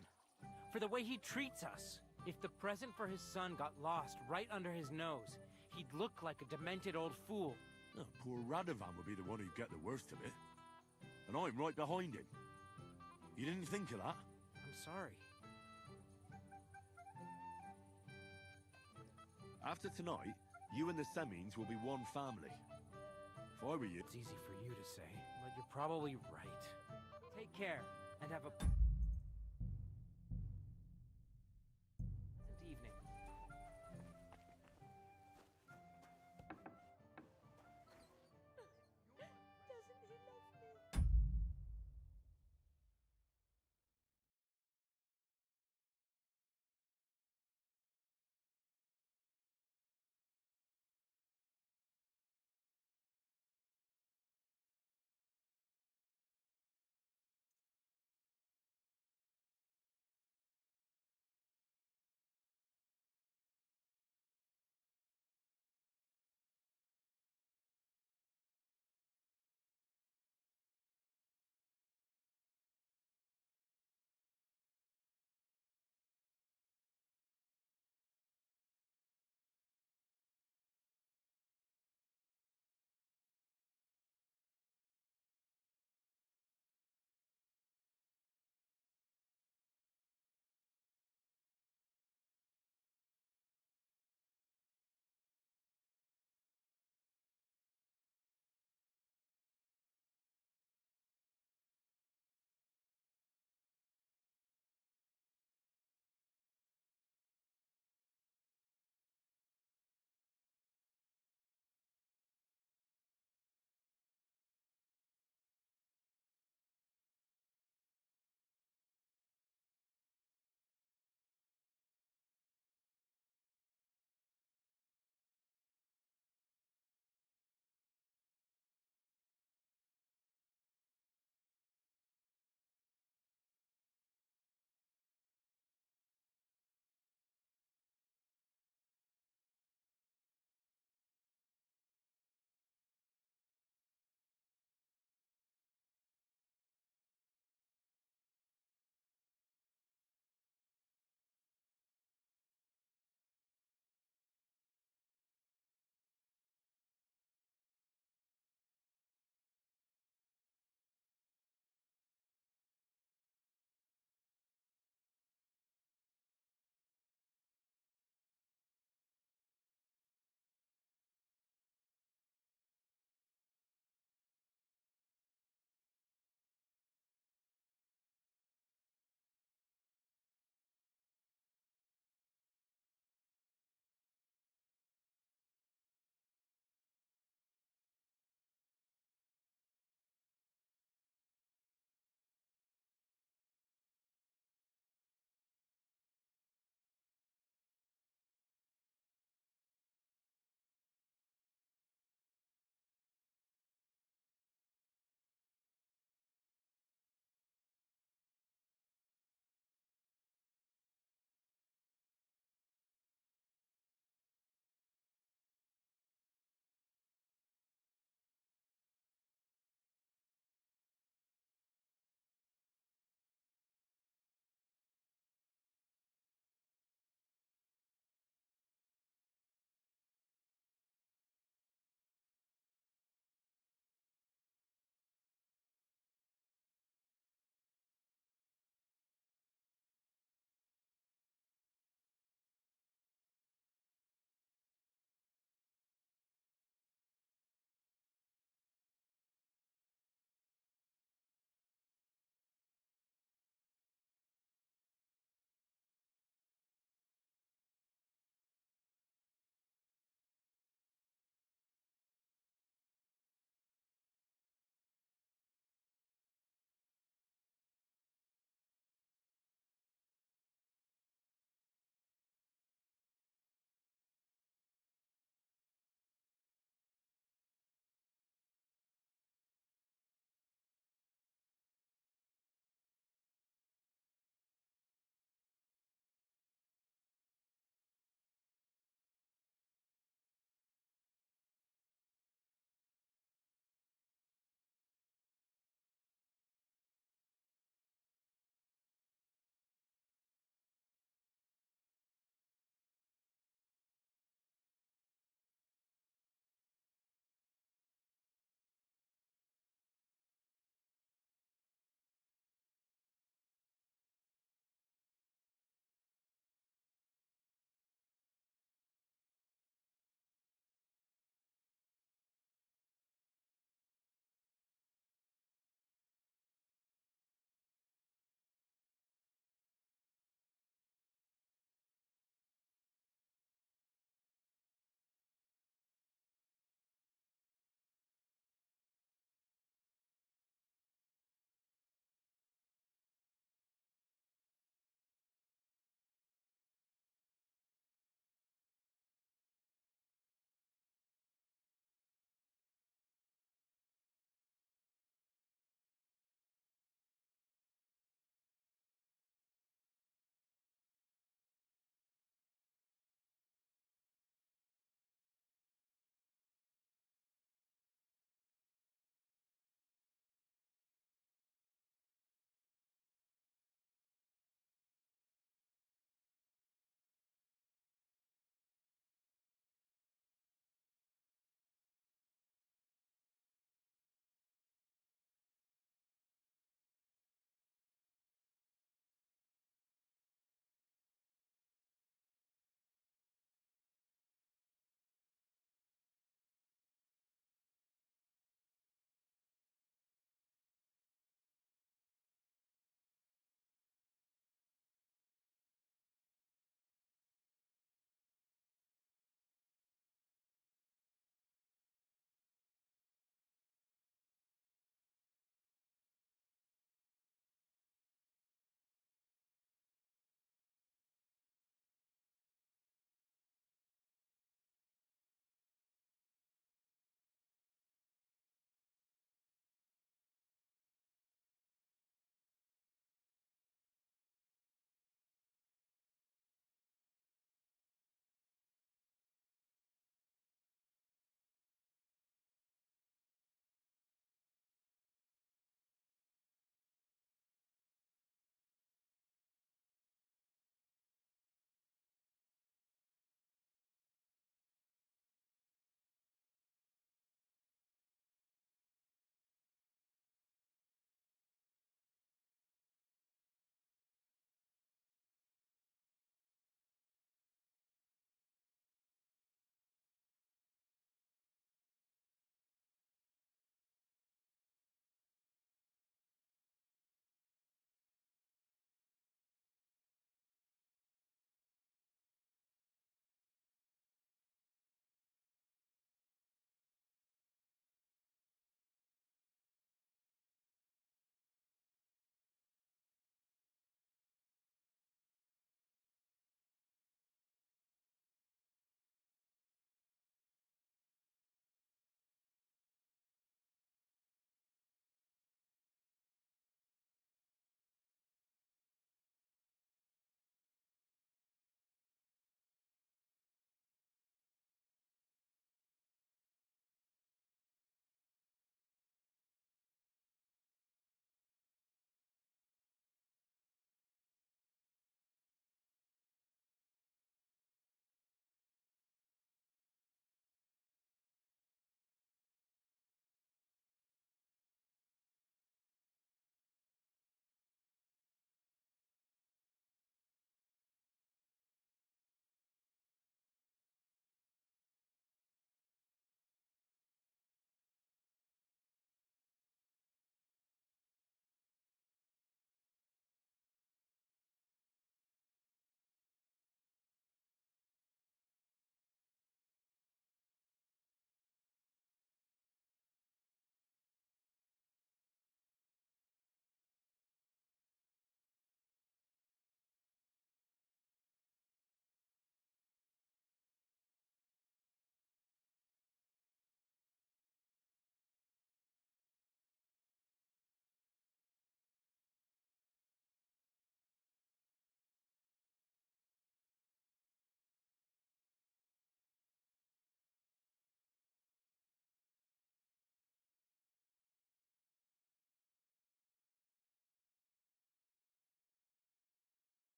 For the way he treats us. If the present for his son got lost right under his nose, he'd look like a demented old fool. Oh, poor Radovan would be the one who'd get the worst of it. And I'm right behind him. You didn't think of that? I'm sorry. After tonight, you and the Semines will be one family. If I were you... It's easy for you to say, but you're probably right. Take care, and have a...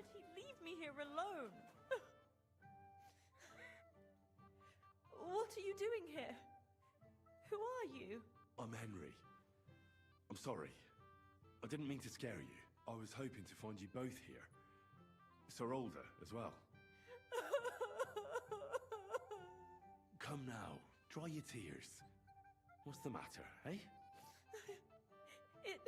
did he leave me here alone? What are you doing here? Who are you? I'm Henry. I'm sorry. I didn't mean to scare you. I was hoping to find you both here. Sir Older as well. Come now, dry your tears. What's the matter, eh? It